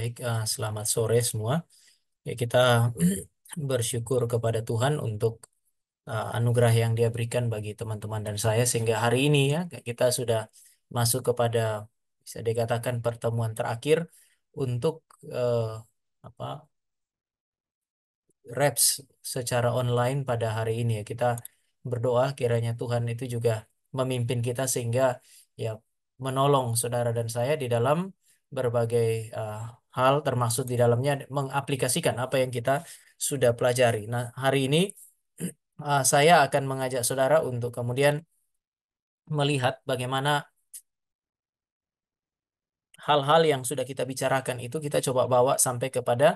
Baik, selamat sore semua. Ya, kita bersyukur kepada Tuhan untuk anugerah yang Dia berikan bagi teman-teman dan saya sehingga hari ini ya kita sudah masuk kepada bisa dikatakan pertemuan terakhir untuk eh, apa reps secara online pada hari ini ya. Kita berdoa kiranya Tuhan itu juga memimpin kita sehingga ya menolong saudara dan saya di dalam berbagai eh, hal termasuk di dalamnya mengaplikasikan apa yang kita sudah pelajari. Nah, hari ini saya akan mengajak saudara untuk kemudian melihat bagaimana hal-hal yang sudah kita bicarakan itu kita coba bawa sampai kepada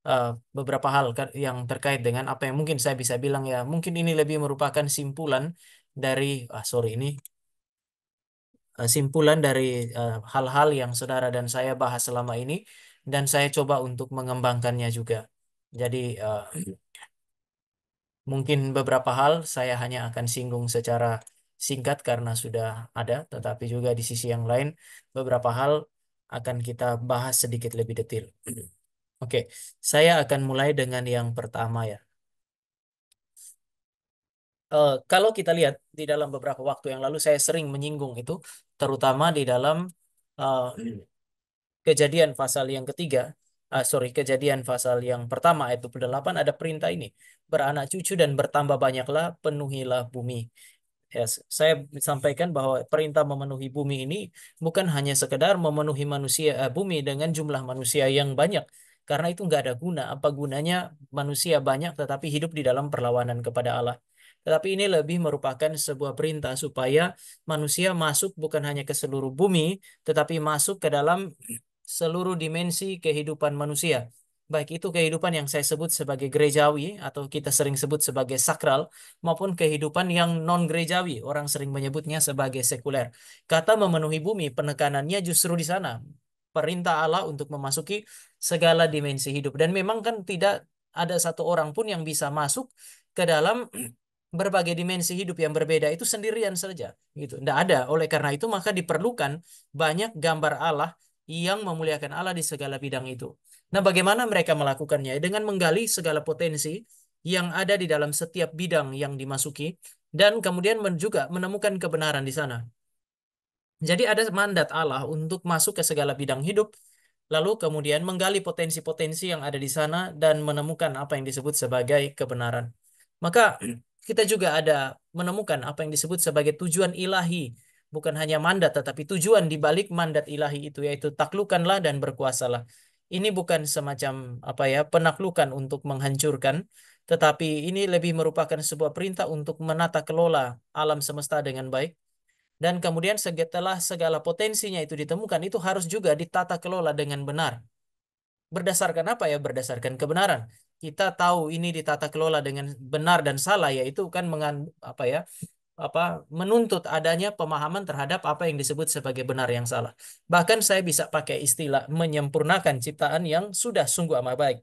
uh, beberapa hal yang terkait dengan apa yang mungkin saya bisa bilang ya mungkin ini lebih merupakan simpulan dari ini simpulan dari hal-hal yang saudara dan saya bahas selama ini dan saya coba untuk mengembangkannya juga. Jadi mungkin beberapa hal saya hanya akan singgung secara singkat karena sudah ada, tetapi juga di sisi yang lain beberapa hal akan kita bahas sedikit lebih detail. Oke, saya akan mulai dengan yang pertama ya. Kalau kita lihat di dalam beberapa waktu yang lalu saya sering menyinggung itu, terutama di dalam eh, Kejadian pasal yang ketiga, Kejadian pasal yang pertama ayat 28 ada perintah ini, beranak cucu dan bertambah banyaklah, penuhilah bumi. Ya, saya sampaikan bahwa perintah memenuhi bumi ini bukan hanya sekedar memenuhi bumi dengan jumlah manusia yang banyak, karena itu nggak ada guna. Apa gunanya manusia banyak tetapi hidup di dalam perlawanan kepada Allah? Tetapi ini lebih merupakan sebuah perintah supaya manusia masuk bukan hanya ke seluruh bumi, tetapi masuk ke dalam seluruh dimensi kehidupan manusia. Baik itu kehidupan yang saya sebut sebagai gerejawi atau kita sering sebut sebagai sakral, maupun kehidupan yang non-gerejawi, orang sering menyebutnya sebagai sekuler. Kata memenuhi bumi, penekanannya justru di sana. Perintah Allah untuk memasuki segala dimensi hidup. Dan memang kan tidak ada satu orang pun yang bisa masuk ke dalam berbagai dimensi hidup yang berbeda itu sendirian saja gitu. Tidak ada. Oleh karena itu maka diperlukan banyak gambar Allah yang memuliakan Allah di segala bidang itu. Nah, bagaimana mereka melakukannya? Dengan menggali segala potensi yang ada di dalam setiap bidang yang dimasuki dan kemudian juga menemukan kebenaran di sana. Jadi ada mandat Allah untuk masuk ke segala bidang hidup, lalu kemudian menggali potensi-potensi yang ada di sana dan menemukan apa yang disebut sebagai kebenaran. Maka kita juga ada menemukan apa yang disebut sebagai tujuan ilahi, bukan hanya mandat tetapi tujuan di balik mandat ilahi itu yaitu taklukkanlah dan berkuasalah. Ini bukan semacam apa ya penaklukan untuk menghancurkan, tetapi ini lebih merupakan sebuah perintah untuk menata kelola alam semesta dengan baik. Dan kemudian setelah segala potensinya itu ditemukan, itu harus juga ditata kelola dengan benar. Berdasarkan apa ya? Berdasarkan kebenaran. Kita tahu ini ditata kelola dengan benar dan salah, yaitu kan apa ya? Apa menuntut adanya pemahaman terhadap apa yang disebut sebagai benar yang salah. Bahkan saya bisa pakai istilah menyempurnakan ciptaan yang sudah sungguh amat baik.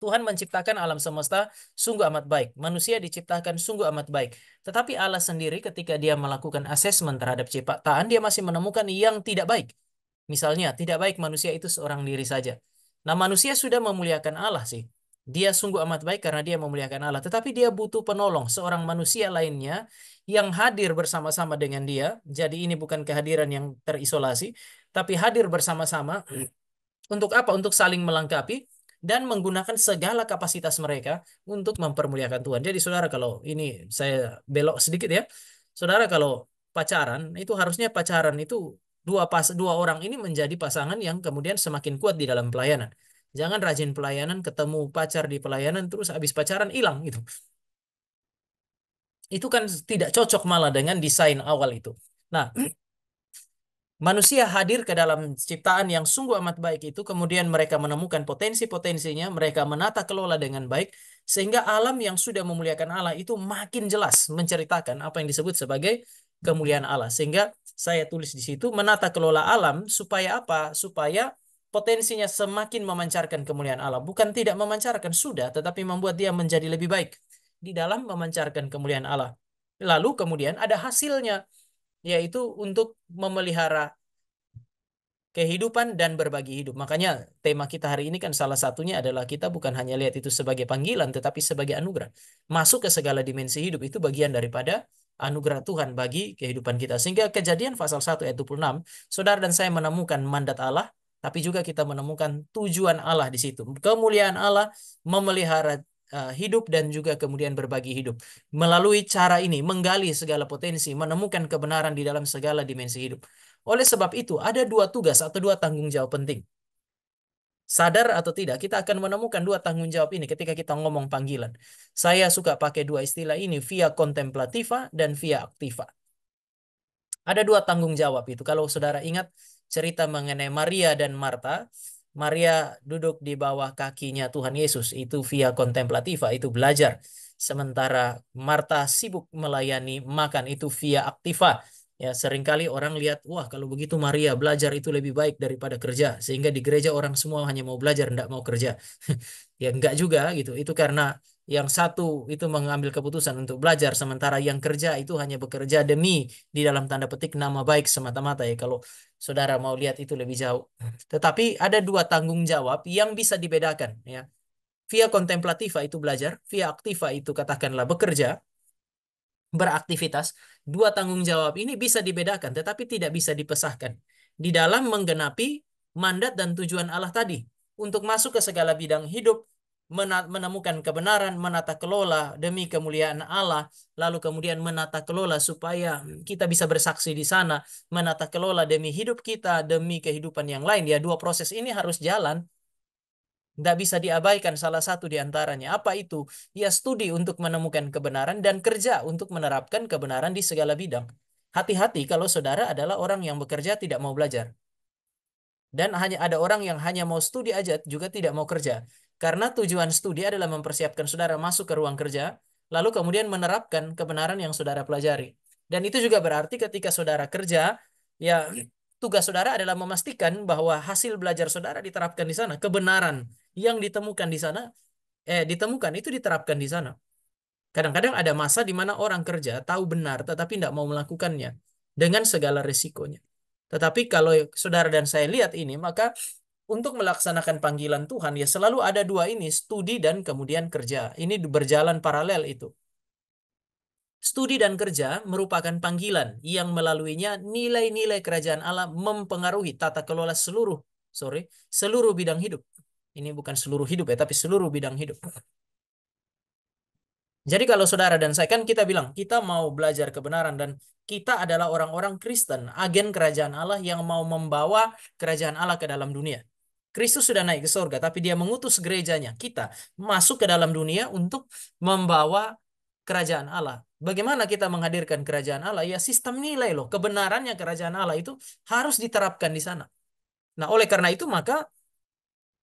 Tuhan menciptakan alam semesta sungguh amat baik. Manusia diciptakan sungguh amat baik. Tetapi Allah sendiri ketika dia melakukan asesmen terhadap ciptaan, dia masih menemukan yang tidak baik. Misalnya, tidak baik manusia itu seorang diri saja. Nah, manusia sudah memuliakan Allah sih. Dia sungguh amat baik karena dia memuliakan Allah. Tetapi dia butuh penolong, seorang manusia lainnya yang hadir bersama-sama dengan dia. Jadi ini bukan kehadiran yang terisolasi, tapi hadir bersama-sama untuk apa? Untuk saling melengkapi dan menggunakan segala kapasitas mereka untuk mempermuliakan Tuhan. Jadi saudara kalau ini saya belok sedikit ya. Saudara kalau pacaran itu harusnya pacaran itu dua orang ini menjadi pasangan yang kemudian semakin kuat di dalam pelayanan. Jangan rajin pelayanan, ketemu pacar di pelayanan terus habis pacaran hilang gitu. Itu kan tidak cocok malah dengan desain awal itu. Nah, manusia hadir ke dalam ciptaan yang sungguh amat baik itu, kemudian mereka menemukan potensi-potensinya, mereka menata kelola dengan baik, sehingga alam yang sudah memuliakan Allah itu makin jelas menceritakan apa yang disebut sebagai kemuliaan Allah. Sehingga saya tulis di situ, menata kelola alam supaya apa? Supaya potensinya semakin memancarkan kemuliaan Allah. Bukan tidak memancarkan, sudah, tetapi membuat dia menjadi lebih baik di dalam memancarkan kemuliaan Allah. Lalu kemudian ada hasilnya, yaitu untuk memelihara kehidupan dan berbagi hidup. Makanya tema kita hari ini kan salah satunya adalah kita bukan hanya lihat itu sebagai panggilan, tetapi sebagai anugerah. Masuk ke segala dimensi hidup itu bagian daripada anugerah Tuhan bagi kehidupan kita. Sehingga Kejadian pasal 1 ayat 26, saudara dan saya menemukan mandat Allah, tapi juga kita menemukan tujuan Allah di situ. Kemuliaan Allah memelihara hidup dan juga kemudian berbagi hidup. Melalui cara ini, menggali segala potensi, menemukan kebenaran di dalam segala dimensi hidup. Oleh sebab itu, ada dua tugas atau dua tanggung jawab penting. Sadar atau tidak, kita akan menemukan dua tanggung jawab ini ketika kita ngomong panggilan. Saya suka pakai dua istilah ini, via contemplativa dan via activa. Ada dua tanggung jawab itu. Kalau saudara ingat cerita mengenai Maria dan Marta, Maria duduk di bawah kakinya Tuhan Yesus, itu via contemplativa, itu belajar. Sementara Marta sibuk melayani makan, itu via activa. Ya, seringkali orang lihat, wah kalau begitu Maria belajar itu lebih baik daripada kerja. Sehingga di gereja orang semua hanya mau belajar, tidak mau kerja. Ya enggak juga gitu. Itu karena yang satu itu mengambil keputusan untuk belajar, sementara yang kerja itu hanya bekerja demi di dalam tanda petik nama baik semata-mata ya. Kalau saudara mau lihat itu lebih jauh. Tetapi ada dua tanggung jawab yang bisa dibedakan ya. Via contemplativa itu belajar, via aktiva itu katakanlah bekerja, beraktivitas. Dua tanggung jawab ini bisa dibedakan tetapi tidak bisa dipisahkan di dalam menggenapi mandat dan tujuan Allah tadi untuk masuk ke segala bidang hidup, menemukan kebenaran, menata kelola demi kemuliaan Allah, lalu kemudian menata kelola supaya kita bisa bersaksi di sana, menata kelola demi hidup kita, demi kehidupan yang lain. Ya, dua proses ini harus jalan. Tidak bisa diabaikan salah satu di antaranya. Apa itu? Ya, studi untuk menemukan kebenaran dan kerja untuk menerapkan kebenaran di segala bidang. Hati-hati kalau saudara adalah orang yang bekerja tidak mau belajar. Dan hanya ada orang yang hanya mau studi aja juga tidak mau kerja. Karena tujuan studi adalah mempersiapkan saudara masuk ke ruang kerja, lalu kemudian menerapkan kebenaran yang saudara pelajari. Dan itu juga berarti ketika saudara kerja, ya tugas saudara adalah memastikan bahwa hasil belajar saudara diterapkan di sana. Kebenaran yang ditemukan di sana, ditemukan itu diterapkan di sana. Kadang-kadang ada masa di mana orang kerja tahu benar tetapi tidak mau melakukannya dengan segala resikonya. Tetapi kalau saudara dan saya lihat ini, maka untuk melaksanakan panggilan Tuhan ya selalu ada dua ini, studi dan kemudian kerja. Ini berjalan paralel itu. Studi dan kerja merupakan panggilan yang melaluinya nilai-nilai kerajaan Allah mempengaruhi tata kelola seluruh bidang hidup. Ini bukan seluruh hidup ya, tapi seluruh bidang hidup. Jadi kalau saudara dan saya kan kita bilang kita mau belajar kebenaran dan kita adalah orang-orang Kristen, agen kerajaan Allah yang mau membawa kerajaan Allah ke dalam dunia. Kristus sudah naik ke surga, tapi dia mengutus gerejanya, kita, masuk ke dalam dunia untuk membawa kerajaan Allah. Bagaimana kita menghadirkan kerajaan Allah? Ya sistem nilai loh, kebenarannya kerajaan Allah itu harus diterapkan di sana. Nah, oleh karena itu maka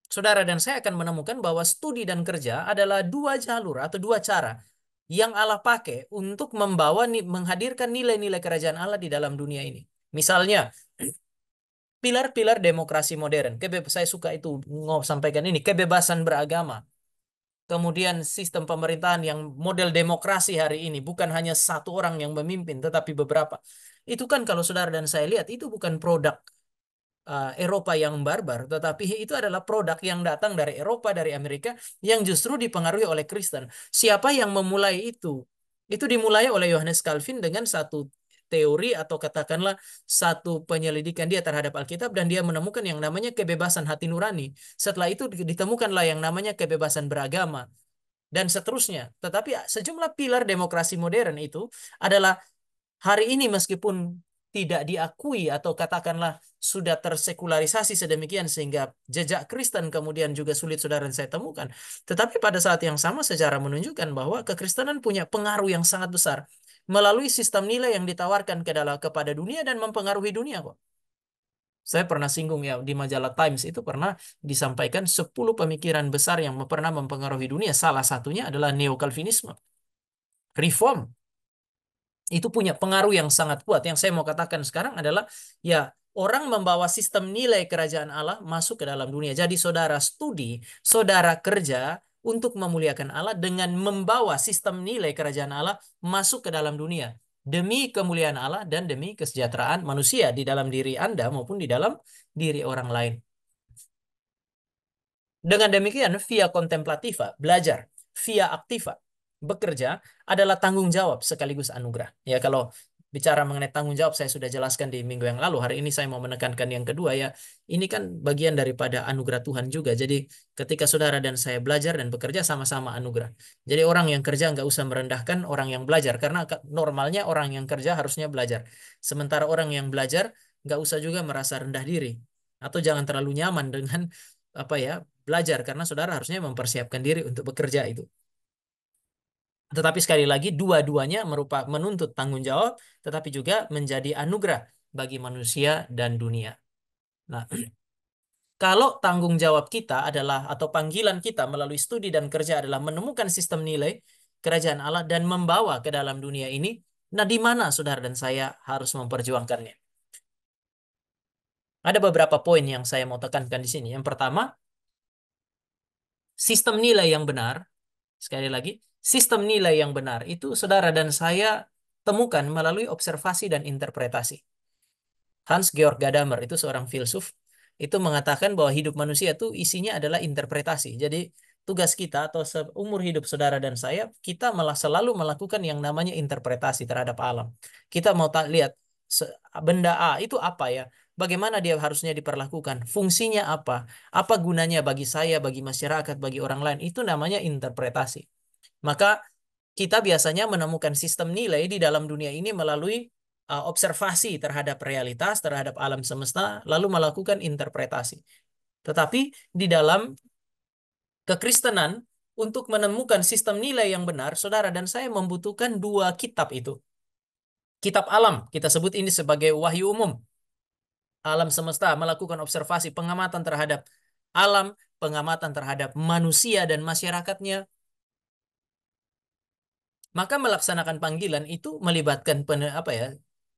saudara dan saya akan menemukan bahwa studi dan kerja adalah dua jalur atau dua cara yang Allah pakai untuk menghadirkan nilai-nilai kerajaan Allah di dalam dunia ini. Misalnya, pilar-pilar demokrasi modern. Saya suka itu sampaikan ini, kebebasan beragama. Kemudian sistem pemerintahan yang model demokrasi hari ini, bukan hanya satu orang yang memimpin, tetapi beberapa. Itu kan kalau saudara dan saya lihat, itu bukan produk Eropa yang barbar, tetapi itu adalah produk yang datang dari Eropa, dari Amerika, yang justru dipengaruhi oleh Kristen. Siapa yang memulai itu? Itu dimulai oleh Yohanes Calvin dengan satu teori atau katakanlah satu penyelidikan dia terhadap Alkitab dan dia menemukan yang namanya kebebasan hati nurani. Setelah itu ditemukanlah yang namanya kebebasan beragama dan seterusnya. Tetapi sejumlah pilar demokrasi modern itu adalah hari ini meskipun tidak diakui atau katakanlah sudah tersekularisasi sedemikian sehingga jejak Kristen kemudian juga sulit saudara dan saya temukan. Tetapi pada saat yang sama sejarah menunjukkan bahwa kekristenan punya pengaruh yang sangat besar melalui sistem nilai yang ditawarkan kepada dunia dan mempengaruhi dunia kok. Saya pernah singgung ya di majalah Times itu pernah disampaikan 10 pemikiran besar yang pernah mempengaruhi dunia. Salah satunya adalah neo-Calvinisme. Reform itu punya pengaruh yang sangat kuat. Yang saya mau katakan sekarang adalah ya orang membawa sistem nilai kerajaan Allah masuk ke dalam dunia. Jadi saudara studi, saudara kerja untuk memuliakan Allah dengan membawa sistem nilai kerajaan Allah masuk ke dalam dunia. demi kemuliaan Allah dan demi kesejahteraan manusia di dalam diri Anda maupun di dalam diri orang lain. Dengan demikian, via kontemplativa, belajar, via aktiva, bekerja adalah tanggung jawab sekaligus anugerah. Ya, kalau bicara mengenai tanggung jawab, saya sudah jelaskan di minggu yang lalu. Hari ini saya mau menekankan yang kedua, ya. Ini kan bagian daripada anugerah Tuhan juga. Jadi, ketika saudara dan saya belajar dan bekerja sama-sama anugerah. Jadi, orang yang kerja nggak usah merendahkan orang yang belajar, karena normalnya orang yang kerja harusnya belajar. Sementara orang yang belajar nggak usah juga merasa rendah diri. Atau jangan terlalu nyaman dengan apa ya, belajar, karena saudara harusnya mempersiapkan diri untuk bekerja itu. Tetapi sekali lagi dua-duanya menuntut tanggung jawab, tetapi juga menjadi anugerah bagi manusia dan dunia. Nah, kalau tanggung jawab kita adalah atau panggilan kita melalui studi dan kerja adalah menemukan sistem nilai kerajaan Allah dan membawa ke dalam dunia ini, nah di mana saudara dan saya harus memperjuangkannya? Ada beberapa poin yang saya mau tekankan di sini. Yang pertama, sistem nilai yang benar. Sekali lagi, sistem nilai yang benar itu saudara dan saya temukan melalui observasi dan interpretasi. Hans Georg Gadamer itu seorang filsuf, itu mengatakan bahwa hidup manusia itu isinya adalah interpretasi. Jadi tugas kita atau seumur hidup saudara dan saya, kita malah selalu melakukan yang namanya interpretasi terhadap alam. Kita mau lihat benda A itu apa ya? Bagaimana dia harusnya diperlakukan? Fungsinya apa? Apa gunanya bagi saya, bagi masyarakat, bagi orang lain? Itu namanya interpretasi. Maka kita biasanya menemukan sistem nilai di dalam dunia ini melalui observasi terhadap realitas, terhadap alam semesta, lalu melakukan interpretasi. Tetapi di dalam kekristenan, untuk menemukan sistem nilai yang benar, saudara dan saya membutuhkan dua kitab itu. Kitab alam, kita sebut ini sebagai wahyu umum. Alam semesta melakukan observasi, pengamatan terhadap alam, pengamatan terhadap manusia dan masyarakatnya. Maka melaksanakan panggilan itu melibatkan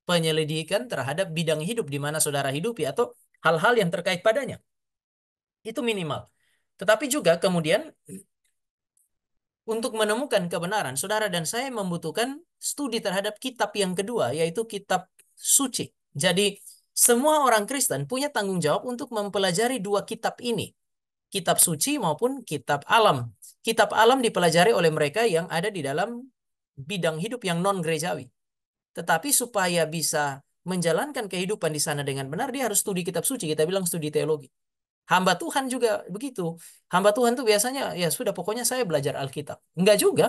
penyelidikan terhadap bidang hidup di mana saudara hidupi atau hal-hal yang terkait padanya. Itu minimal. Tetapi juga kemudian untuk menemukan kebenaran, saudara dan saya membutuhkan studi terhadap kitab yang kedua, yaitu kitab suci. Jadi semua orang Kristen punya tanggung jawab untuk mempelajari dua kitab ini. Kitab suci maupun kitab alam. Kitab alam dipelajari oleh mereka yang ada di dalam bidang hidup yang non-gerejawi. Tetapi supaya bisa menjalankan kehidupan di sana dengan benar, dia harus studi kitab suci. Kita bilang studi teologi. Hamba Tuhan juga begitu. Hamba Tuhan tuh biasanya, ya sudah pokoknya saya belajar Alkitab. Enggak juga.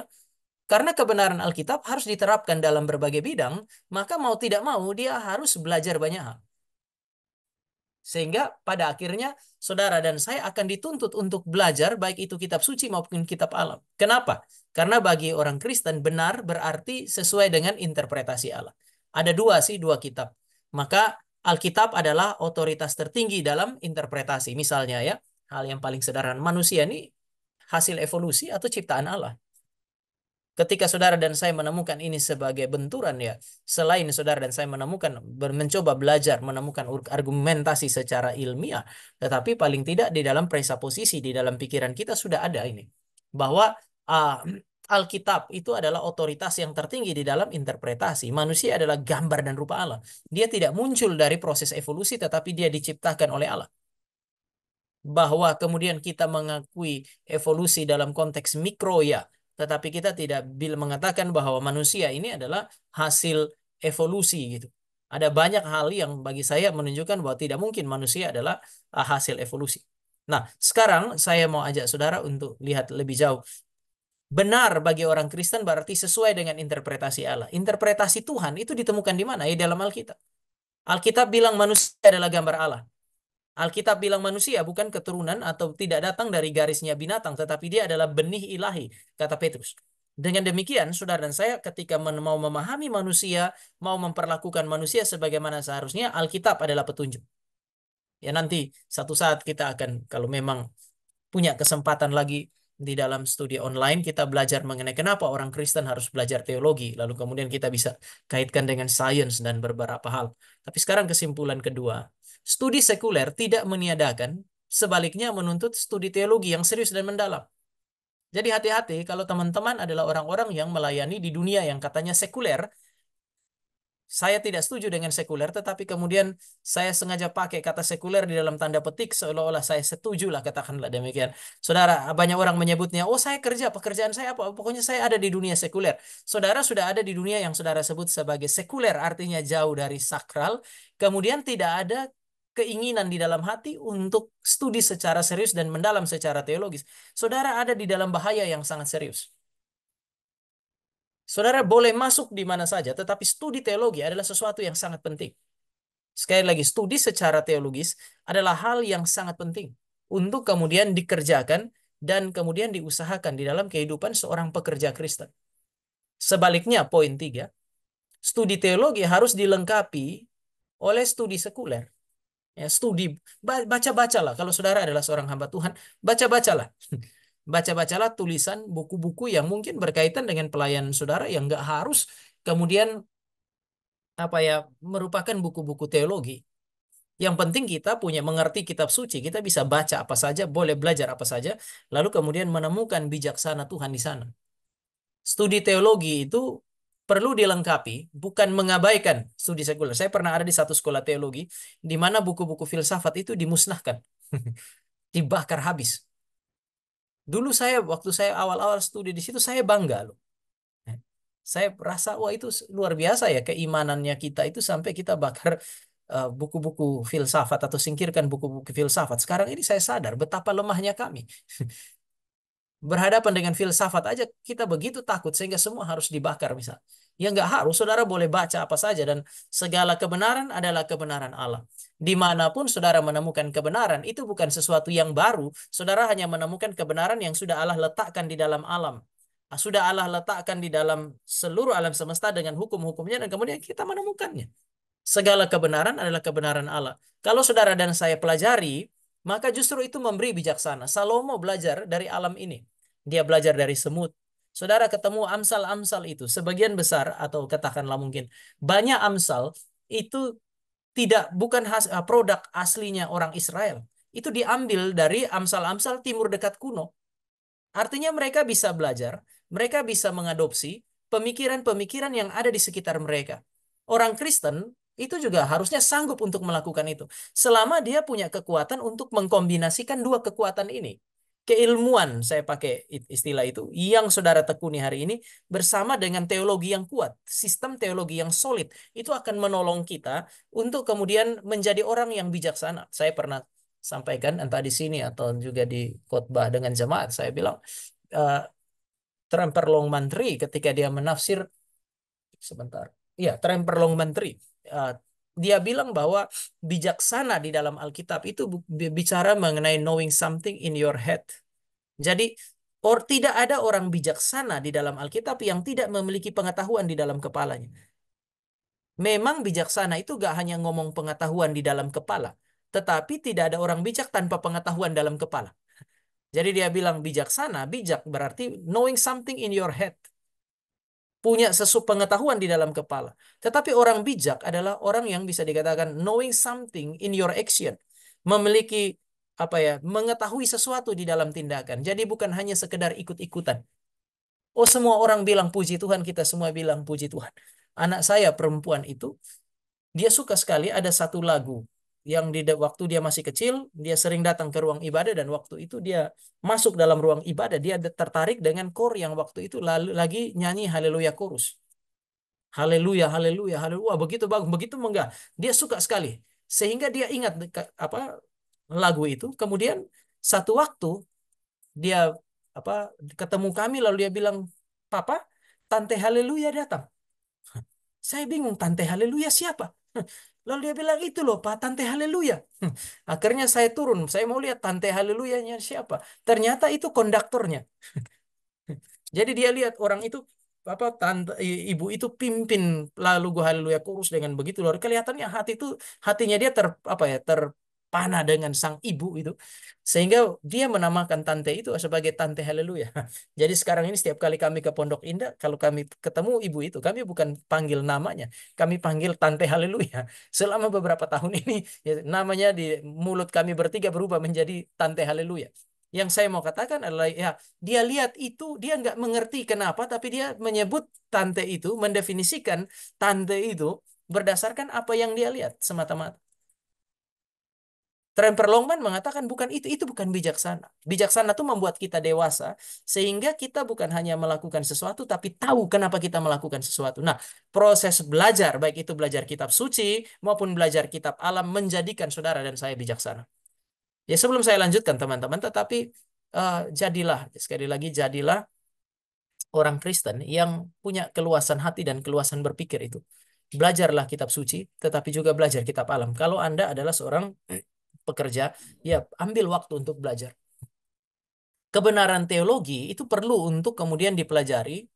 Karena kebenaran Alkitab harus diterapkan dalam berbagai bidang, maka mau tidak mau dia harus belajar banyak hal. Sehingga pada akhirnya saudara dan saya akan dituntut untuk belajar baik itu kitab suci maupun kitab alam. Kenapa? Karena bagi orang Kristen benar berarti sesuai dengan interpretasi Allah. Ada dua kitab. Maka Alkitab adalah otoritas tertinggi dalam interpretasi. Misalnya ya, hal yang paling sederhana, manusia ini hasil evolusi atau ciptaan Allah. Ketika saudara dan saya menemukan ini sebagai benturan ya, selain saudara dan saya mencoba belajar, menemukan argumentasi secara ilmiah, tetapi paling tidak di dalam presaposisi, di dalam pikiran kita sudah ada ini. Bahwa uh, Alkitab itu adalah otoritas yang tertinggi di dalam interpretasi. Manusia adalah gambar dan rupa Allah. Dia tidak muncul dari proses evolusi, tetapi dia diciptakan oleh Allah. Bahwa kemudian kita mengakui evolusi dalam konteks mikro ya, tetapi kita tidak mengatakan bahwa manusia ini adalah hasil evolusi gitu. Ada banyak hal yang bagi saya menunjukkan bahwa tidak mungkin manusia adalah hasil evolusi. Nah, sekarang saya mau ajak saudara untuk lihat lebih jauh. Benar bagi orang Kristen berarti sesuai dengan interpretasi Allah. Interpretasi Tuhan itu ditemukan di mana? Di dalam Alkitab. Alkitab bilang manusia adalah gambar Allah. Alkitab bilang manusia bukan keturunan atau tidak datang dari garisnya binatang, tetapi dia adalah benih ilahi, kata Petrus. Dengan demikian, saudara dan saya ketika mau memahami manusia, mau memperlakukan manusia sebagaimana seharusnya, Alkitab adalah petunjuk. Ya nanti satu saat kita akan, kalau memang punya kesempatan lagi di dalam studi online, kita belajar mengenai kenapa orang Kristen harus belajar teologi, lalu kemudian kita bisa kaitkan dengan sains dan beberapa hal. Tapi sekarang kesimpulan kedua, studi sekuler tidak meniadakan, sebaliknya menuntut studi teologi yang serius dan mendalam. Jadi hati-hati kalau teman-teman adalah orang-orang yang melayani di dunia yang katanya sekuler, Saya tidak setuju dengan sekuler, tetapi kemudian saya sengaja pakai kata sekuler di dalam tanda petik seolah-olah saya setuju lah, katakanlah demikian. Saudara, banyak orang menyebutnya, oh saya kerja, pekerjaan saya apa? Pokoknya saya ada di dunia sekuler. Saudara sudah ada di dunia yang saudara sebut sebagai sekuler, artinya jauh dari sakral. Kemudian tidak ada keinginan di dalam hati untuk studi secara serius dan mendalam secara teologis. Saudara ada di dalam bahaya yang sangat serius. Saudara boleh masuk di mana saja, tetapi studi teologi adalah sesuatu yang sangat penting. Sekali lagi, studi secara teologis adalah hal yang sangat penting untuk kemudian dikerjakan dan kemudian diusahakan di dalam kehidupan seorang pekerja Kristen. Sebaliknya, poin 3, studi teologi harus dilengkapi oleh studi sekuler. Ya, studi, baca-bacalah. Kalau saudara adalah seorang hamba Tuhan, baca-bacalah. Baca-bacalah tulisan buku-buku yang mungkin berkaitan dengan pelayanan saudara yang nggak harus kemudian apa ya merupakan buku-buku teologi. Yang penting kita punya mengerti kitab suci, kita bisa baca apa saja, boleh belajar apa saja, lalu kemudian menemukan bijaksana Tuhan di sana. Studi teologi itu perlu dilengkapi, bukan mengabaikan studi sekuler. Saya pernah ada di satu sekolah teologi di mana buku-buku filsafat itu dimusnahkan, dibakar habis. Dulu saya waktu saya awal-awal studi di situ saya bangga loh. Saya rasa wah itu luar biasa ya keimanannya kita itu sampai kita bakar buku-buku filsafat atau singkirkan buku-buku filsafat. Sekarang ini saya sadar betapa lemahnya kami. Berhadapan dengan filsafat aja kita begitu takut sehingga semua harus dibakar misal. Ya nggak harus, saudara boleh baca apa saja dan segala kebenaran adalah kebenaran Allah. Dimanapun saudara menemukan kebenaran, itu bukan sesuatu yang baru. Saudara hanya menemukan kebenaran yang sudah Allah letakkan di dalam alam. Sudah Allah letakkan di dalam seluruh alam semesta dengan hukum-hukumnya dan kemudian kita menemukannya. Segala kebenaran adalah kebenaran Allah. Kalau saudara dan saya pelajari, maka justru itu memberi bijaksana. Salomo belajar dari alam ini. Dia belajar dari semut. Saudara ketemu amsal-amsal itu, sebagian besar atau katakanlah mungkin banyak amsal itu bukan produk aslinya orang Israel. Itu diambil dari amsal-amsal Timur Dekat kuno. Artinya mereka bisa belajar, mereka bisa mengadopsi pemikiran-pemikiran yang ada di sekitar mereka. Orang Kristen itu juga harusnya sanggup untuk melakukan itu. Selama dia punya kekuatan untuk mengkombinasikan dua kekuatan ini. Keilmuan, saya pakai istilah itu, yang saudara tekuni hari ini bersama dengan teologi yang kuat, sistem teologi yang solid, itu akan menolong kita untuk kemudian menjadi orang yang bijaksana. Saya pernah sampaikan entah di sini atau juga di khotbah dengan jemaat, saya bilang uh, Tremperlong Mantri ketika dia menafsir sebentar, ya Tremperlong Mantri, uh, dia bilang bahwa bijaksana di dalam Alkitab itu bicara mengenai knowing something in your head. Jadi tidak ada orang bijaksana di dalam Alkitab yang tidak memiliki pengetahuan di dalam kepalanya. Memang bijaksana itu gak hanya ngomong pengetahuan di dalam kepala, tetapi tidak ada orang bijak tanpa pengetahuan dalam kepala. Jadi dia bilang bijaksana, bijak berarti knowing something in your head. Punya pengetahuan di dalam kepala. Tetapi orang bijak adalah orang yang bisa dikatakan knowing something in your action. Memiliki apa ya, mengetahui sesuatu di dalam tindakan. Jadi bukan hanya sekedar ikut-ikutan. Oh, semua orang bilang puji Tuhan, kita semua bilang puji Tuhan. Anak saya perempuan itu dia suka sekali ada satu lagu yang waktu dia masih kecil, dia sering datang ke ruang ibadah dan waktu itu dia masuk dalam ruang ibadah, dia tertarik dengan kor yang waktu itu lagi nyanyi Haleluya Chorus. Haleluya, haleluya, haleluya, begitu bagus, begitu menggah. Dia suka sekali. Sehingga dia ingat apa lagu itu. Kemudian satu waktu dia apa ketemu kami lalu dia bilang, "Papa, Tante Haleluya datang." Saya bingung, Tante Haleluya siapa? Lalu dia bilang, itu loh Pak, Tante Haleluya. Akhirnya saya turun, saya mau lihat Tante Haleluyanya siapa. Ternyata itu konduktornya. Jadi dia lihat orang itu apa ibu itu pimpin lalu gua haleluya kurus dengan begitu luar kelihatannya hatinya dia apa ya terpana dengan sang ibu itu sehingga dia menamakan tante itu sebagai tante haleluya. Jadi sekarang ini setiap kali kami ke Pondok Indah kalau kami ketemu ibu itu kami bukan panggil namanya, kami panggil tante haleluya. Selama beberapa tahun ini ya, namanya di mulut kami bertiga berubah menjadi tante haleluya. Yang saya mau katakan adalah ya dia lihat itu, dia nggak mengerti kenapa, tapi dia menyebut tante itu, mendefinisikan tante itu berdasarkan apa yang dia lihat semata-mata. Tremper Longman mengatakan bukan itu bukan bijaksana. Bijaksana itu membuat kita dewasa sehingga kita bukan hanya melakukan sesuatu tapi tahu kenapa kita melakukan sesuatu. Nah, proses belajar baik itu belajar kitab suci maupun belajar kitab alam menjadikan saudara dan saya bijaksana. Ya sebelum saya lanjutkan teman-teman, tetapi jadilah sekali lagi jadilah orang Kristen yang punya keluasan hati dan keluasan berpikir itu. Belajarlah kitab suci, tetapi juga belajar kitab alam. Kalau Anda adalah seorang pekerja, ya ambil waktu untuk belajar. Kebenaran teologi itu perlu untuk kemudian dipelajari,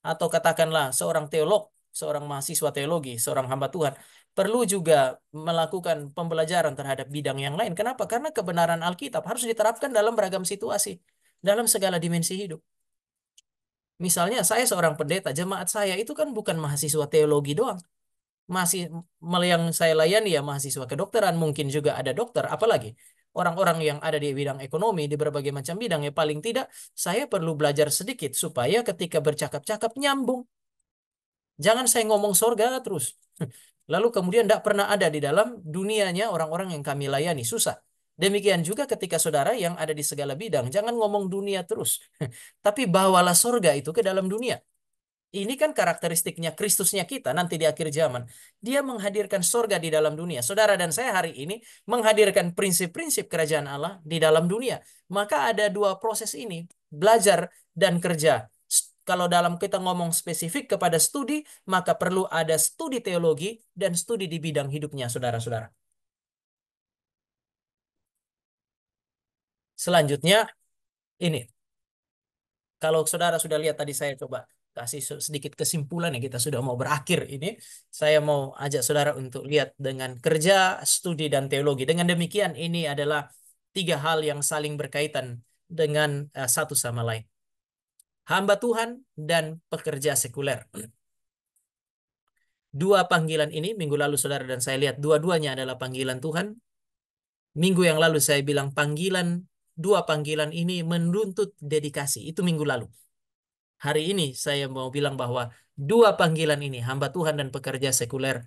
atau katakanlah seorang teolog, seorang mahasiswa teologi, seorang hamba Tuhan, perlu juga melakukan pembelajaran terhadap bidang yang lain. Kenapa? Karena kebenaran Alkitab harus diterapkan dalam beragam situasi, dalam segala dimensi hidup. Misalnya saya seorang pendeta, jemaat saya itu kan bukan mahasiswa teologi doang. Masih yang saya layani ya mahasiswa kedokteran, mungkin juga ada dokter, apalagi orang-orang yang ada di bidang ekonomi, di berbagai macam bidang, ya paling tidak saya perlu belajar sedikit supaya ketika bercakap-cakap nyambung. Jangan saya ngomong sorga terus. Lalu kemudian tidak pernah ada di dalam dunianya orang-orang yang kami layani. Susah. Demikian juga ketika saudara yang ada di segala bidang. Jangan ngomong dunia terus. Tapi bawalah sorga itu ke dalam dunia. Ini kan karakteristiknya Kristusnya kita nanti di akhir zaman. Dia menghadirkan sorga di dalam dunia. Saudara dan saya hari ini menghadirkan prinsip-prinsip kerajaan Allah di dalam dunia. Maka ada dua proses ini, belajar dan kerja. Kalau dalam kita ngomong spesifik kepada studi, maka perlu ada studi teologi dan studi di bidang hidupnya, saudara-saudara. Selanjutnya, ini. Kalau saudara sudah lihat tadi saya coba kasih sedikit kesimpulan ya kita sudah mau berakhir ini. Saya mau ajak saudara untuk lihat dengan kerja, studi, dan teologi. Dengan demikian ini adalah tiga hal yang saling berkaitan dengan satu sama lain. Hamba Tuhan dan pekerja sekuler. Dua panggilan ini, minggu lalu saudara dan saya lihat dua-duanya adalah panggilan Tuhan. Minggu yang lalu saya bilang dua panggilan ini menuntut dedikasi. Itu minggu lalu. Hari ini saya mau bilang bahwa dua panggilan ini, hamba Tuhan dan pekerja sekuler,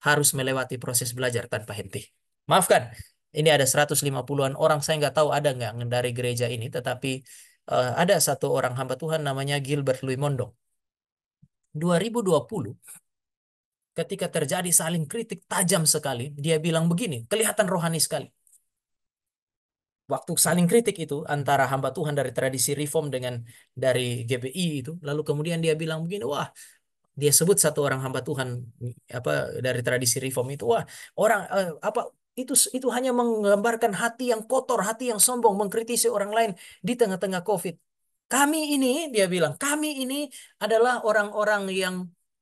harus melewati proses belajar tanpa henti. Maafkan, ini ada 150-an orang, saya nggak tahu ada nggak dari gereja ini, tetapi ada satu orang hamba Tuhan namanya Gilbert Louis Mondong. 2020, ketika terjadi saling kritik tajam sekali, dia bilang begini, kelihatan rohani sekali. Waktu saling kritik itu antara hamba Tuhan dari tradisi Reform dengan dari GBI itu, lalu kemudian dia bilang begini, wah, dia sebut satu orang hamba Tuhan apa dari tradisi Reform itu, wah, orang apa itu hanya menggambarkan hati yang kotor, hati yang sombong, mengkritisi orang lain di tengah-tengah COVID. Kami ini, dia bilang, kami ini adalah orang-orang yang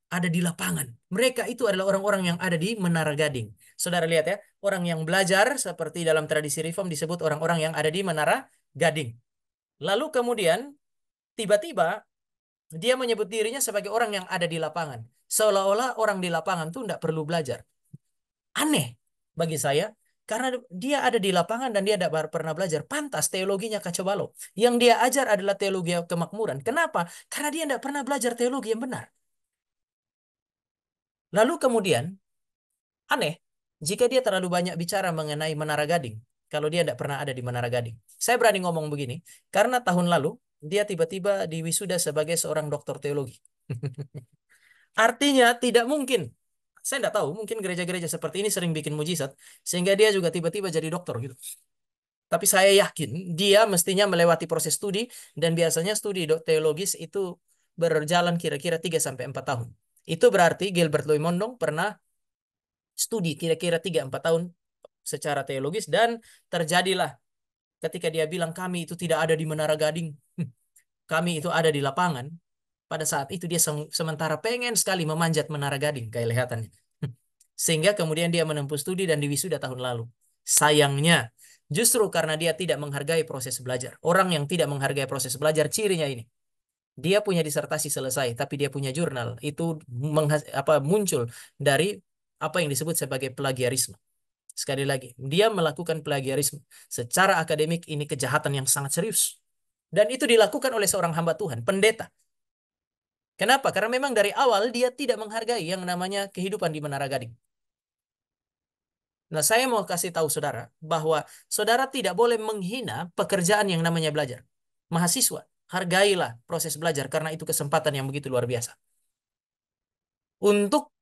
ada di lapangan. Mereka itu adalah orang-orang yang ada di Menara Gading. Saudara lihat ya, orang yang belajar seperti dalam tradisi Reform disebut orang-orang yang ada di Menara Gading. Lalu kemudian tiba-tiba dia menyebut dirinya sebagai orang yang ada di lapangan. Seolah-olah orang di lapangan tuh tidak perlu belajar. Aneh bagi saya, karena dia ada di lapangan dan dia tidak pernah belajar. Pantas teologinya kacau balau. Yang dia ajar adalah teologi kemakmuran. Kenapa? Karena dia tidak pernah belajar teologi yang benar. Lalu kemudian, aneh, jika dia terlalu banyak bicara mengenai Menara Gading, kalau dia tidak pernah ada di Menara Gading. Saya berani ngomong begini, karena tahun lalu dia tiba-tiba diwisuda sebagai seorang doktor teologi. Artinya tidak mungkin. Saya tidak tahu, mungkin gereja-gereja seperti ini sering bikin mujizat, sehingga dia juga tiba-tiba jadi dokter gitu. Tapi saya yakin dia mestinya melewati proses studi, dan biasanya studi teologis itu berjalan kira-kira 3 sampai 4 tahun. Itu berarti Gilbert Louis Mondong pernah studi kira-kira 3 4 tahun secara teologis, dan terjadilah ketika dia bilang kami itu tidak ada di Menara Gading, kami itu ada di lapangan. Pada saat itu dia sementara pengen sekali memanjat Menara Gading kelihatannya. Sehingga kemudian dia menempuh studi dan diwisuda tahun lalu. Sayangnya, justru karena dia tidak menghargai proses belajar. Orang yang tidak menghargai proses belajar, cirinya ini. Dia punya disertasi selesai, tapi dia punya jurnal. Itu muncul dari apa yang disebut sebagai plagiarisme. Sekali lagi, dia melakukan plagiarisme. Secara akademik ini kejahatan yang sangat serius. Dan itu dilakukan oleh seorang hamba Tuhan, pendeta. Kenapa? Karena memang dari awal dia tidak menghargai yang namanya kehidupan di Menara Gading. Nah, saya mau kasih tahu saudara bahwa saudara tidak boleh menghina pekerjaan yang namanya belajar. Mahasiswa, hargailah proses belajar karena itu kesempatan yang begitu luar biasa. Untuk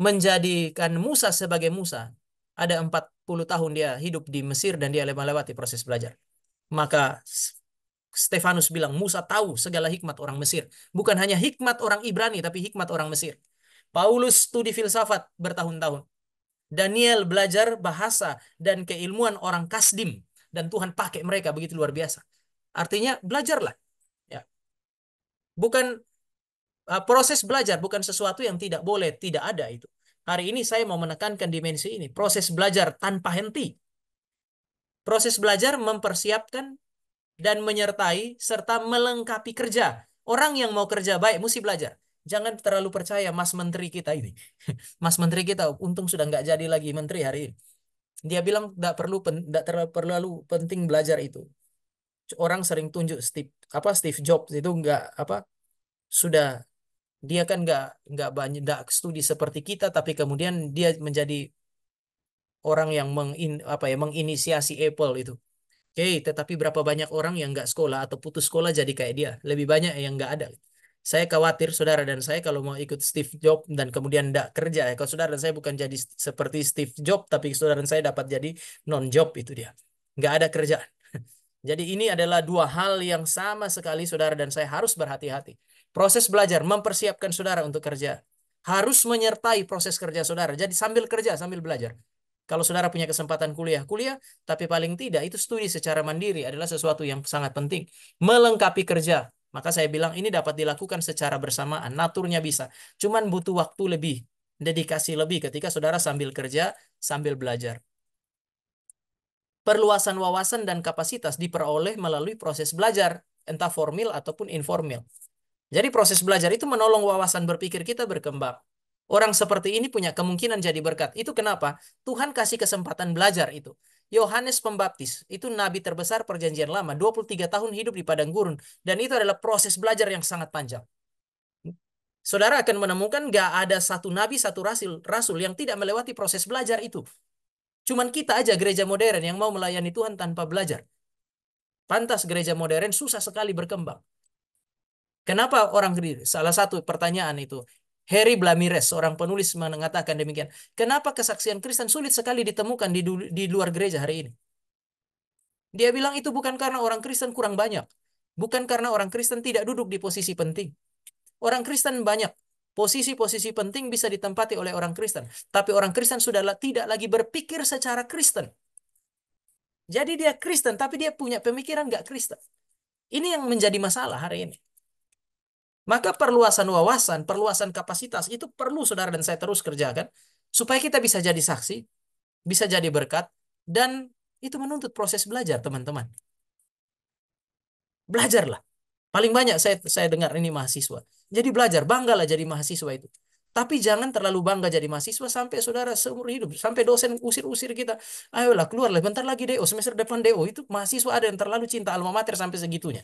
menjadikan Musa sebagai Musa, ada 40 tahun dia hidup di Mesir dan dia melewati proses belajar. Maka Stefanus bilang, Musa tahu segala hikmat orang Mesir. Bukan hanya hikmat orang Ibrani, tapi hikmat orang Mesir. Paulus studi filsafat bertahun-tahun. Daniel belajar bahasa dan keilmuan orang Kasdim. Dan Tuhan pakai mereka begitu luar biasa. Artinya belajarlah. Ya. Bukan proses belajar, bukan sesuatu yang tidak boleh, tidak ada itu. Hari ini saya mau menekankan dimensi ini. Proses belajar tanpa henti. Proses belajar mempersiapkan dan menyertai serta melengkapi kerja. Orang yang mau kerja baik mesti belajar. Jangan terlalu percaya Mas Menteri kita ini. Mas Menteri kita untung sudah nggak jadi lagi menteri hari ini. Dia bilang tidak terlalu penting belajar itu. Orang sering tunjuk Steve Jobs itu nggak apa sudah dia kan nggak banyak nggak studi seperti kita tapi kemudian dia menjadi orang yang menginisiasi Apple itu. Oke, tetapi berapa banyak orang yang nggak sekolah atau putus sekolah jadi kayak dia? Lebih banyak yang nggak ada. Saya khawatir saudara dan saya kalau mau ikut Steve Jobs dan kemudian nggak kerja ya. Kalau saudara dan saya bukan jadi seperti Steve Jobs, tapi saudara dan saya dapat jadi non-job itu dia. Nggak ada kerjaan. Jadi ini adalah dua hal yang sama sekali saudara dan saya harus berhati-hati. Proses belajar mempersiapkan saudara untuk kerja. Harus menyertai proses kerja saudara. Jadi sambil kerja, sambil belajar. Kalau saudara punya kesempatan kuliah, kuliah, tapi paling tidak itu studi secara mandiri adalah sesuatu yang sangat penting. Melengkapi kerja. Maka saya bilang ini dapat dilakukan secara bersamaan. Naturnya bisa. Cuman butuh waktu lebih, dedikasi lebih ketika saudara sambil kerja, sambil belajar. Perluasan wawasan dan kapasitas diperoleh melalui proses belajar, entah formal ataupun informal. Jadi proses belajar itu menolong wawasan berpikir kita berkembang. Orang seperti ini punya kemungkinan jadi berkat. Itu kenapa? Tuhan kasih kesempatan belajar itu. Yohanes Pembaptis, itu nabi terbesar perjanjian lama, 23 tahun hidup di padang gurun. Dan itu adalah proses belajar yang sangat panjang. Saudara akan menemukan gak ada satu nabi, satu rasul yang tidak melewati proses belajar itu. Cuman kita aja gereja modern yang mau melayani Tuhan tanpa belajar. Pantas gereja modern susah sekali berkembang. Kenapa orang salah satu pertanyaan itu Harry Blamires, seorang penulis mengatakan demikian. Kenapa kesaksian Kristen sulit sekali ditemukan di luar gereja hari ini? Dia bilang itu bukan karena orang Kristen kurang banyak. Bukan karena orang Kristen tidak duduk di posisi penting. Orang Kristen banyak. Posisi-posisi penting bisa ditempati oleh orang Kristen. Tapi orang Kristen sudah tidak lagi berpikir secara Kristen. Jadi dia Kristen, tapi dia punya pemikiran nggak Kristen. Ini yang menjadi masalah hari ini. Maka perluasan wawasan, perluasan kapasitas itu perlu saudara dan saya terus kerjakan supaya kita bisa jadi saksi, bisa jadi berkat dan itu menuntut proses belajar, teman-teman. Belajarlah. Paling banyak saya dengar ini mahasiswa. Jadi belajar, banggalah jadi mahasiswa itu. Tapi jangan terlalu bangga jadi mahasiswa sampai saudara seumur hidup, sampai dosen usir-usir kita. Ayolah keluarlah, bentar lagi DO, semester depan DO. Itu mahasiswa ada yang terlalu cinta alma mater sampai segitunya.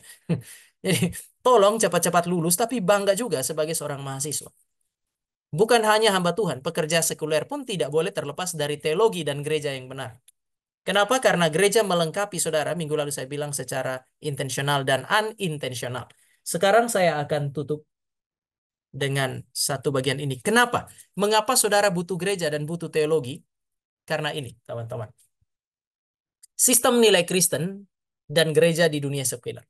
Jadi tolong cepat-cepat lulus, tapi bangga juga sebagai seorang mahasiswa. Bukan hanya hamba Tuhan, pekerja sekuler pun tidak boleh terlepas dari teologi dan gereja yang benar. Kenapa? Karena gereja melengkapi saudara. Minggu lalu saya bilang secara intensional dan unintensional. Sekarang saya akan tutup dengan satu bagian ini. Kenapa? Mengapa saudara butuh gereja dan butuh teologi? Karena ini, teman-teman. Sistem nilai Kristen dan gereja di dunia sekuler.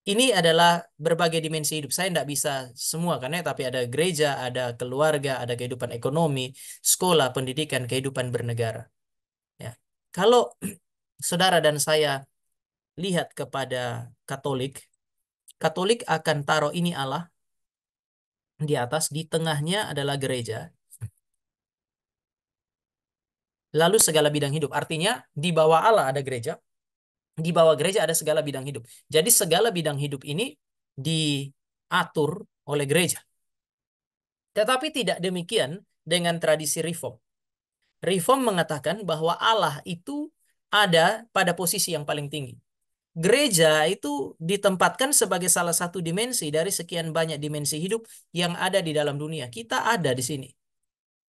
Ini adalah berbagai dimensi hidup. Saya tidak bisa semua karena tapi ada gereja, ada keluarga, ada kehidupan ekonomi, sekolah, pendidikan, kehidupan bernegara. Ya. Kalau saudara dan saya lihat kepada Katolik, Katolik akan taruh ini Allah di atas, di tengahnya adalah gereja, lalu segala bidang hidup. Artinya di bawah Allah ada gereja, di bawah gereja ada segala bidang hidup. Jadi segala bidang hidup ini diatur oleh gereja. Tetapi tidak demikian dengan tradisi reform. Reform mengatakan bahwa Allah itu ada pada posisi yang paling tinggi. Gereja itu ditempatkan sebagai salah satu dimensi dari sekian banyak dimensi hidup yang ada di dalam dunia. Kita ada di sini.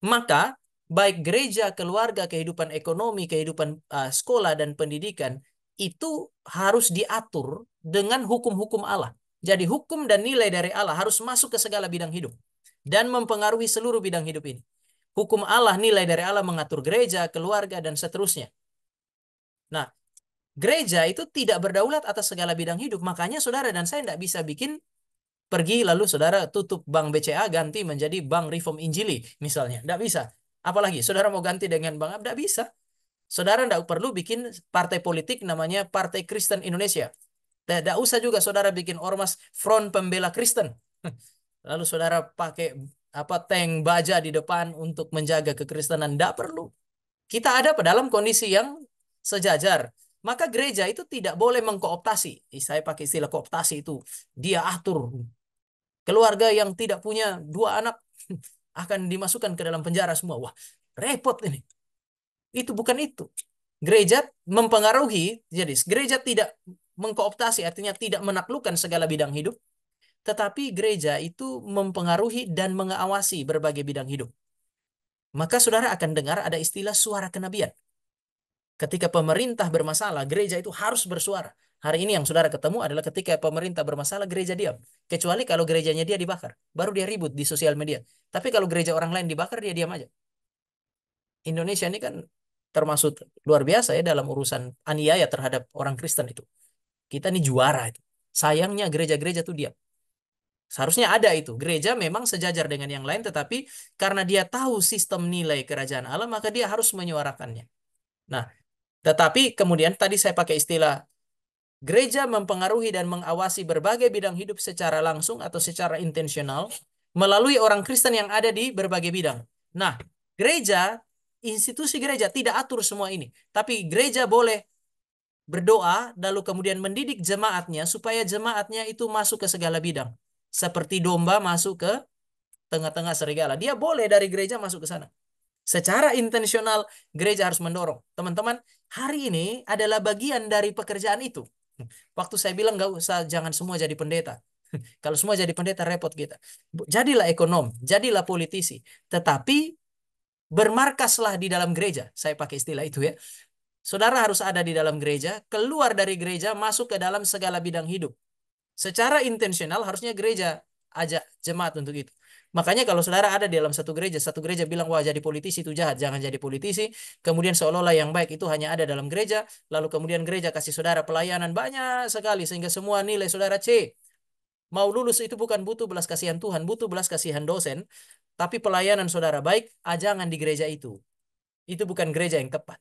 Maka baik gereja, keluarga, kehidupan ekonomi, kehidupan sekolah dan pendidikan itu harus diatur dengan hukum-hukum Allah. Jadi hukum dan nilai dari Allah harus masuk ke segala bidang hidup dan mempengaruhi seluruh bidang hidup ini. Hukum Allah, nilai dari Allah mengatur gereja, keluarga, dan seterusnya. Nah, gereja itu tidak berdaulat atas segala bidang hidup. Makanya saudara dan saya tidak bisa bikin pergi lalu saudara tutup bank BCA ganti menjadi bank Reform Injili misalnya. Tidak bisa. Apalagi saudara mau ganti dengan bank, tidak bisa. Saudara tidak perlu bikin partai politik namanya Partai Kristen Indonesia. Tidak usah juga saudara bikin ormas Front Pembela Kristen. Lalu saudara pakai apa tank baja di depan untuk menjaga kekristenan. Tidak perlu. Kita ada dalam kondisi yang sejajar. Maka gereja itu tidak boleh mengkooptasi. Saya pakai istilah kooptasi itu. Dia atur. Keluarga yang tidak punya 2 anak akan dimasukkan ke dalam penjara semua. Wah, repot ini. Itu bukan itu. Gereja mempengaruhi, jadi gereja tidak mengkooptasi, artinya tidak menaklukkan segala bidang hidup, tetapi gereja itu mempengaruhi dan mengawasi berbagai bidang hidup. Maka saudara akan dengar ada istilah suara kenabian. Ketika pemerintah bermasalah, gereja itu harus bersuara. Hari ini yang saudara ketemu adalah ketika pemerintah bermasalah, gereja diam. Kecuali kalau gerejanya dia dibakar. Baru dia ribut di sosial media. Tapi kalau gereja orang lain dibakar, dia diam aja. Indonesia ini kan termasuk luar biasa ya dalam urusan aniaya terhadap orang Kristen itu. Kita ini juara itu. Sayangnya gereja-gereja itu diam. Seharusnya ada itu. Gereja memang sejajar dengan yang lain, tetapi karena dia tahu sistem nilai kerajaan Allah, maka dia harus menyuarakannya. Nah, tetapi kemudian tadi saya pakai istilah gereja mempengaruhi dan mengawasi berbagai bidang hidup secara langsung atau secara intensional melalui orang Kristen yang ada di berbagai bidang. Nah, gereja, institusi gereja tidak atur semua ini. Tapi gereja boleh berdoa, lalu kemudian mendidik jemaatnya supaya jemaatnya itu masuk ke segala bidang. Seperti domba masuk ke tengah-tengah serigala. Dia boleh dari gereja masuk ke sana. Secara intensional, gereja harus mendorong. Teman-teman, hari ini adalah bagian dari pekerjaan itu. Waktu saya bilang nggak usah, jangan semua jadi pendeta. Kalau semua jadi pendeta repot kita. Jadilah ekonom, jadilah politisi. Tetapi bermarkaslah di dalam gereja. Saya pakai istilah itu ya. Saudara harus ada di dalam gereja, keluar dari gereja, masuk ke dalam segala bidang hidup. Secara intensional harusnya gereja ajak jemaat untuk itu. Makanya kalau saudara ada di dalam satu gereja bilang, wah jadi politisi itu jahat, jangan jadi politisi. Kemudian seolah-olah yang baik itu hanya ada dalam gereja, lalu kemudian gereja kasih saudara pelayanan banyak sekali, sehingga semua nilai saudara C. Mau lulus itu bukan butuh belas kasihan Tuhan, butuh belas kasihan dosen, tapi pelayanan saudara baik, jangan di gereja itu. Itu bukan gereja yang tepat.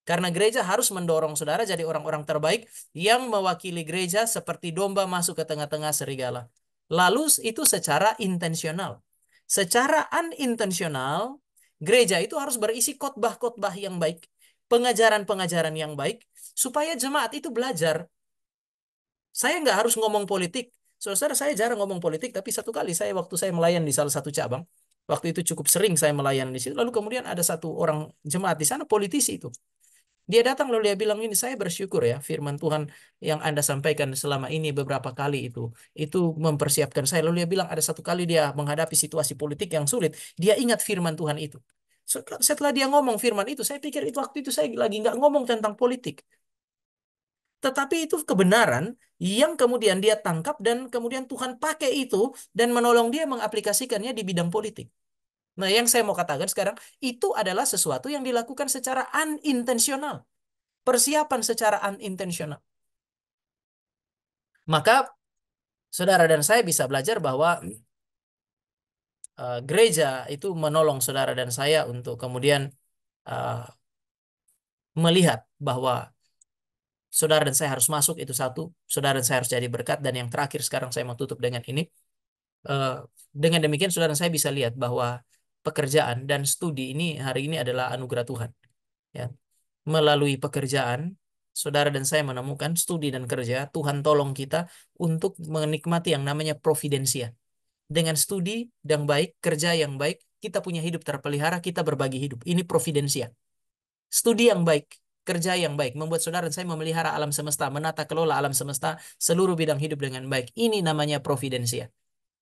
Karena gereja harus mendorong saudara jadi orang-orang terbaik yang mewakili gereja seperti domba masuk ke tengah-tengah serigala. Lalu itu secara intensional. Secara unintensional, gereja itu harus berisi khotbah-khotbah yang baik, pengajaran-pengajaran yang baik, supaya jemaat itu belajar. Saya nggak harus ngomong politik. Saudara, saya jarang ngomong politik, tapi satu kali waktu saya melayan di salah satu cabang, waktu itu cukup sering saya melayan di situ. Lalu kemudian ada satu orang jemaat di sana, politisi itu. Dia datang lalu dia bilang ini, saya bersyukur ya firman Tuhan yang Anda sampaikan selama ini beberapa kali itu mempersiapkan saya. Lalu dia bilang ada satu kali dia menghadapi situasi politik yang sulit, dia ingat firman Tuhan itu. Setelah dia ngomong firman itu, saya pikir itu waktu itu saya lagi nggak ngomong tentang politik. Tetapi itu kebenaran yang kemudian dia tangkap dan kemudian Tuhan pakai itu dan menolong dia mengaplikasikannya di bidang politik. Nah, yang saya mau katakan sekarang, itu adalah sesuatu yang dilakukan secara unintensional. Persiapan secara unintensional. Maka saudara dan saya bisa belajar bahwa gereja itu menolong saudara dan saya untuk kemudian uh, melihat bahwa saudara dan saya harus masuk, itu satu. Saudara dan saya harus jadi berkat. Dan yang terakhir sekarang saya mau tutup dengan ini. Uh, dengan demikian saudara dan saya bisa lihat bahwa pekerjaan dan studi ini hari ini adalah anugerah Tuhan. Ya. Melalui pekerjaan, saudara dan saya menemukan studi dan kerja, Tuhan tolong kita untuk menikmati yang namanya providensia. Dengan studi yang baik, kerja yang baik, kita punya hidup terpelihara, kita berbagi hidup. Ini providensia. Studi yang baik. kerja yang baik, membuat saudara dan saya memelihara alam semesta, menata kelola alam semesta, seluruh bidang hidup dengan baik. Ini namanya providensia.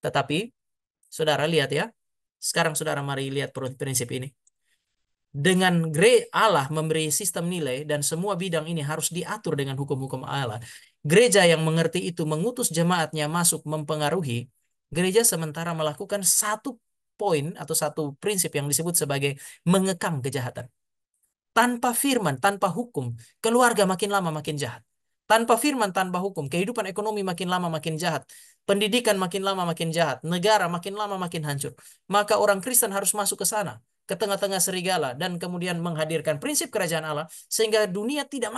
Tetapi, saudara lihat ya, sekarang saudara mari lihat prinsip ini. Dengan Allah memberi sistem nilai dan semua bidang ini harus diatur dengan hukum-hukum Allah. Gereja yang mengerti itu mengutus jemaatnya masuk mempengaruhi. Gereja sementara melakukan satu poin atau satu prinsip yang disebut sebagai mengekang kejahatan. Tanpa firman, tanpa hukum, keluarga makin lama makin jahat. Tanpa firman, tanpa hukum, kehidupan ekonomi makin lama makin jahat. Pendidikan makin lama makin jahat. Negara makin lama makin hancur. Maka orang Kristen harus masuk ke sana, ke tengah-tengah serigala, dan kemudian menghadirkan prinsip kerajaan Allah, sehingga dunia tidak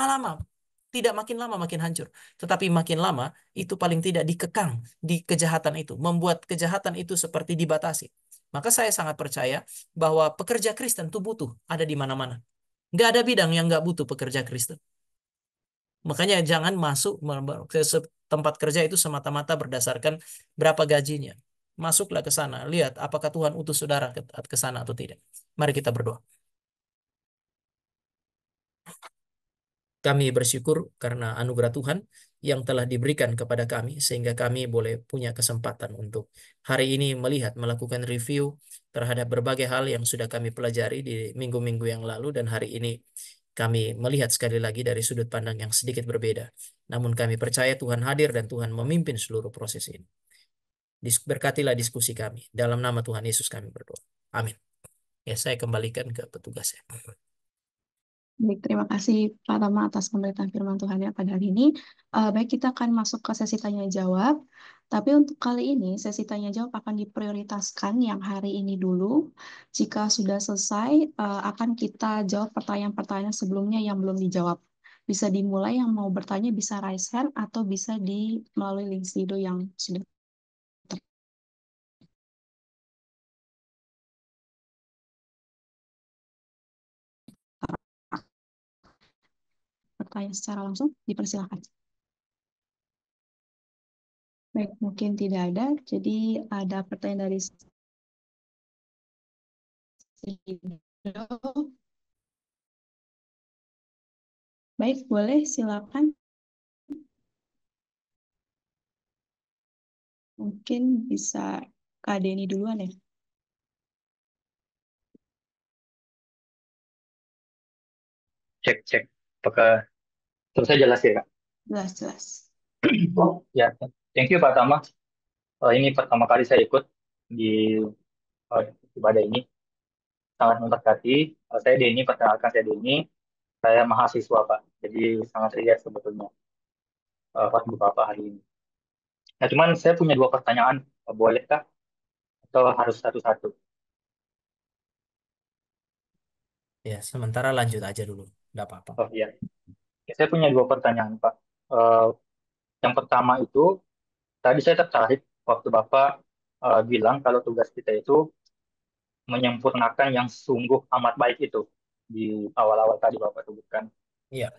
makin lama makin hancur. Tetapi makin lama, itu paling tidak dikekang di kejahatan itu. Membuat kejahatan itu seperti dibatasi. Maka saya sangat percaya bahwa pekerja Kristen itu butuh ada di mana-mana. Nggak ada bidang yang nggak butuh pekerja Kristen. Makanya jangan masuk ke tempat kerja itu semata-mata berdasarkan berapa gajinya. Masuklah ke sana, lihat apakah Tuhan utus saudara ke sana atau tidak. Mari kita berdoa. Kami bersyukur karena anugerah Tuhan yang telah diberikan kepada kami sehingga kami boleh punya kesempatan untuk hari ini melakukan review terhadap berbagai hal yang sudah kami pelajari di minggu-minggu yang lalu dan hari ini kami melihat sekali lagi dari sudut pandang yang sedikit berbeda. Namun kami percaya Tuhan hadir dan Tuhan memimpin seluruh proses ini. Berkatilah diskusi kami. Dalam nama Tuhan Yesus kami berdoa. Amin. Ya, saya kembalikan ke petugasnya. Baik, terima kasih Pak Tama atas pemberitaan firman Tuhan ya pada hari ini. Baik, kita akan masuk ke sesi tanya jawab. Tapi untuk kali ini, sesi tanya jawab akan diprioritaskan yang hari ini dulu. Jika sudah selesai, akan kita jawab pertanyaan-pertanyaan sebelumnya yang belum dijawab. Bisa dimulai yang mau bertanya bisa raise hand atau bisa melalui link Slido yang sudah bertanya secara langsung, dipersilakan. Baik, mungkin tidak ada. Jadi ada pertanyaan dari Slido. Baik, boleh silakan. Mungkin bisa Kak Denny duluan ya. Cek, cek. Apakah selesai jelas ya, Kak? Jelas-jelas. Ya, thank you Pak Tama. Ini pertama kali saya ikut di ibadah ini. Sangat memberkati. Saya Denny, perkenalkan saya Denny. Saya mahasiswa, Pak. Jadi sangat ria sebetulnya pas beberapa hari ini. Nah, cuman saya punya dua pertanyaan. Bolehkah? Atau harus satu-satu? Ya, sementara lanjut aja dulu. Nggak apa-apa. Oh iya. Ya, saya punya dua pertanyaan, Pak. Yang pertama itu, tadi saya tertarik waktu Bapak bilang kalau tugas kita itu menyempurnakan yang sungguh amat baik itu di awal-awal tadi Bapak sebutkan. Iya,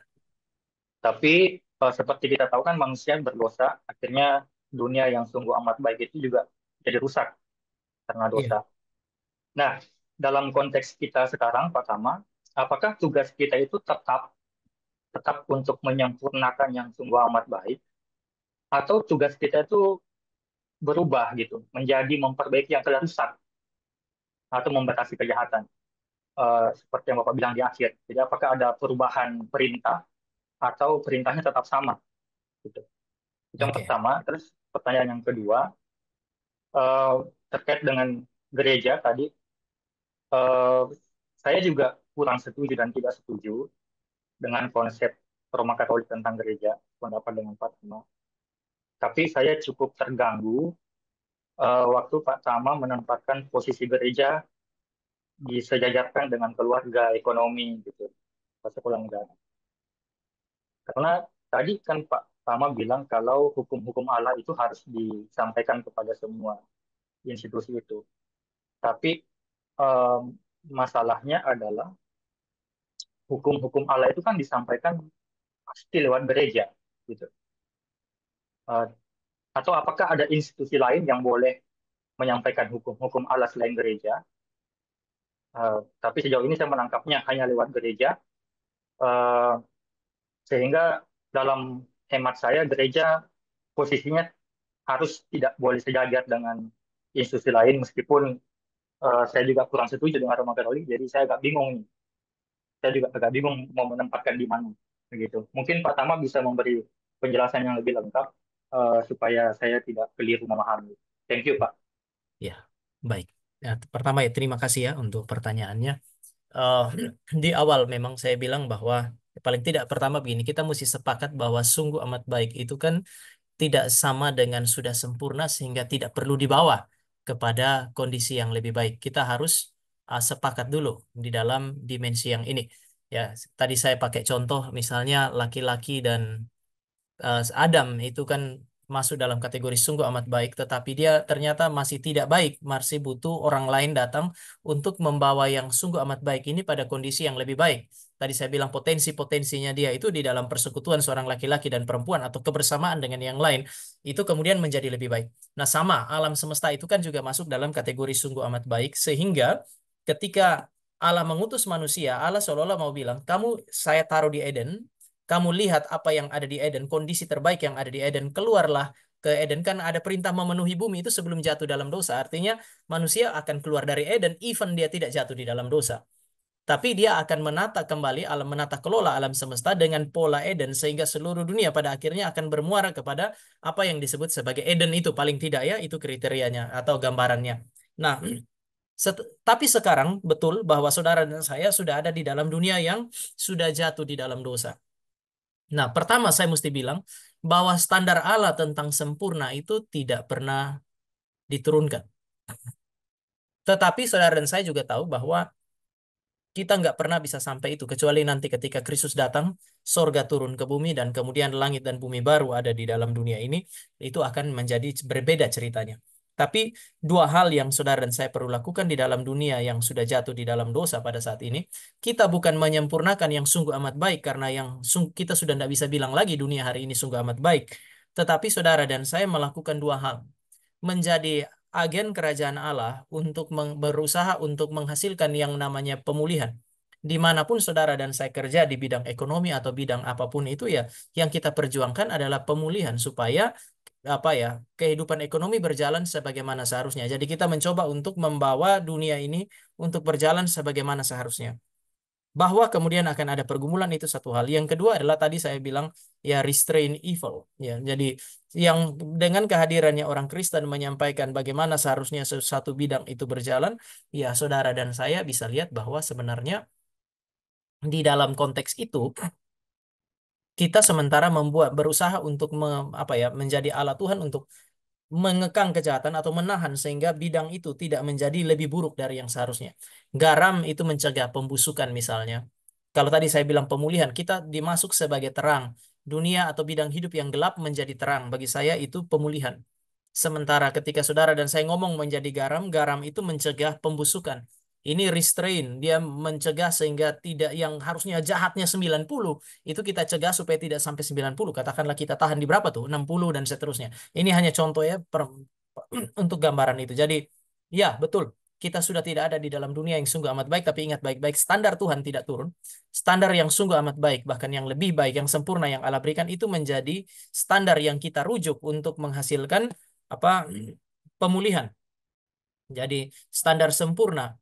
Tapi seperti kita tahu kan manusia berdosa, akhirnya dunia yang sungguh amat baik itu juga jadi rusak karena dosa. iya. Nah, dalam konteks kita sekarang, Pak Tama, apakah tugas kita itu tetap tetap untuk menyempurnakan yang sungguh amat baik, atau tugas kita itu berubah gitu, menjadi memperbaiki yang telah rusak atau membatasi kejahatan? Seperti yang Bapak bilang di akhir. Jadi apakah ada perubahan perintah atau perintahnya tetap sama gitu. Itu yang Oke. pertama. Terus pertanyaan yang kedua eh, terkait dengan gereja tadi, eh, saya juga kurang setuju dan tidak setuju dengan konsep Roma Katolik tentang gereja, pendapat dengan Pak Tama. Tapi saya cukup terganggu waktu Pak Tama menempatkan posisi gereja disejajarkan dengan keluarga, ekonomi gitu. Pas pulang. Karena tadi kan Pak Tama bilang kalau hukum-hukum Allah itu harus disampaikan kepada semua institusi itu. Tapi em, masalahnya adalah hukum-hukum Allah itu kan disampaikan pasti lewat gereja, gitu. Eh, atau apakah ada institusi lain yang boleh menyampaikan hukum-hukum Allah selain gereja? Tapi sejauh ini saya menangkapnya hanya lewat gereja. Eh, Sehingga dalam hemat saya gereja posisinya harus tidak boleh sejajar dengan institusi lain, meskipun saya juga kurang setuju dengan Roma Katolik, jadi saya agak bingung nih. Saya juga agak bingung mau menempatkan di mana, begitu. Mungkin Pak Tama bisa memberi penjelasan yang lebih lengkap supaya saya tidak keliru memahami. Thank you, Pak. Ya, baik. Ya, pertama ya terima kasih ya untuk pertanyaannya. Eh, di awal memang saya bilang bahwa paling tidak pertama begini, kita mesti sepakat bahwa sungguh amat baik itu kan tidak sama dengan sudah sempurna sehingga tidak perlu dibawa kepada kondisi yang lebih baik. Kita harus sepakat dulu di dalam dimensi yang ini. Ya, tadi saya pakai contoh misalnya laki-laki dan Adam itu kan masuk dalam kategori sungguh amat baik, tetapi dia ternyata masih tidak baik, masih butuh orang lain datang untuk membawa yang sungguh amat baik ini pada kondisi yang lebih baik. Tadi saya bilang potensi-potensinya dia itu di dalam persekutuan seorang laki-laki dan perempuan atau kebersamaan dengan yang lain, itu kemudian menjadi lebih baik. Nah, sama alam semesta itu kan juga masuk dalam kategori sungguh amat baik, sehingga ketika Allah mengutus manusia, Allah seolah-olah mau bilang, kamu saya taruh di Eden, kamu lihat apa yang ada di Eden, kondisi terbaik yang ada di Eden, keluarlah ke Eden. Kan ada perintah memenuhi bumi itu sebelum jatuh dalam dosa. Artinya manusia akan keluar dari Eden, even dia tidak jatuh di dalam dosa. Tapi dia akan menata kembali alam, menata kelola alam semesta dengan pola Eden, sehingga seluruh dunia pada akhirnya akan bermuara kepada apa yang disebut sebagai Eden itu. Paling tidak ya, itu kriterianya atau gambarannya. Nah, tapi sekarang betul bahwa saudara dan saya sudah ada di dalam dunia yang sudah jatuh di dalam dosa. Nah, pertama saya mesti bilang bahwa standar Allah tentang sempurna itu tidak pernah diturunkan. Tetapi saudara dan saya juga tahu bahwa kita nggak pernah bisa sampai itu, kecuali nanti ketika Kristus datang, sorga turun ke bumi, dan kemudian langit dan bumi baru ada di dalam dunia ini, itu akan menjadi berbeda ceritanya. Tapi dua hal yang saudara dan saya perlu lakukan di dalam dunia yang sudah jatuh di dalam dosa pada saat ini, kita bukan menyempurnakan yang sungguh amat baik, karena kita sudah tidak bisa bilang lagi dunia hari ini sungguh amat baik. Tetapi saudara dan saya melakukan dua hal, menjadi agen kerajaan Allah untuk berusaha untuk menghasilkan yang namanya pemulihan. Dimanapun saudara dan saya kerja di bidang ekonomi atau bidang apapun itu ya, yang kita perjuangkan adalah pemulihan supaya apa ya, kehidupan ekonomi berjalan sebagaimana seharusnya. Jadi kita mencoba untuk membawa dunia ini untuk berjalan sebagaimana seharusnya. Bahwa kemudian akan ada pergumulan itu satu hal. Yang kedua adalah tadi saya bilang ya restrain evil. Ya, jadi yang dengan kehadirannya orang Kristen menyampaikan bagaimana seharusnya satu bidang itu berjalan, ya saudara dan saya bisa lihat bahwa sebenarnya di dalam konteks itu kita sementara berusaha untuk apa ya, menjadi alat Tuhan untuk mengekang kejahatan atau menahan sehingga bidang itu tidak menjadi lebih buruk dari yang seharusnya. Garam itu mencegah pembusukan misalnya. Kalau tadi saya bilang pemulihan, kita dimasuk sebagai terang. Dunia atau bidang hidup yang gelap menjadi terang. Bagi saya itu pemulihan. Sementara ketika saudara dan saya ngomong menjadi garam, garam itu mencegah pembusukan. Ini restrain, dia mencegah sehingga tidak yang harusnya jahatnya 90, itu kita cegah supaya tidak sampai 90. Katakanlah kita tahan di berapa tuh? 60 dan seterusnya. Ini hanya contoh ya untuk gambaran itu. Jadi, ya betul. Kita sudah tidak ada di dalam dunia yang sungguh amat baik, tapi ingat baik-baik, standar Tuhan tidak turun. Standar yang sungguh amat baik, bahkan yang lebih baik, yang sempurna yang Allah berikan, itu menjadi standar yang kita rujuk untuk menghasilkan apa pemulihan. Jadi standar sempurna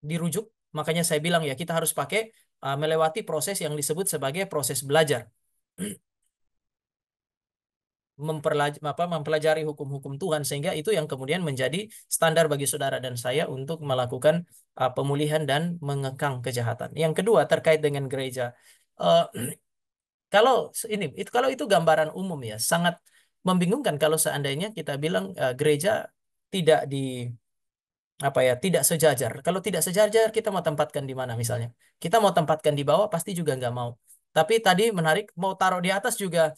dirujuk, makanya saya bilang ya kita harus pakai melewati proses yang disebut sebagai proses belajar. Mempelajari hukum-hukum Tuhan sehingga itu yang kemudian menjadi standar bagi saudara dan saya untuk melakukan pemulihan dan mengekang kejahatan. Yang kedua terkait dengan gereja. Eh, kalau kalau itu gambaran umum ya, sangat membingungkan kalau seandainya kita bilang gereja tidak di apa ya, tidak sejajar. Kalau tidak sejajar kita mau tempatkan di mana misalnya? Kita mau tempatkan di bawah pasti juga nggak mau. Tapi tadi menarik, mau taruh di atas juga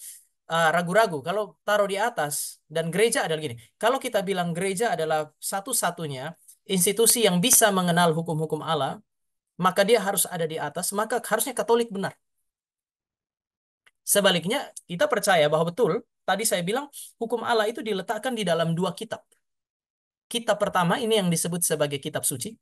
ragu-ragu. Kalau taruh di atas dan gereja adalah gini. Kalau kita bilang gereja adalah satu-satunya institusi yang bisa mengenal hukum-hukum Allah, maka dia harus ada di atas, maka harusnya Katolik benar. Sebaliknya, kita percaya bahwa betul, tadi saya bilang hukum Allah itu diletakkan di dalam dua kitab. Kitab pertama ini yang disebut sebagai kitab suci,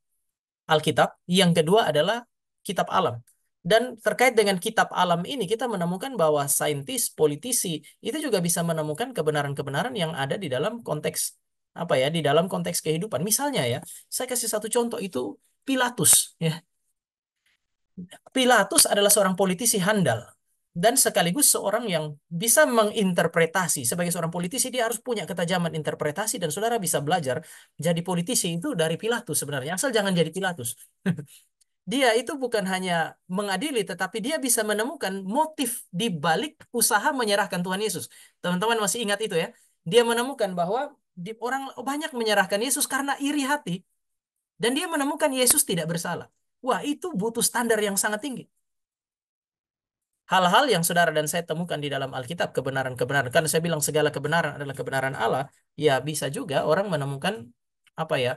Alkitab. Yang kedua adalah kitab alam. Dan terkait dengan kitab alam ini, kita menemukan bahwa saintis, politisi itu juga bisa menemukan kebenaran-kebenaran yang ada di dalam konteks apa ya, di dalam konteks kehidupan. Misalnya ya, saya kasih satu contoh itu Pilatus. Ya, Pilatus adalah seorang politisi handal dan sekaligus seorang yang bisa menginterpretasi. Sebagai seorang politisi, dia harus punya ketajaman interpretasi dan saudara bisa belajar jadi politisi itu dari Pilatus sebenarnya. Asal jangan jadi Pilatus. Dia itu bukan hanya mengadili, tetapi dia bisa menemukan motif di balik usaha menyerahkan Tuhan Yesus. Teman-teman masih ingat itu ya? Dia menemukan bahwa orang banyak menyerahkan Yesus karena iri hati. Dan dia menemukan Yesus tidak bersalah. Wah, itu butuh standar yang sangat tinggi. Hal-hal yang saudara dan saya temukan di dalam Alkitab, kebenaran-kebenaran. Karena saya bilang segala kebenaran adalah kebenaran Allah. Ya, bisa juga orang menemukan apa ya,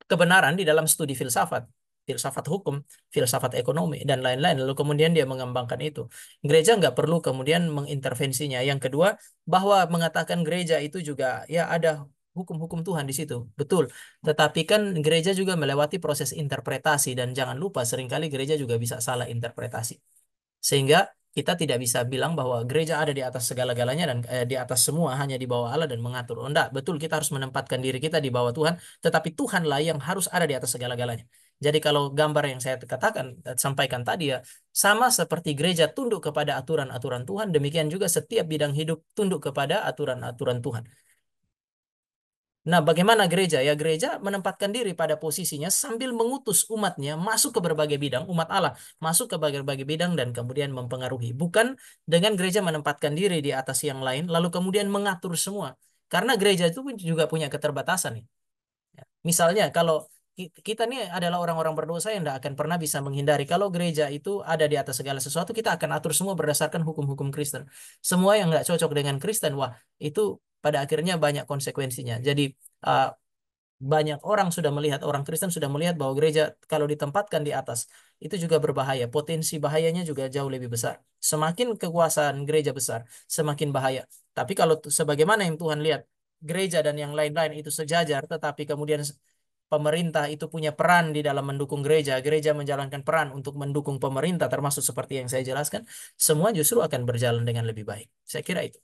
kebenaran di dalam studi filsafat, filsafat hukum, filsafat ekonomi, dan lain-lain. Lalu kemudian dia mengembangkan itu. Gereja nggak perlu kemudian mengintervensinya. Yang kedua, bahwa mengatakan gereja itu juga ya ada hukum-hukum Tuhan di situ. Betul. Tetapi kan gereja juga melewati proses interpretasi dan jangan lupa seringkali gereja juga bisa salah interpretasi. Sehingga kita tidak bisa bilang bahwa gereja ada di atas segala-galanya dan di atas semua hanya di bawah Allah dan mengatur. Oh enggak, betul kita harus menempatkan diri kita di bawah Tuhan, tetapi Tuhanlah yang harus ada di atas segala-galanya. Jadi kalau gambar yang saya katakan, sampaikan tadi ya, sama seperti gereja tunduk kepada aturan-aturan Tuhan, demikian juga setiap bidang hidup tunduk kepada aturan-aturan Tuhan. Nah, bagaimana gereja? Ya, gereja menempatkan diri pada posisinya sambil mengutus umatnya masuk ke berbagai bidang, umat Allah masuk ke berbagai bidang dan kemudian mempengaruhi. Bukan dengan gereja menempatkan diri di atas yang lain, lalu kemudian mengatur semua. Karena gereja itu juga punya keterbatasan nih. Ya. Misalnya, kalau kita nih adalah orang-orang berdosa yang tidak akan pernah bisa menghindari. Kalau gereja itu ada di atas segala sesuatu, kita akan atur semua berdasarkan hukum-hukum Kristen. Semua yang nggak cocok dengan Kristen, wah, itu pada akhirnya banyak konsekuensinya. Jadi, uh, banyak orang sudah melihat, orang Kristen sudah melihat bahwa gereja kalau ditempatkan di atas itu juga berbahaya. Potensi bahayanya juga jauh lebih besar. Semakin kekuasaan gereja besar, semakin bahaya. Tapi kalau sebagaimana yang Tuhan lihat, gereja dan yang lain-lain itu sejajar, tetapi kemudian pemerintah itu punya peran di dalam mendukung gereja, gereja menjalankan peran untuk mendukung pemerintah, termasuk seperti yang saya jelaskan, semua justru akan berjalan dengan lebih baik. Saya kira itu.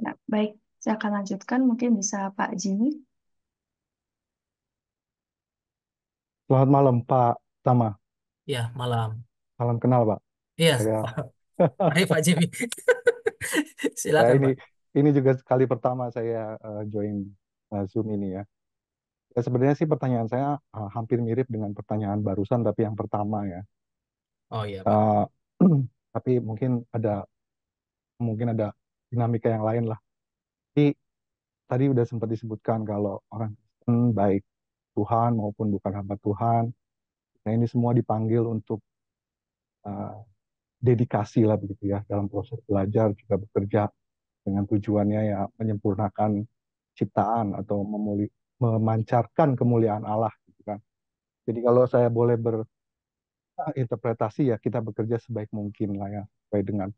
Ya, baik. Saya akan lanjutkan. Mungkin bisa Pak Jimmy. Selamat malam Pak Tama. Ya, malam. Salam kenal Pak. Iya, Saya mari Pak Jimmy. ya Silakan, Pak. ini juga kali pertama saya join Zoom ini ya. Ya sebenarnya sih pertanyaan saya hampir mirip dengan pertanyaan barusan tapi yang pertama ya. Oh iya, Pak. Eh, tapi mungkin ada dinamika yang lain lah. Tapi tadi udah sempat disebutkan kalau orang Kristen baik Tuhan maupun bukan hamba Tuhan. Nah ini semua dipanggil untuk eh, dedikasi lah begitu ya dalam proses belajar juga bekerja dengan tujuannya ya menyempurnakan ciptaan atau memancarkan kemuliaan Allah gitu kan. Jadi kalau saya boleh berinterpretasi ya kita bekerja sebaik mungkin lah ya sesuai dengan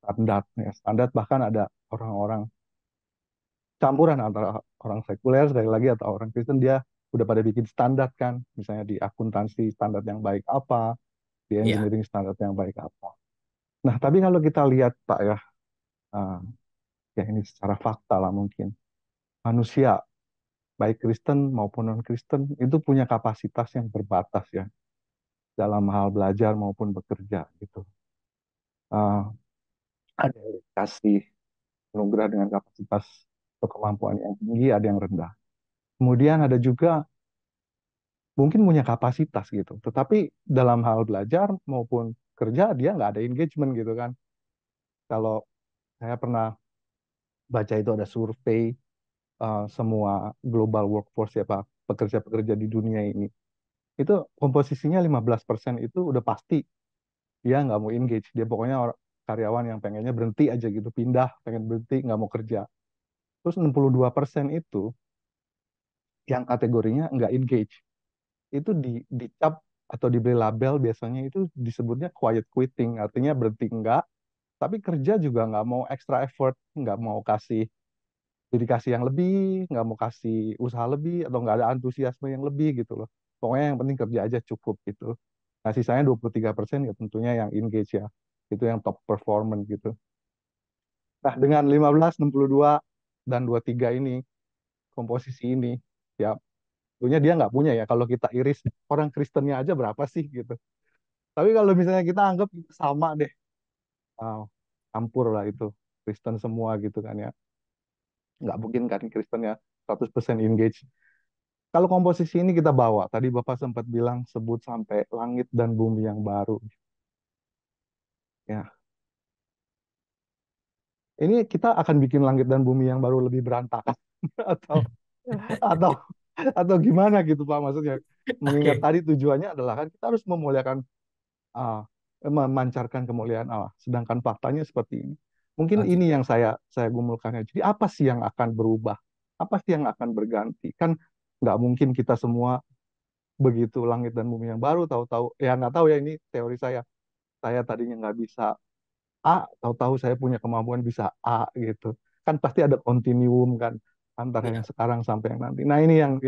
standar ya. Standar bahkan ada orang-orang campuran antara orang sekuler sekali lagi atau orang Kristen dia udah pada bikin standar kan. Misalnya di akuntansi standar yang baik apa, di Iya, engineering standar yang baik apa. Nah, tapi kalau kita lihat Pak ya, uh, ya ini secara fakta lah mungkin. Manusia baik Kristen maupun non-Kristen itu punya kapasitas yang terbatas ya dalam hal belajar maupun bekerja gitu. Uh, ada yang dikasih anugerah dengan kapasitas atau kemampuan yang tinggi, ada yang rendah. Kemudian ada juga mungkin punya kapasitas gitu, tetapi dalam hal belajar maupun kerja dia nggak ada engagement gitu kan. Kalau saya pernah baca itu ada survei semua global workforce ya Pak, pekerja-pekerja di dunia ini itu komposisinya 15% itu udah pasti dia nggak mau engage. Dia pokoknya karyawan yang pengennya berhenti aja gitu, pindah, pengen berhenti, nggak mau kerja. Terus 62% itu yang kategorinya nggak engage. Itu dicap atau diberi label biasanya itu disebutnya quiet quitting, artinya berhenti enggak, tapi kerja juga nggak mau extra effort, nggak mau kasih dedikasi yang lebih, nggak mau kasih usaha lebih, atau nggak ada antusiasme yang lebih gitu loh. Pokoknya yang penting kerja aja cukup gitu. Nah, sisanya 23% ya tentunya yang engage ya. Itu yang top performance gitu. Nah, dengan 15, 62, dan 23 ini, komposisi ini, ya tentunya dia nggak punya ya. Kalau kita iris orang Kristennya aja berapa sih gitu. Tapi kalau misalnya kita anggap sama deh, ah, campur lah itu. Kristen semua gitu kan ya. Nggak mungkin kan Kristennya 100% engage. Kalau komposisi ini kita bawa, tadi Bapak sempat bilang sebut sampai langit dan bumi yang baru. Ya, ini kita akan bikin langit dan bumi yang baru lebih berantakan atau atau atau gimana gitu Pak maksudnya. Mengingat Oke, tadi tujuannya adalah kan kita harus memuliakan ah, memancarkan kemuliaan Allah. Sedangkan faktanya seperti ini. Mungkin oke, ini yang saya gumulkannya. Jadi apa sih yang akan berubah? Apa sih yang akan berganti? Kan nggak mungkin kita semua begitu langit dan bumi yang baru tahu-tahu ya nggak tahu ya ini teori saya. Saya tadinya nggak bisa A, tahu-tahu saya punya kemampuan bisa A gitu. Kan pasti ada kontinuum kan antara yang ya, sekarang sampai yang nanti. Nah ini yang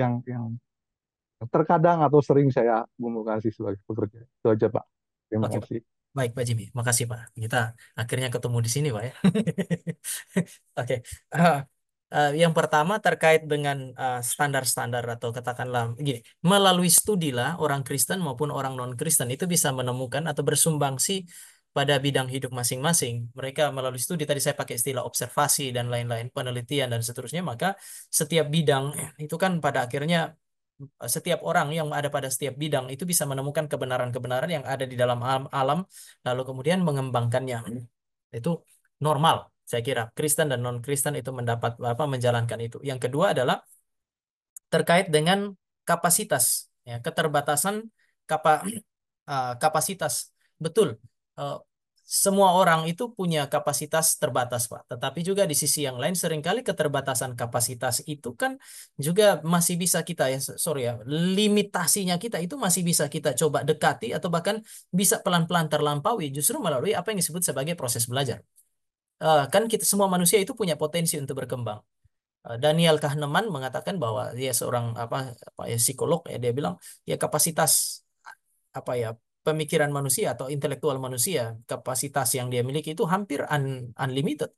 terkadang atau sering saya gumulkan sebagai pekerja. Itu aja Pak. Terima oke Pak. kasih. Baik Pak Jimmy, makasih Pak. Kita akhirnya ketemu di sini Pak ya. Oke. Ah, yang pertama terkait dengan standar-standar atau katakanlah gini, melalui studi lah orang Kristen maupun orang non-Kristen itu bisa menemukan atau bersumbangsi pada bidang hidup masing-masing. Mereka melalui studi tadi saya pakai istilah observasi dan lain-lain, penelitian dan seterusnya, maka setiap bidang itu kan pada akhirnya setiap orang yang ada pada setiap bidang itu bisa menemukan kebenaran-kebenaran yang ada di dalam alam, lalu kemudian mengembangkannya. Itu normal. Saya kira Kristen dan non-Kristen itu mendapat apa menjalankan itu. Yang kedua adalah terkait dengan kapasitas, ya, keterbatasan kapasitas. Betul. Eh, Semua orang itu punya kapasitas terbatas, Pak. Tetapi juga di sisi yang lain seringkali keterbatasan kapasitas itu kan juga masih bisa kita ya, sorry ya, limitasinya kita itu masih bisa kita coba dekati atau bahkan bisa pelan-pelan terlampaui justru melalui apa yang disebut sebagai proses belajar. Kan kita semua manusia itu punya potensi untuk berkembang. Daniel Kahneman mengatakan bahwa dia seorang apa ya psikolog ya dia bilang ya kapasitas apa ya pemikiran manusia atau intelektual manusia kapasitas yang dia miliki itu hampir unlimited.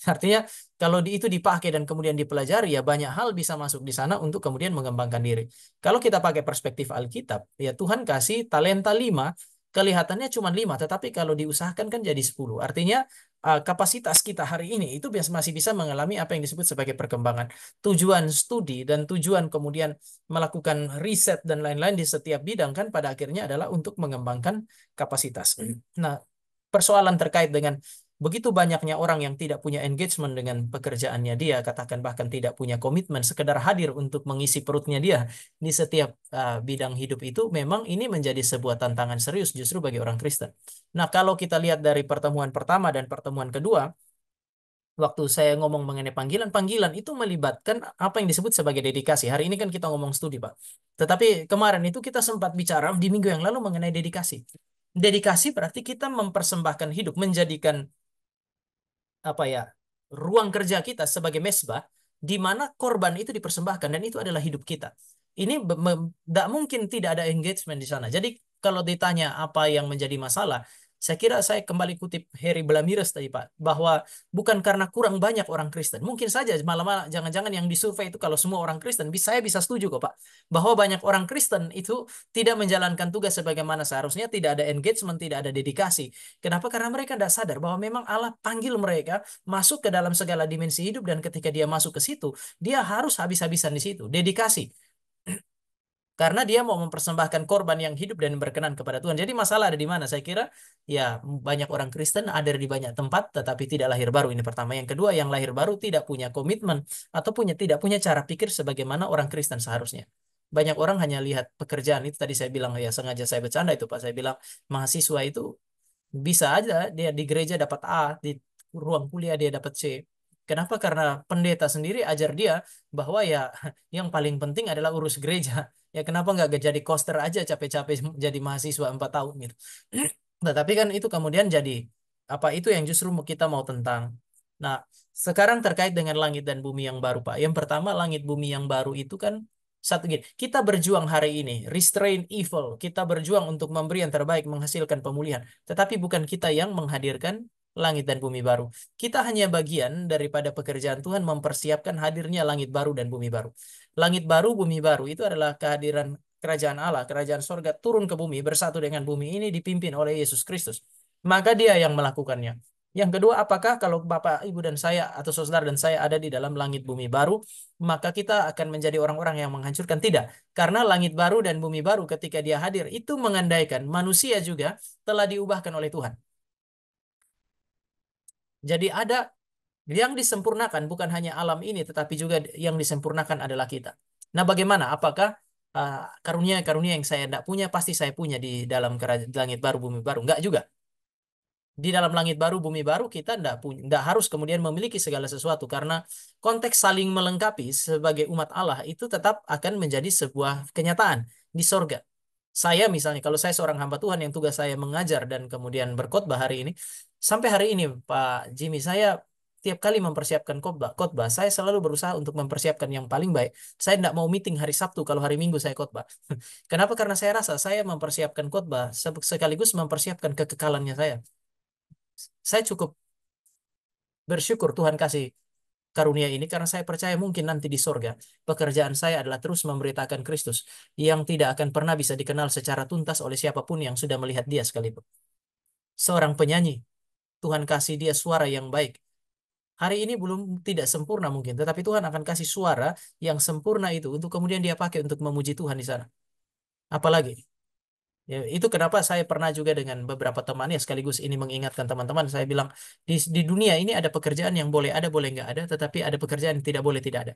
Artinya kalau itu dipakai dan kemudian dipelajari ya banyak hal bisa masuk di sana untuk kemudian mengembangkan diri. Kalau kita pakai perspektif Alkitab, ya Tuhan kasih talenta 5, kelihatannya cuma 5, tetapi kalau diusahakan kan jadi 10. Artinya kapasitas kita hari ini itu masih bisa mengalami apa yang disebut sebagai perkembangan. Tujuan studi dan tujuan kemudian melakukan riset dan lain-lain di setiap bidang kan pada akhirnya adalah untuk mengembangkan kapasitas. Nah, persoalan terkait dengan begitu banyaknya orang yang tidak punya engagement dengan pekerjaannya dia, katakan bahkan tidak punya komitmen, sekedar hadir untuk mengisi perutnya dia di setiap bidang hidup itu, memang ini menjadi sebuah tantangan serius justru bagi orang Kristen. Nah, kalau kita lihat dari pertemuan pertama dan pertemuan kedua, waktu saya ngomong mengenai panggilan itu melibatkan apa yang disebut sebagai dedikasi. Hari ini kan kita ngomong studi, Pak. Tetapi kemarin itu kita sempat bicara di minggu yang lalu mengenai dedikasi. Dedikasi berarti kita mempersembahkan hidup, menjadikan apa ya ruang kerja kita sebagai mesbah di mana korban itu dipersembahkan dan itu adalah hidup kita. Ini tidak mungkin tidak ada engagement di sana. Jadi kalau ditanya apa yang menjadi masalah, saya kira saya kembali kutip Harry Blamires tadi Pak, bahwa bukan karena kurang banyak orang Kristen. Mungkin saja malah jangan-jangan yang disurvei itu kalau semua orang Kristen, saya bisa setuju kok Pak, bahwa banyak orang Kristen itu tidak menjalankan tugas sebagaimana seharusnya, tidak ada engagement, tidak ada dedikasi. Kenapa? Karena mereka tidak sadar bahwa memang Allah panggil mereka masuk ke dalam segala dimensi hidup dan ketika dia masuk ke situ, dia harus habis-habisan di situ, dedikasi. Karena dia mau mempersembahkan korban yang hidup dan berkenan kepada Tuhan. Jadi masalah ada di mana? Saya kira ya banyak orang Kristen ada di banyak tempat tetapi tidak lahir baru. Ini pertama. Yang kedua, yang lahir baru tidak punya komitmen atau tidak punya cara pikir sebagaimana orang Kristen seharusnya. Banyak orang hanya lihat pekerjaan itu tadi saya bilang ya sengaja saya bercanda itu Pak. Saya bilang mahasiswa itu bisa aja dia di gereja dapat A, di ruang kuliah dia dapat C. Kenapa? Karena pendeta sendiri ajar dia bahwa ya yang paling penting adalah urus gereja. Ya kenapa nggak jadi koster aja capek-capek jadi mahasiswa 4 tahun gitu. Nah, tapi kan itu kemudian jadi apa itu yang justru kita mau tentang. Nah, sekarang terkait dengan langit dan bumi yang baru, Pak. Yang pertama, langit bumi yang baru itu kan satu gini. Kita berjuang hari ini, restrain evil. Kita berjuang untuk memberi yang terbaik, menghasilkan pemulihan. Tetapi bukan kita yang menghadirkan langit dan bumi baru. Kita hanya bagian daripada pekerjaan Tuhan mempersiapkan hadirnya langit baru dan bumi baru. Langit baru, bumi baru itu adalah kehadiran kerajaan Allah, kerajaan sorga turun ke bumi bersatu dengan bumi ini dipimpin oleh Yesus Kristus. Maka dia yang melakukannya. Yang kedua, apakah kalau Bapak, Ibu, dan saya atau saudara dan saya ada di dalam langit bumi baru, maka kita akan menjadi orang-orang yang menghancurkan? Tidak. Karena langit baru dan bumi baru ketika dia hadir, itu mengandaikan manusia juga telah diubahkan oleh Tuhan. Jadi ada yang disempurnakan bukan hanya alam ini, tetapi juga yang disempurnakan adalah kita. Nah, bagaimana? Apakah karunia-karunia yang saya tidak punya, pasti saya punya di dalam langit baru, bumi baru? Enggak juga. Di dalam langit baru, bumi baru, kita tidak harus kemudian memiliki segala sesuatu karena konteks saling melengkapi sebagai umat Allah itu tetap akan menjadi sebuah kenyataan di sorga. Saya misalnya, kalau saya seorang hamba Tuhan yang tugas saya mengajar dan kemudian berkhotbah hari ini, sampai hari ini Pak Jimmy, saya tiap kali mempersiapkan khotbah, saya selalu berusaha untuk mempersiapkan yang paling baik. Saya tidak mau meeting hari Sabtu kalau hari Minggu saya khotbah. Kenapa? Karena saya rasa saya mempersiapkan khotbah sekaligus mempersiapkan kekekalannya saya. Saya cukup bersyukur Tuhan kasih karunia ini karena saya percaya mungkin nanti di sorga pekerjaan saya adalah terus memberitakan Kristus yang tidak akan pernah bisa dikenal secara tuntas oleh siapapun yang sudah melihat dia sekalipun. Seorang penyanyi, Tuhan kasih dia suara yang baik. Hari ini belum tidak sempurna mungkin, tetapi Tuhan akan kasih suara yang sempurna itu untuk kemudian dia pakai untuk memuji Tuhan di sana. Apalagi ya, itu kenapa saya pernah juga dengan beberapa teman ya sekaligus ini mengingatkan teman-teman. Saya bilang di dunia ini ada pekerjaan yang boleh nggak ada, tetapi ada pekerjaan yang tidak boleh tidak ada.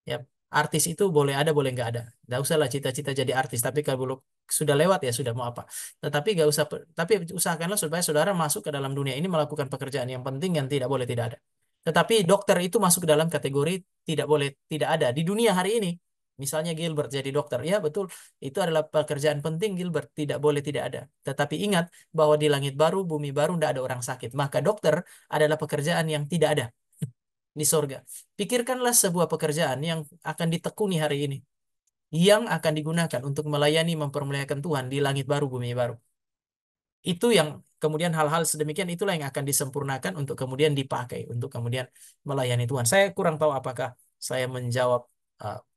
Ya, artis itu boleh ada, boleh nggak ada. Nggak usah lah cita-cita jadi artis. Tapi kalau sudah lewat ya sudah mau apa. Tetapi nggak usah. Tapi usahakanlah supaya saudara masuk ke dalam dunia ini melakukan pekerjaan yang penting yang tidak boleh tidak ada. Tetapi dokter itu masuk ke dalam kategori tidak boleh tidak ada di dunia hari ini. Misalnya Gilbert jadi dokter, ya betul. Itu adalah pekerjaan penting Gilbert, tidak boleh tidak ada. Tetapi ingat bahwa di langit baru, bumi baru tidak ada orang sakit. Maka dokter adalah pekerjaan yang tidak ada di sorga. Pikirkanlah sebuah pekerjaan yang akan ditekuni hari ini, yang akan digunakan untuk melayani mempermuliakan Tuhan di langit baru, bumi baru. Itu yang kemudian hal-hal sedemikian itulah yang akan disempurnakan untuk kemudian dipakai untuk kemudian melayani Tuhan. Saya kurang tahu apakah saya menjawab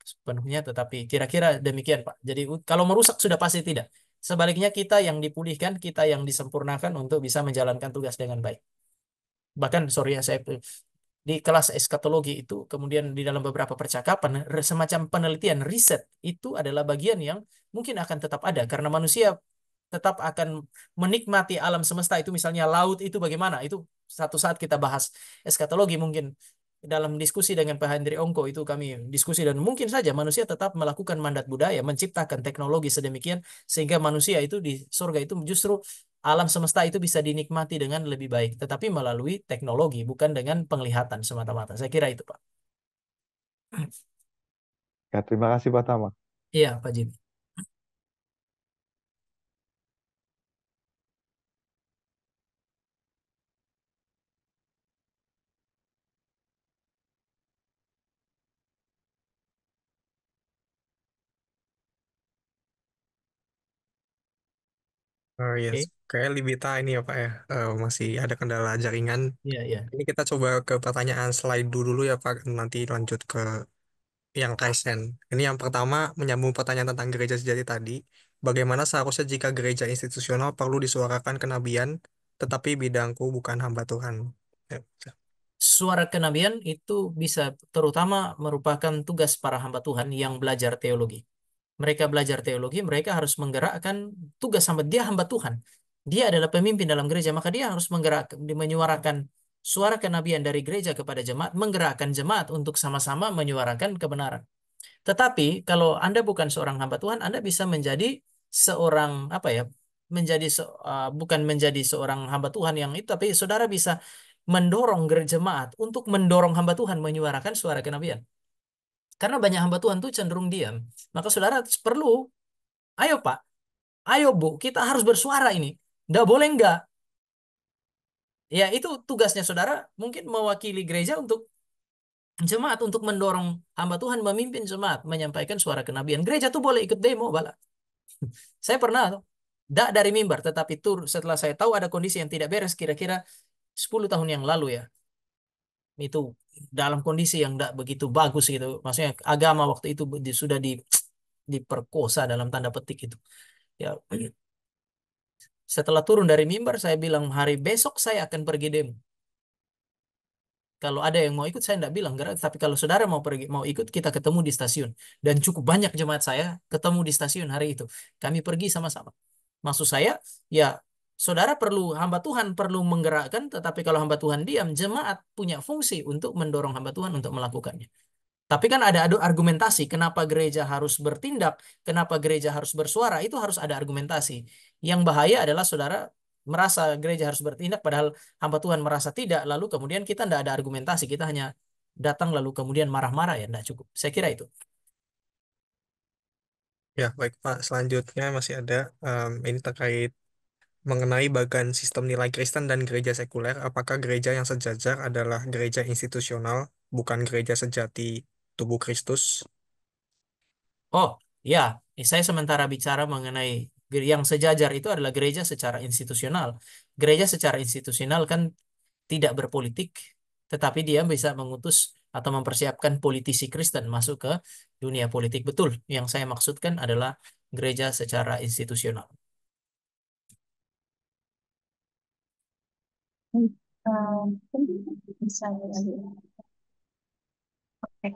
sepenuhnya, tetapi kira-kira demikian, Pak. Jadi kalau merusak sudah pasti tidak. Sebaliknya kita yang dipulihkan, kita yang disempurnakan untuk bisa menjalankan tugas dengan baik. Bahkan, sorry ya, saya di kelas eskatologi itu kemudian di dalam beberapa percakapan semacam penelitian riset itu adalah bagian yang mungkin akan tetap ada karena manusia tetap akan menikmati alam semesta itu, misalnya laut itu bagaimana itu satu saat kita bahas eskatologi mungkin dalam diskusi dengan Pak Hendri Ongko itu kami diskusi, dan mungkin saja manusia tetap melakukan mandat budaya menciptakan teknologi sedemikian sehingga manusia itu di surga itu justru alam semesta itu bisa dinikmati dengan lebih baik, tetapi melalui teknologi, bukan dengan penglihatan semata-mata. Saya kira itu, Pak. Ya, terima kasih Pak Tama. Iya, Pak Jimmy. Oh iya, Oke. kayak Libita ini ya Pak ya, masih ada kendala jaringan. Iya, iya. Ini kita coba ke pertanyaan slide dulu ya Pak, nanti lanjut ke yang Kaizen. Ini yang pertama menyambung pertanyaan tentang gereja sejati tadi. Bagaimana seharusnya jika gereja institusional perlu disuarakan kenabian, tetapi bidangku bukan hamba Tuhan? Ya, bisa. Suara kenabian itu bisa terutama merupakan tugas para hamba Tuhan yang belajar teologi. Mereka belajar teologi, mereka harus menggerakkan tugas hamba. Dia hamba Tuhan. Dia adalah pemimpin dalam gereja, maka dia harus menyuarakan suara kenabian dari gereja kepada jemaat, menggerakkan jemaat untuk sama-sama menyuarakan kebenaran. Tetapi kalau Anda bukan seorang hamba Tuhan, Anda bisa menjadi seorang apa ya? Bukan menjadi seorang hamba Tuhan yang itu, tapi saudara bisa mendorong jemaat untuk mendorong hamba Tuhan menyuarakan suara kenabian. Karena banyak hamba Tuhan tuh cenderung diam. Maka saudara perlu, ayo Pak, ayo Bu, kita harus bersuara ini. Nggak boleh nggak. Ya, itu tugasnya saudara mungkin mewakili gereja untuk jemaat, untuk mendorong hamba Tuhan memimpin jemaat, menyampaikan suara kenabian. Gereja tuh boleh ikut demo, bala. Saya pernah tuh, dari mimbar, tetapi tur setelah saya tahu ada kondisi yang tidak beres, kira-kira 10 tahun yang lalu ya, itu dalam kondisi yang tidak begitu bagus gitu. Maksudnya agama waktu itu sudah diperkosa dalam tanda petik itu. Ya, setelah turun dari mimbar, saya bilang hari besok saya akan pergi demo. Kalau ada yang mau ikut, saya tidak bilang gerak. Tapi kalau saudara mau pergi, mau ikut, kita ketemu di stasiun. Dan cukup banyak jemaat saya ketemu di stasiun hari itu. Kami pergi sama-sama. Maksud saya, ya saudara perlu, hamba Tuhan perlu menggerakkan, tetapi kalau hamba Tuhan diam, jemaat punya fungsi untuk mendorong hamba Tuhan untuk melakukannya. Tapi kan ada argumentasi kenapa gereja harus bertindak, kenapa gereja harus bersuara, itu harus ada argumentasi. Yang bahaya adalah saudara merasa gereja harus bertindak, padahal hamba Tuhan merasa tidak, lalu kemudian kita tidak ada argumentasi, kita hanya datang lalu kemudian marah-marah, ya tidak cukup. Saya kira itu. Ya, baik Pak. Selanjutnya masih ada ini terkait mengenai bagian sistem nilai Kristen dan gereja sekuler. Apakah gereja yang sejajar adalah gereja institusional, bukan gereja sejati tubuh Kristus? Oh, ya, saya sementara bicara mengenai yang sejajar itu adalah gereja secara institusional. Gereja secara institusional kan tidak berpolitik, tetapi dia bisa mengutus atau mempersiapkan politisi Kristen masuk ke dunia politik. Betul, yang saya maksudkan adalah gereja secara institusional. Bisa lagi. Oke.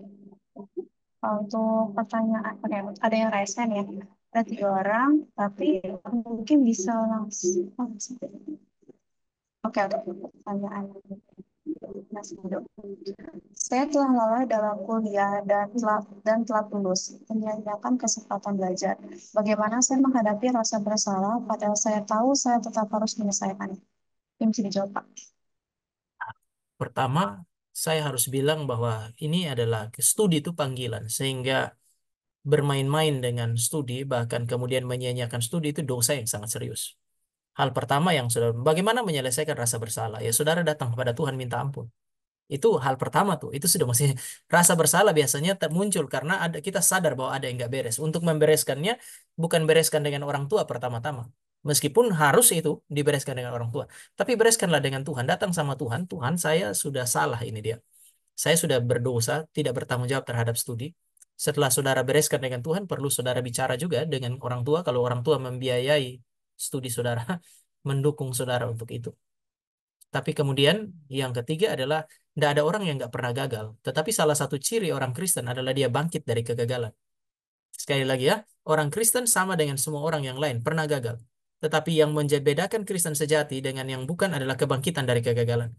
Untuk pertanyaan, oke, ada yang raise hand ya. Ada 3 orang, tapi mungkin bisa langsung. Oke, ada pertanyaan. Mas Edo. Saya telah lalai dalam kuliah dan telah lulus, menyia-nyiakan kesempatan belajar. Bagaimana saya menghadapi rasa bersalah, padahal saya tahu saya tetap harus menyelesaikannya. Ini bisa dijawab, Pak. Pertama, saya harus bilang bahwa ini adalah studi itu panggilan, sehingga bermain-main dengan studi, bahkan kemudian menyia-nyiakan studi itu dosa yang sangat serius. Hal pertama yang saudara, bagaimana menyelesaikan rasa bersalah? Ya, saudara datang kepada Tuhan minta ampun. Itu hal pertama tuh. Itu sudah mesti rasa bersalah biasanya muncul karena kita sadar bahwa ada yang nggak beres. Untuk membereskannya bukan bereskan dengan orang tua pertama-tama. Meskipun harus itu dibereskan dengan orang tua. Tapi bereskanlah dengan Tuhan. Datang sama Tuhan. Tuhan, saya sudah salah ini dia. Saya sudah berdosa, tidak bertanggung jawab terhadap studi. Setelah saudara bereskan dengan Tuhan, perlu saudara bicara juga dengan orang tua. Kalau orang tua membiayai studi saudara, mendukung saudara untuk itu. Tapi kemudian yang ketiga adalah tidak ada orang yang nggak pernah gagal. Tetapi salah satu ciri orang Kristen adalah dia bangkit dari kegagalan. Sekali lagi ya, orang Kristen sama dengan semua orang yang lain, pernah gagal. Tetapi yang membedakan Kristen sejati dengan yang bukan adalah kebangkitan dari kegagalan.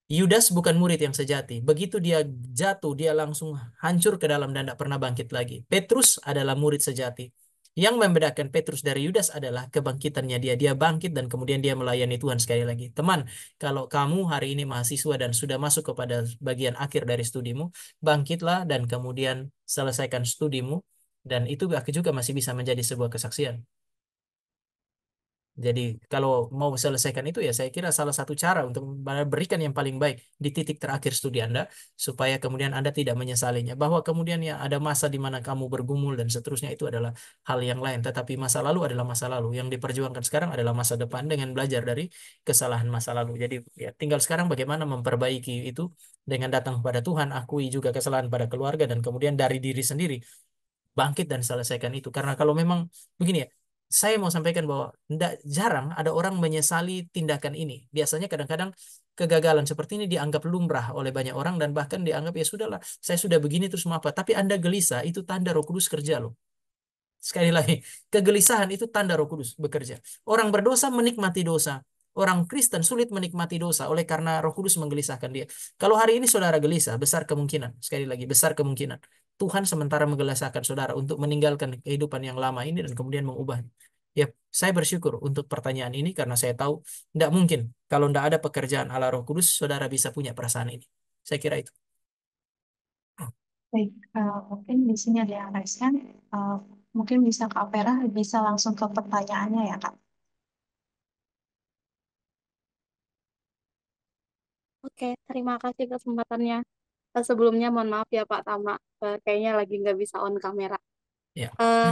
Yudas bukan murid yang sejati. Begitu dia jatuh, dia langsung hancur ke dalam dan tidak pernah bangkit lagi. Petrus adalah murid sejati. Yang membedakan Petrus dari Yudas adalah kebangkitannya dia. Dia bangkit dan kemudian dia melayani Tuhan sekali lagi. Teman, kalau kamu hari ini mahasiswa dan sudah masuk kepada bagian akhir dari studimu, bangkitlah dan kemudian selesaikan studimu. Dan itu juga masih bisa menjadi sebuah kesaksian. Jadi kalau mau selesaikan itu ya saya kira salah satu cara untuk berikan yang paling baik di titik terakhir studi Anda supaya kemudian Anda tidak menyesalinya. Bahwa kemudian ya ada masa di mana kamu bergumul dan seterusnya itu adalah hal yang lain. Tetapi masa lalu adalah masa lalu. Yang diperjuangkan sekarang adalah masa depan dengan belajar dari kesalahan masa lalu. Jadi ya tinggal sekarang bagaimana memperbaiki itu dengan datang kepada Tuhan, akui juga kesalahan pada keluarga dan kemudian dari diri sendiri bangkit dan selesaikan itu. Karena kalau memang begini ya, saya mau sampaikan bahwa tidak jarang ada orang menyesali tindakan ini. Biasanya kadang-kadang kegagalan seperti ini dianggap lumrah oleh banyak orang dan bahkan dianggap ya sudahlah, saya sudah begini terus mau apa. Tapi Anda gelisah, itu tanda Roh Kudus kerja loh. Sekali lagi, kegelisahan itu tanda Roh Kudus bekerja. Orang berdosa menikmati dosa. Orang Kristen sulit menikmati dosa oleh karena Roh Kudus menggelisahkan dia. Kalau hari ini saudara gelisah, besar kemungkinan, sekali lagi, besar kemungkinan Tuhan sementara menggelisahkan saudara untuk meninggalkan kehidupan yang lama ini dan kemudian mengubahnya. Ya, saya bersyukur untuk pertanyaan ini karena saya tahu tidak mungkin kalau tidak ada pekerjaan ala Roh Kudus, saudara bisa punya perasaan ini. Saya kira itu. Baik, mungkin di sini ada yang raise hand. Mungkin bisa Kak Vera, bisa langsung ke pertanyaannya ya, Kak. Oke, terima kasih kesempatannya. Sebelumnya mohon maaf ya Pak Tama, kayaknya lagi nggak bisa on kamera. Ya. Eh,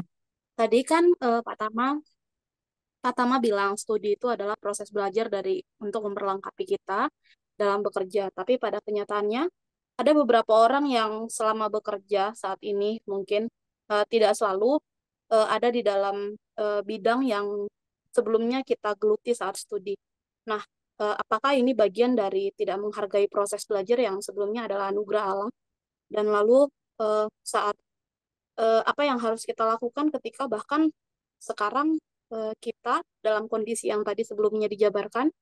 Tadi kan Pak Tama bilang studi itu adalah proses belajar untuk memperlengkapi kita dalam bekerja. Tapi pada kenyataannya ada beberapa orang yang selama bekerja saat ini mungkin tidak selalu ada di dalam bidang yang sebelumnya kita geluti saat studi. Nah, apakah ini bagian dari tidak menghargai proses belajar yang sebelumnya adalah anugerah Allah? Dan lalu saat apa yang harus kita lakukan ketika bahkan sekarang kita dalam kondisi yang tadi sebelumnya dijabarkan,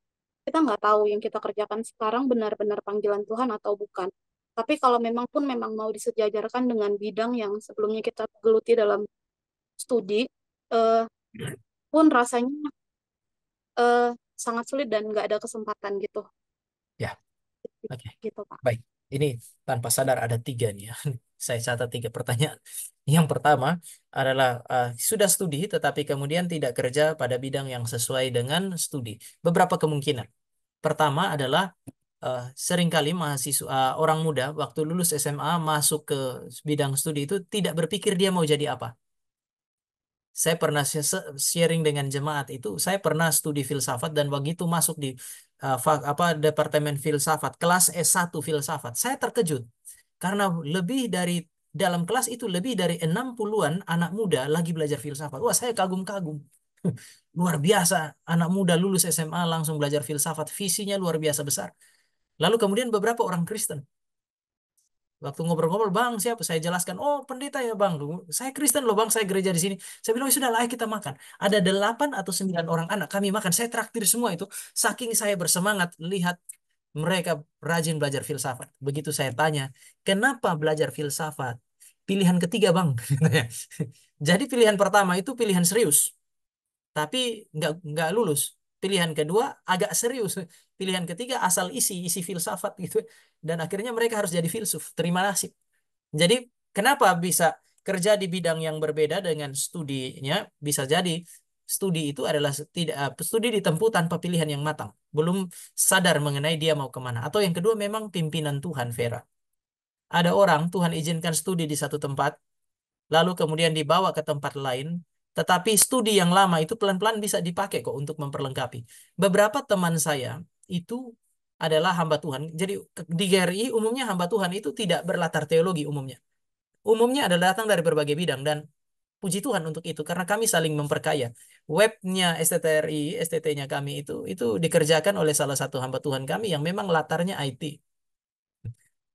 kita nggak tahu yang kita kerjakan sekarang benar-benar panggilan Tuhan atau bukan. Tapi kalau memang pun memang mau disejajarkan dengan bidang yang sebelumnya kita geluti dalam studi, eh, pun rasanya eh, sangat sulit dan nggak ada kesempatan gitu. Ya, oke. Gitu, Pak. Baik, ini tanpa sadar ada tiga nih ya. Saya catat tiga pertanyaan. Yang pertama adalah sudah studi tetapi kemudian tidak kerja pada bidang yang sesuai dengan studi. Beberapa kemungkinan. Pertama adalah seringkali mahasiswa orang muda waktu lulus SMA masuk ke bidang studi itu tidak berpikir dia mau jadi apa. Saya pernah sharing dengan jemaat itu, saya pernah studi filsafat dan begitu masuk di departemen filsafat, kelas S1 filsafat, saya terkejut karena dalam kelas itu lebih dari 60-an anak muda lagi belajar filsafat. Wah, saya kagum-kagum. Luar biasa, anak muda lulus SMA langsung belajar filsafat, visinya luar biasa besar. Lalu kemudian beberapa orang Kristen. Waktu ngobrol-ngobrol, bang siapa? Saya jelaskan, oh pendeta ya bang. Saya Kristen loh bang, saya gereja di sini. Saya bilang, "Oh, sudah lah ayo kita makan." Ada 8 atau 9 orang anak, kami makan. Saya traktir semua itu. Saking saya bersemangat lihat mereka rajin belajar filsafat. Begitu saya tanya, kenapa belajar filsafat? Pilihan ketiga bang. Jadi pilihan pertama itu pilihan serius tapi nggak lulus. Pilihan kedua agak serius. Pilihan ketiga asal isi filsafat gitu. Dan akhirnya mereka harus jadi filsuf. Terima nasib. Jadi kenapa bisa kerja di bidang yang berbeda dengan studinya? Bisa jadi studi itu adalah tidak studi ditempuh tanpa pilihan yang matang. Belum sadar mengenai dia mau kemana. Atau yang kedua memang pimpinan Tuhan, Vera. Ada orang Tuhan izinkan studi di satu tempat, lalu kemudian dibawa ke tempat lain, tetapi studi yang lama itu pelan-pelan bisa dipakai kok untuk memperlengkapi. Beberapa teman saya itu adalah hamba Tuhan. Jadi di GRI umumnya hamba Tuhan itu tidak berlatar teologi umumnya. Umumnya adalah datang dari berbagai bidang dan puji Tuhan untuk itu karena kami saling memperkaya. Webnya STTRI, STT-nya kami itu dikerjakan oleh salah satu hamba Tuhan kami yang memang latarnya IT.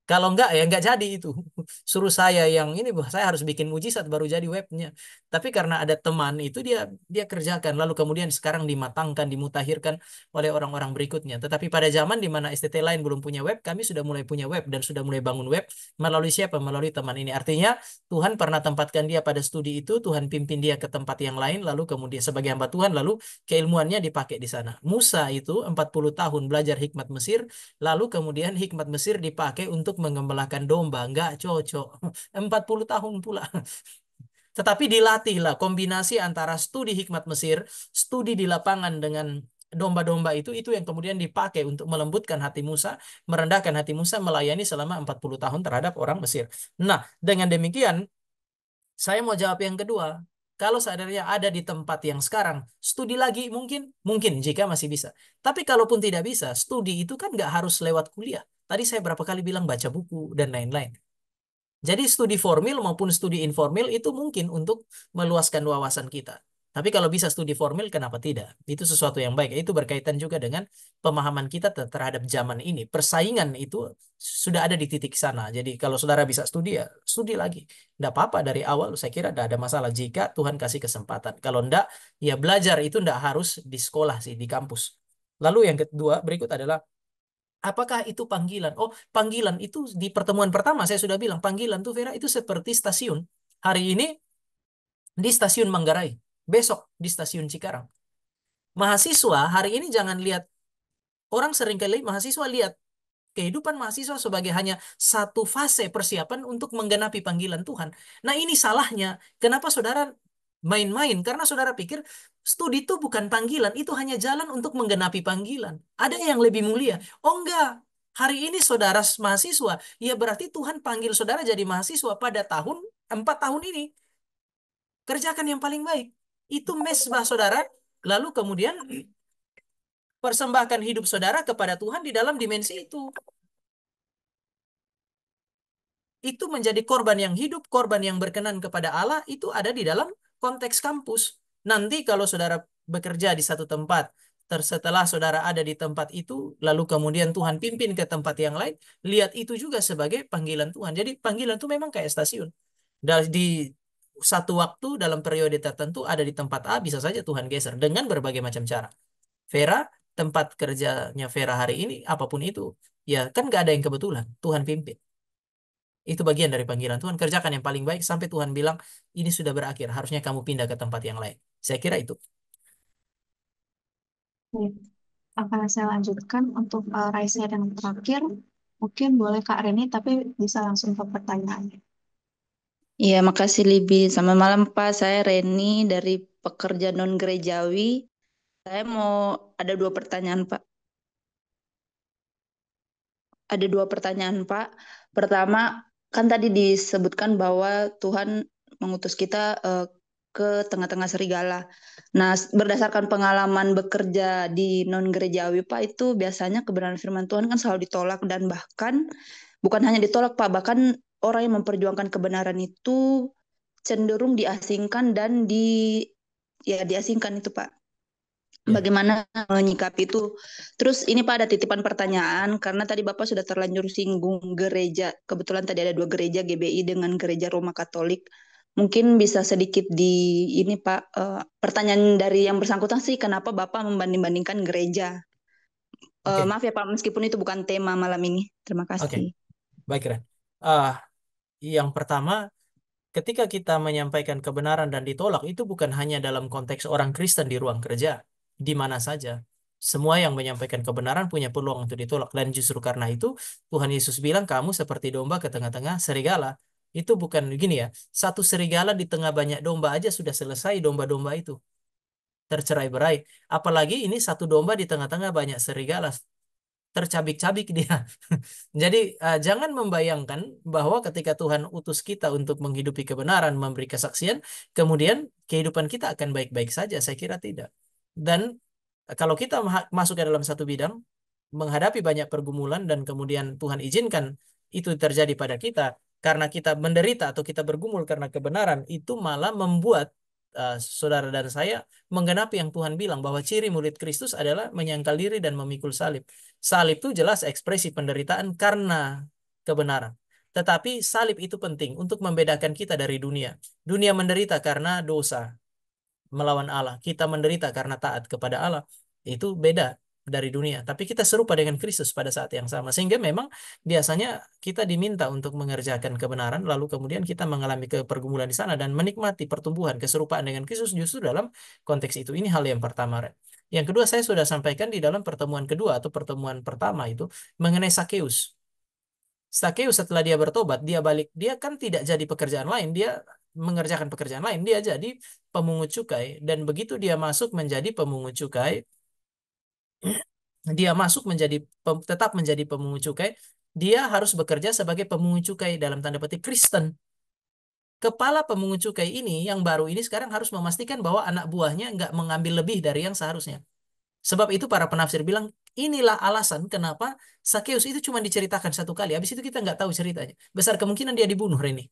Kalau enggak ya enggak jadi itu. Suruh saya yang ini, saya harus bikin mujizat baru jadi webnya. Tapi karena ada teman itu dia kerjakan. Lalu kemudian sekarang dimatangkan, dimutakhirkan oleh orang-orang berikutnya. Tetapi pada zaman di mana STT lain belum punya web, kami sudah mulai punya web dan sudah mulai bangun web melalui siapa? Melalui teman ini. Artinya Tuhan pernah tempatkan dia pada studi itu, Tuhan pimpin dia ke tempat yang lain, lalu kemudian sebagai hamba Tuhan, lalu keilmuannya dipakai di sana. Musa itu 40 tahun belajar hikmat Mesir, lalu kemudian hikmat Mesir dipakai untuk mengembalakan domba. Nggak cocok. 40 tahun pula. Tetapi dilatihlah kombinasi antara studi hikmat Mesir, studi di lapangan dengan domba-domba itu yang kemudian dipakai untuk melembutkan hati Musa, merendahkan hati Musa, melayani selama 40 tahun terhadap orang Mesir. Nah, dengan demikian, saya mau jawab yang kedua. Kalau seandainya ada di tempat yang sekarang, studi lagi mungkin jika masih bisa. Tapi kalaupun tidak bisa, studi itu kan nggak harus lewat kuliah. Tadi saya berapa kali bilang baca buku dan lain-lain. Jadi studi formal maupun studi informal itu mungkin untuk meluaskan wawasan kita. Tapi kalau bisa studi formal, kenapa tidak? Itu sesuatu yang baik. Itu berkaitan juga dengan pemahaman kita terhadap zaman ini. Persaingan itu sudah ada di titik sana. Jadi kalau saudara bisa studi, ya studi lagi. Tidak apa-apa dari awal, saya kira tidak ada masalah jika Tuhan kasih kesempatan. Kalau tidak, ya belajar itu tidak harus di sekolah sih, di kampus. Lalu yang kedua, berikut adalah apakah itu panggilan? Oh, panggilan itu di pertemuan pertama saya sudah bilang, panggilan tuh Vera itu seperti stasiun. Hari ini di stasiun Manggarai, besok di stasiun Cikarang. Mahasiswa hari ini jangan lihat, orang seringkali mahasiswa lihat kehidupan mahasiswa sebagai hanya satu fase persiapan untuk menggenapi panggilan Tuhan. Nah, ini salahnya. Kenapa saudara main-main? Karena saudara pikir studi itu bukan panggilan, itu hanya jalan untuk menggenapi panggilan. Ada yang lebih mulia. Oh enggak. Hari ini saudara mahasiswa, ya berarti Tuhan panggil saudara jadi mahasiswa pada 4 tahun ini. Kerjakan yang paling baik. Itu mesbah saudara. Lalu kemudian persembahkan hidup saudara kepada Tuhan di dalam dimensi itu. Itu menjadi korban yang hidup, korban yang berkenan kepada Allah, itu ada di dalam konteks kampus. Nanti kalau saudara bekerja di satu tempat, setelah saudara ada di tempat itu, lalu kemudian Tuhan pimpin ke tempat yang lain, lihat itu juga sebagai panggilan Tuhan. Jadi panggilan itu memang kayak stasiun. Di satu waktu dalam periode tertentu ada di tempat A, bisa saja Tuhan geser dengan berbagai macam cara. Vera, tempat kerjanya Vera hari ini, apapun itu, ya kan gak ada yang kebetulan. Tuhan pimpin. Itu bagian dari panggilan Tuhan. Kerjakan yang paling baik sampai Tuhan bilang, ini sudah berakhir. Harusnya kamu pindah ke tempat yang lain. Saya kira itu. Baik. Akan saya lanjutkan untuk raise hand yang terakhir. Mungkin boleh Kak Reni, tapi bisa langsung ke pertanyaannya. Iya, makasih Libi. Selamat malam Pak, saya Reni dari Pekerja Non Gerejawi. Saya mau ada 2 pertanyaan Pak. Ada 2 pertanyaan Pak. Pertama, kan tadi disebutkan bahwa Tuhan mengutus kita ke tengah-tengah serigala. Nah, berdasarkan pengalaman bekerja di non gerejawi Pak, itu biasanya kebenaran firman Tuhan kan selalu ditolak dan bahkan bukan hanya ditolak Pak, bahkan orang yang memperjuangkan kebenaran itu cenderung diasingkan dan diasingkan itu Pak. Ya. Bagaimana menyikapi itu? Terus ini Pak ada titipan pertanyaan karena tadi Bapak sudah terlanjur singgung gereja. Kebetulan tadi ada 2 gereja, GBI dengan gereja Roma Katolik. Mungkin bisa sedikit ini Pak, pertanyaan dari yang bersangkutan sih kenapa Bapak membanding-bandingkan gereja? Oke. Maaf ya Pak, meskipun itu bukan tema malam ini. Terima Oke. kasih. Baik, Ren. Yang pertama, ketika kita menyampaikan kebenaran dan ditolak, itu bukan hanya dalam konteks orang Kristen di ruang kerja, di mana saja. Semua yang menyampaikan kebenaran punya peluang untuk ditolak. Dan justru karena itu, Tuhan Yesus bilang, kamu seperti domba ke tengah-tengah serigala. Itu bukan gini ya, satu serigala di tengah banyak domba aja sudah selesai domba-domba itu. Tercerai-berai. Apalagi ini satu domba di tengah-tengah banyak serigala. Tercabik-cabik dia. Jadi jangan membayangkan bahwa ketika Tuhan utus kita untuk menghidupi kebenaran, memberi kesaksian, kemudian kehidupan kita akan baik-baik saja. Saya kira tidak. Dan kalau kita masuk ke dalam satu bidang, menghadapi banyak pergumulan dan kemudian Tuhan izinkan itu terjadi pada kita, karena kita menderita atau kita bergumul karena kebenaran, itu malah membuat saudara dan saya menggenapi yang Tuhan bilang bahwa ciri murid Kristus adalah menyangkal diri dan memikul salib. Salib itu jelas ekspresi penderitaan karena kebenaran. Tetapi salib itu penting untuk membedakan kita dari dunia. Dunia menderita karena dosa melawan Allah. Kita menderita karena taat kepada Allah. Itu beda dari dunia. Tapi kita serupa dengan Kristus pada saat yang sama. Sehingga memang biasanya kita diminta untuk mengerjakan kebenaran, lalu kemudian kita mengalami pergumulan di sana dan menikmati pertumbuhan keserupaan dengan Kristus justru dalam konteks itu. Ini hal yang pertama, Ren. Yang kedua, saya sudah sampaikan di dalam pertemuan kedua atau pertemuan pertama itu mengenai Sakeus. Sakeus setelah dia bertobat, dia balik, dia kan tidak jadi pekerjaan lain, dia mengerjakan pekerjaan lain, dia jadi pemungut cukai, dan begitu dia masuk menjadi pemungut cukai, dia masuk menjadi tetap menjadi pemungut cukai, dia harus bekerja sebagai pemungut cukai dalam tanda petik Kristen. Kepala pemungut cukai ini yang baru ini sekarang harus memastikan bahwa anak buahnya nggak mengambil lebih dari yang seharusnya. Sebab itu para penafsir bilang, inilah alasan kenapa Sakeus itu cuma diceritakan satu kali. Habis itu kita nggak tahu ceritanya. Besar kemungkinan dia dibunuh, Reni.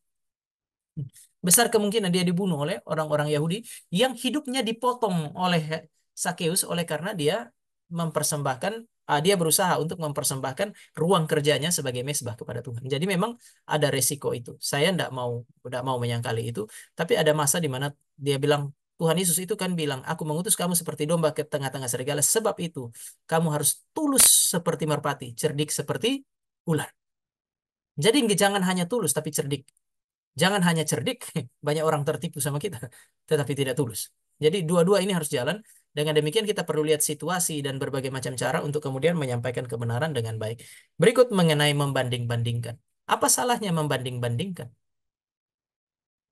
Besar kemungkinan dia dibunuh oleh orang-orang Yahudi yang hidupnya dipotong oleh Sakeus oleh karena dia mempersembahkan, dia berusaha untuk mempersembahkan ruang kerjanya sebagai mesbah kepada Tuhan. Jadi memang ada resiko itu. Saya tidak mau menyangkali itu. Tapi ada masa di mana dia bilang, Tuhan Yesus itu kan bilang, aku mengutus kamu seperti domba ke tengah-tengah serigala. Sebab itu, kamu harus tulus seperti merpati, cerdik seperti ular. Jadi jangan hanya tulus, tapi cerdik. Jangan hanya cerdik, banyak orang tertipu sama kita, tetapi tidak tulus. Jadi dua-dua ini harus jalan. Dengan demikian kita perlu lihat situasi dan berbagai macam cara untuk kemudian menyampaikan kebenaran dengan baik. Berikut mengenai membanding-bandingkan. Apa salahnya membanding-bandingkan?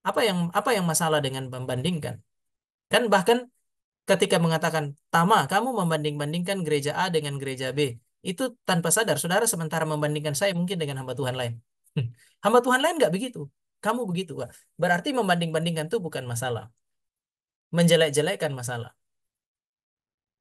Apa yang masalah dengan membandingkan? Kan bahkan ketika mengatakan, Tama, kamu membanding-bandingkan gereja A dengan gereja B. itu tanpa sadar saudara sementara membandingkan saya mungkin dengan hamba Tuhan lain. Hamba Tuhan lain nggak begitu. Kamu begitu, Pak. Berarti membanding-bandingkan itu bukan masalah. Menjelek-jelekkan masalah.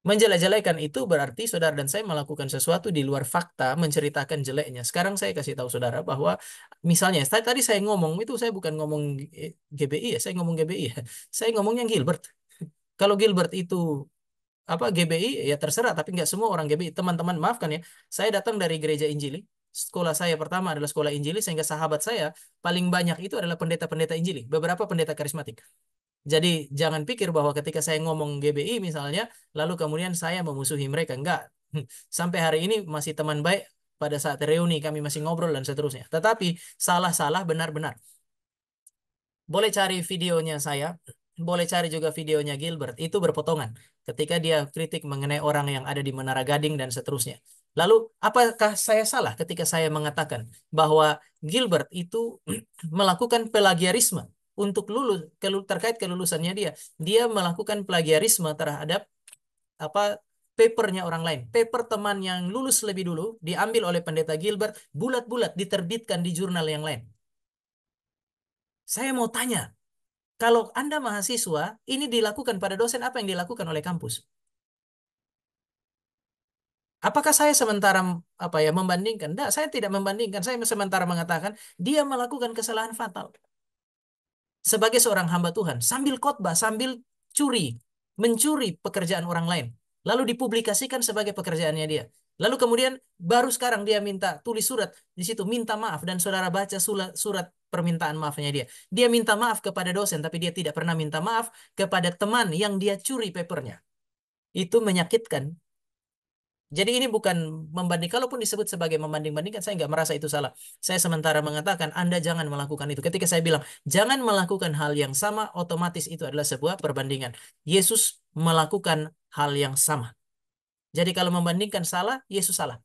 Menjelek-jelekan itu berarti saudara dan saya melakukan sesuatu di luar fakta, menceritakan jeleknya. Sekarang saya kasih tahu saudara bahwa misalnya tadi saya ngomong itu saya bukan ngomong GBI ya, saya ngomong GBI ya. Saya ngomongnya Gilbert. Kalau Gilbert itu apa GBI ya terserah, tapi nggak semua orang GBI. Teman-teman maafkan ya, saya datang dari gereja Injili. Sekolah saya pertama adalah sekolah Injili, sehingga sahabat saya paling banyak itu adalah pendeta-pendeta Injili, beberapa pendeta karismatik. Jadi jangan pikir bahwa ketika saya ngomong GBI misalnya, lalu kemudian saya memusuhi mereka. Enggak. Sampai hari ini masih teman baik, pada saat reuni kami masih ngobrol dan seterusnya. Tetapi salah-salah benar-benar. Boleh cari videonya saya, boleh cari juga videonya Gilbert. Itu berpotongan ketika dia kritik mengenai orang yang ada di Menara Gading dan seterusnya. Lalu, apakah saya salah ketika saya mengatakan bahwa Gilbert itu melakukan plagiarisme untuk lulus terkait kelulusannya dia? Dia melakukan plagiarisme terhadap apa papernya orang lain. Paper teman yang lulus lebih dulu diambil oleh pendeta Gilbert, bulat-bulat diterbitkan di jurnal yang lain. Saya mau tanya, kalau Anda mahasiswa, ini dilakukan pada dosen, apa yang dilakukan oleh kampus? Apakah saya sementara membandingkan? Tidak, saya tidak membandingkan. Saya sementara mengatakan dia melakukan kesalahan fatal sebagai seorang hamba Tuhan, sambil khotbah, sambil mencuri pekerjaan orang lain, lalu dipublikasikan sebagai pekerjaannya dia. Lalu kemudian baru sekarang dia minta tulis surat di situ minta maaf, dan saudara baca surat permintaan maafnya dia. Dia minta maaf kepada dosen, tapi dia tidak pernah minta maaf kepada teman yang dia curi papernya. Itu menyakitkan. Jadi ini bukan membanding, kalaupun disebut sebagai membanding-bandingkan, saya nggak merasa itu salah. Saya sementara mengatakan Anda jangan melakukan itu. Ketika saya bilang jangan melakukan hal yang sama, otomatis itu adalah sebuah perbandingan. Yesus melakukan hal yang sama. Jadi kalau membandingkan salah, Yesus salah.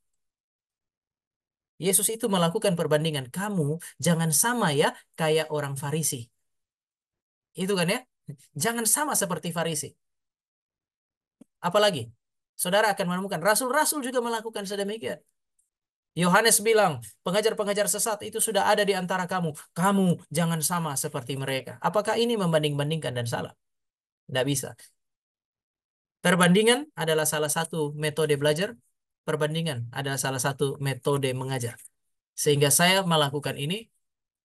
Yesus itu melakukan perbandingan. Kamu jangan sama ya kayak orang Farisi. Itu kan ya? Jangan sama seperti Farisi. Apalagi, saudara akan menemukan rasul-rasul juga melakukan sedemikian. Yohanes bilang, pengajar-pengajar sesat itu sudah ada di antara kamu. Kamu jangan sama seperti mereka. Apakah ini membanding-bandingkan dan salah? Tidak bisa. Perbandingan adalah salah satu metode belajar. Perbandingan adalah salah satu metode mengajar. Sehingga saya melakukan ini,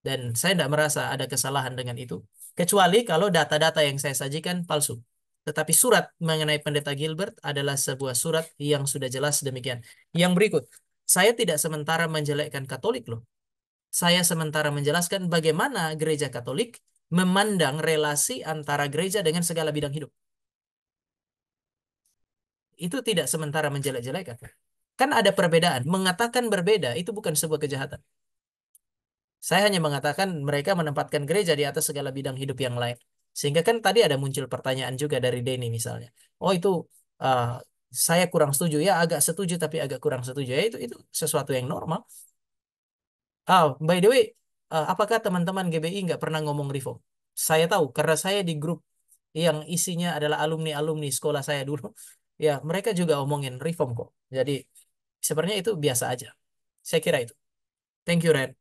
dan saya tidak merasa ada kesalahan dengan itu. Kecuali kalau data-data yang saya sajikan palsu. Tetapi surat mengenai pendeta Gilbert adalah sebuah surat yang sudah jelas demikian. Yang berikut, saya tidak sementara menjelekkan Katolik loh. Saya sementara menjelaskan bagaimana gereja Katolik memandang relasi antara gereja dengan segala bidang hidup. Itu tidak sementara menjelek-jelekan. Kan ada perbedaan. Mengatakan berbeda itu bukan sebuah kejahatan. Saya hanya mengatakan mereka menempatkan gereja di atas segala bidang hidup yang lain. Sehingga kan tadi ada muncul pertanyaan juga dari Denny misalnya. Oh itu uh, saya kurang setuju ya, agak setuju tapi agak kurang setuju ya, itu sesuatu yang normal. By the way, apakah teman-teman GBI nggak pernah ngomong reform? Saya tahu karena saya di grup yang isinya adalah alumni-alumni sekolah saya dulu. Ya, mereka juga omongin reform kok. Jadi sebenarnya itu biasa aja. Saya kira itu. Thank you, Ren.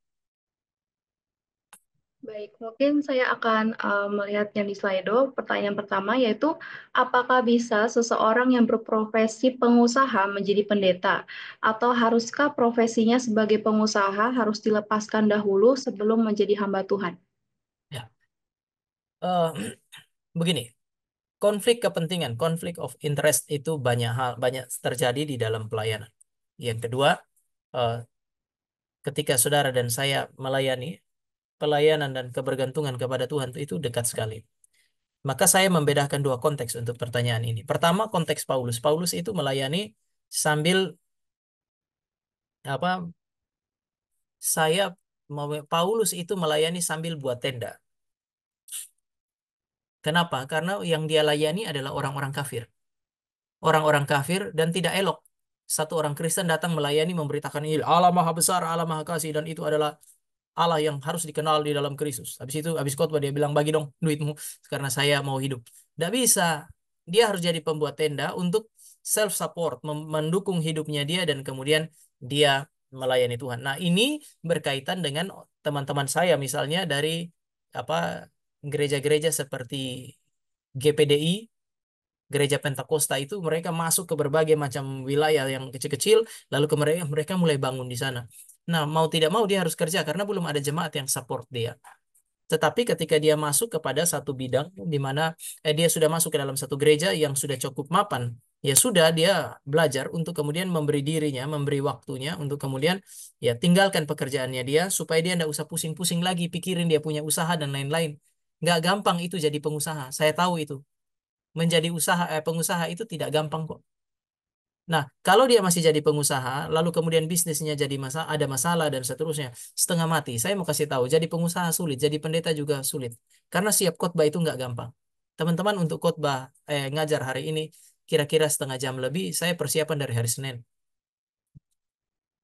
Baik, mungkin saya akan melihat yang di Slido. Pertanyaan pertama yaitu, apakah bisa seseorang yang berprofesi pengusaha menjadi pendeta? Atau haruskah profesinya sebagai pengusaha harus dilepaskan dahulu sebelum menjadi hamba Tuhan? Ya. Begini, konflik kepentingan, konflik of interest itu banyak terjadi di dalam pelayanan. Yang kedua, eh, ketika saudara dan saya melayani, pelayanan dan kebergantungan kepada Tuhan itu dekat sekali. Maka saya membedakan dua konteks untuk pertanyaan ini. Pertama, konteks Paulus. Paulus itu melayani sambil apa? Paulus itu melayani sambil buat tenda. Kenapa? Karena yang dia layani adalah orang-orang kafir. Orang-orang kafir dan tidak elok. Satu orang Kristen datang melayani memberitakan Injil. Allah Maha Besar, Allah Maha Kasih, dan itu adalah Allah yang harus dikenal di dalam Kristus. Habis khotbah dia bilang, bagi dong duitmu karena saya mau hidup. Tidak bisa. Dia harus jadi pembuat tenda untuk self support, mendukung hidupnya dia dan kemudian dia melayani Tuhan. Nah, ini berkaitan dengan teman-teman saya misalnya dari apa gereja-gereja seperti GPDI, Gereja Pentakosta itu mereka masuk ke berbagai macam wilayah yang kecil-kecil, lalu ke mereka mereka mulai bangun di sana. Nah, mau tidak mau dia harus kerja karena belum ada jemaat yang support dia. Tetapi ketika dia masuk kepada satu bidang di mana dia sudah masuk ke dalam satu gereja yang sudah cukup mapan, ya sudah dia belajar untuk kemudian memberi dirinya, memberi waktunya untuk kemudian ya tinggalkan pekerjaannya dia supaya dia tidak usah pusing-pusing lagi pikirin dia punya usaha dan lain-lain. Nggak gampang itu jadi pengusaha. Saya tahu itu. Menjadi pengusaha itu tidak gampang kok. Nah, kalau dia masih jadi pengusaha, lalu kemudian bisnisnya jadi ada masalah dan seterusnya, setengah mati. Saya mau kasih tahu, jadi pengusaha sulit, jadi pendeta juga sulit. Karena siap khotbah itu nggak gampang. Teman-teman untuk khotbah, ngajar hari ini, kira-kira setengah jam lebih, saya persiapan dari hari Senin.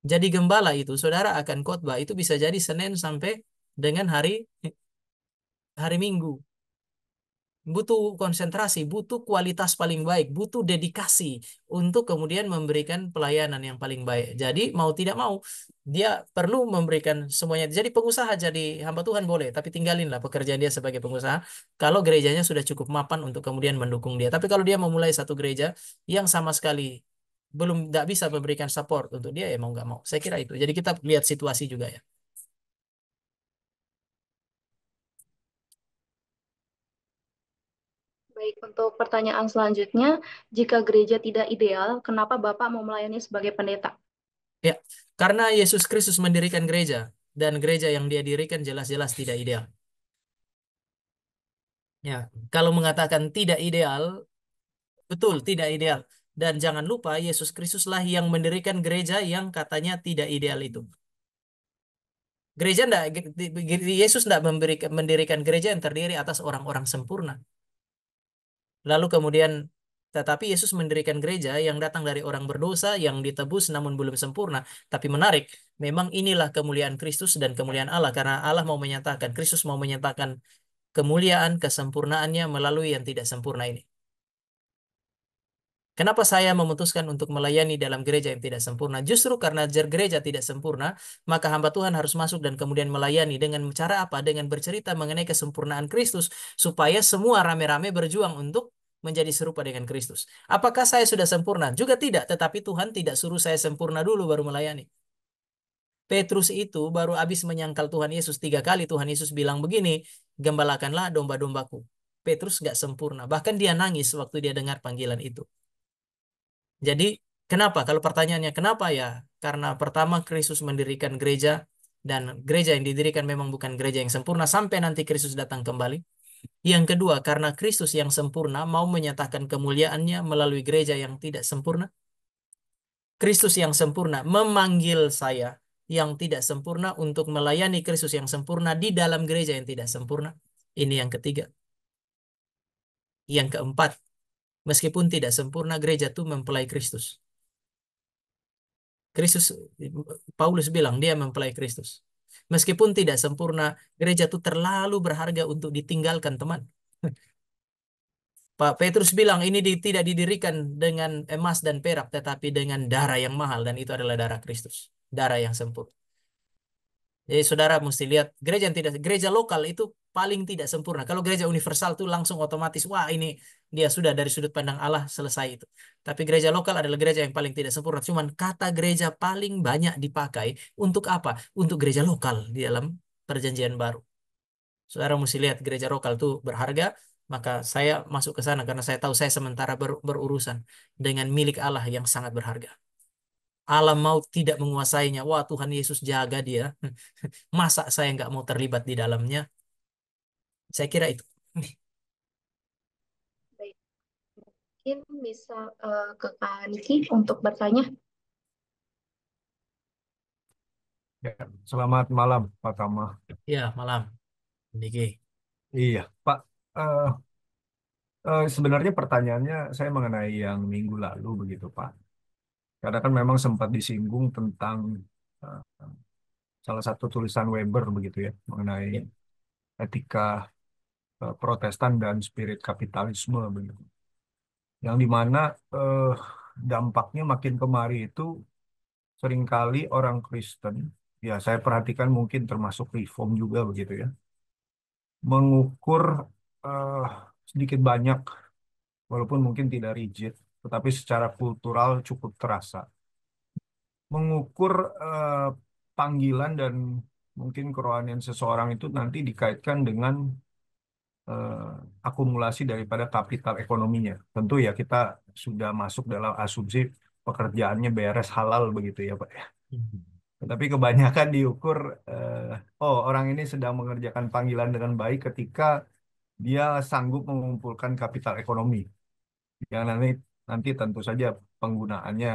Jadi gembala itu, saudara akan khotbah itu bisa jadi Senin sampai dengan hari Minggu. Butuh konsentrasi, butuh kualitas paling baik, butuh dedikasi untuk kemudian memberikan pelayanan yang paling baik. Jadi mau tidak mau dia perlu memberikan semuanya. Jadi pengusaha jadi hamba Tuhan boleh, tapi tinggalinlah pekerjaan dia sebagai pengusaha kalau gerejanya sudah cukup mapan untuk kemudian mendukung dia. Tapi kalau dia memulai satu gereja yang sama sekali belum tidak bisa memberikan support untuk dia, ya mau nggak mau. Saya kira itu. Jadi kita lihat situasi juga ya. Baik, untuk pertanyaan selanjutnya, jika gereja tidak ideal, kenapa Bapak mau melayani sebagai pendeta? Ya, karena Yesus Kristus mendirikan gereja dan gereja yang dia dirikan jelas-jelas tidak ideal. Ya, kalau mengatakan tidak ideal, betul tidak ideal. Dan jangan lupa Yesus Kristuslah yang mendirikan gereja yang katanya tidak ideal itu. Gereja enggak, Yesus tidak mendirikan gereja yang terdiri atas orang-orang sempurna. Lalu kemudian, tetapi Yesus mendirikan gereja yang datang dari orang berdosa, yang ditebus namun belum sempurna. Tapi menarik, memang inilah kemuliaan Kristus dan kemuliaan Allah. Karena Allah mau menyatakan, Kristus mau menyatakan kemuliaan, kesempurnaannya melalui yang tidak sempurna ini. Kenapa saya memutuskan untuk melayani dalam gereja yang tidak sempurna? Justru karena gereja tidak sempurna, maka hamba Tuhan harus masuk dan kemudian melayani dengan cara apa? Dengan bercerita mengenai kesempurnaan Kristus, supaya semua rame-rame berjuang untuk menjadi serupa dengan Kristus. Apakah saya sudah sempurna? Juga tidak, tetapi Tuhan tidak suruh saya sempurna dulu baru melayani. Petrus itu baru habis menyangkal Tuhan Yesus 3 kali. Tuhan Yesus bilang begini, gembalakanlah domba-dombaku. Petrus gak sempurna. Bahkan dia nangis waktu dia dengar panggilan itu. Jadi, kenapa? Kalau pertanyaannya kenapa ya? Karena pertama Kristus mendirikan gereja dan gereja yang didirikan memang bukan gereja yang sempurna sampai nanti Kristus datang kembali. Yang kedua, karena Kristus yang sempurna mau menyatakan kemuliaannya melalui gereja yang tidak sempurna. Kristus yang sempurna memanggil saya yang tidak sempurna untuk melayani Kristus yang sempurna di dalam gereja yang tidak sempurna. Ini yang ketiga. Yang keempat, meskipun tidak sempurna, gereja itu mempelai Kristus. Kristus, Paulus bilang dia mempelai Kristus. Meskipun tidak sempurna, gereja itu terlalu berharga untuk ditinggalkan, teman. Pak Petrus bilang ini tidak didirikan dengan emas dan perak, tetapi dengan darah yang mahal, dan itu adalah darah Kristus, darah yang sempurna. Jadi saudara mesti lihat gereja yang tidak, gereja lokal itu paling tidak sempurna. Kalau gereja universal itu langsung otomatis, wah ini dia sudah dari sudut pandang Allah selesai itu. Tapi gereja lokal adalah gereja yang paling tidak sempurna. Cuman kata gereja paling banyak dipakai untuk apa? Untuk gereja lokal di dalam perjanjian baru. Saudara mesti lihat gereja lokal itu berharga, maka saya masuk ke sana karena saya tahu saya sementara berurusan dengan milik Allah yang sangat berharga. Alam maut tidak menguasainya. Wah, Tuhan Yesus jaga dia. Masa saya nggak mau terlibat di dalamnya? Saya kira itu. Baik, mungkin bisa ke Kak Niki untuk bertanya. Ya, selamat malam, Pak Tama. Ya, malam. Niki. Iya, Pak. eh, Sebenarnya pertanyaannya saya mengenai yang minggu lalu begitu, Pak. Karena kan memang sempat disinggung tentang eh, salah satu tulisan Weber begitu ya, mengenai Ya, etika Protestan dan spirit kapitalisme begitu. Yang dimana dampaknya makin kemari itu seringkali orang Kristen, ya saya perhatikan mungkin termasuk Reform juga begitu ya, mengukur eh, sedikit banyak, walaupun mungkin tidak rigid, tetapi secara kultural cukup terasa. Mengukur eh, panggilan dan mungkin kerohanian seseorang itu nanti dikaitkan dengan eh, akumulasi daripada kapital ekonominya. Tentu ya kita sudah masuk dalam asumsi pekerjaannya beres halal begitu ya Pak ya. Tapi kebanyakan diukur, eh, oh orang ini sedang mengerjakan panggilan dengan baik ketika dia sanggup mengumpulkan kapital ekonomi. Yang nanti tentu saja penggunaannya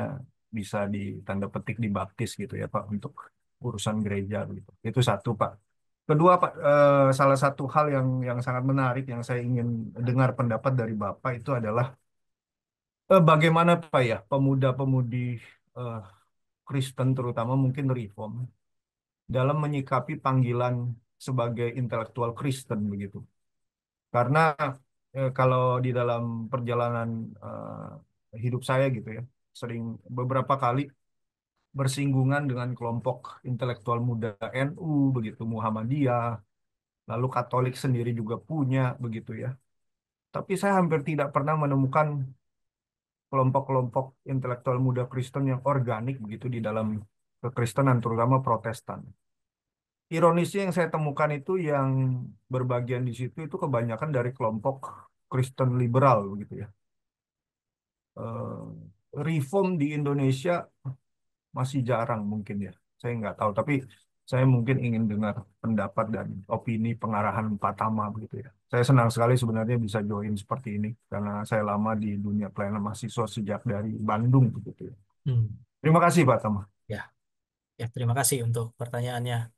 bisa di tanda petik dibaptis gitu ya Pak untuk urusan gereja gitu. Itu satu Pak. Kedua Pak, salah satu hal yang sangat menarik yang saya ingin dengar pendapat dari Bapak itu adalah bagaimana Pak ya pemuda-pemudi eh, Kristen terutama mungkin Reform dalam menyikapi panggilan sebagai intelektual Kristen begitu. Karena kalau di dalam perjalanan hidup saya gitu ya, sering beberapa kali bersinggungan dengan kelompok intelektual muda NU begitu, Muhammadiyah, lalu Katolik sendiri juga punya begitu ya. Tapi saya hampir tidak pernah menemukan kelompok-kelompok intelektual muda Kristen yang organik begitu di dalam kekristenan, terutama Protestan. Ironisnya yang saya temukan itu yang berbagian di situ itu kebanyakan dari kelompok Kristen liberal begitu ya. Reform di Indonesia masih jarang mungkin ya. Saya nggak tahu, tapi saya mungkin ingin dengar pendapat dan opini pengarahan Pak Tama begitu ya. Saya senang sekali sebenarnya bisa join seperti ini karena saya lama di dunia pelayanan mahasiswa sejak dari Bandung begitu ya. Hmm. Terima kasih Pak Tama. Ya, ya terima kasih untuk pertanyaannya,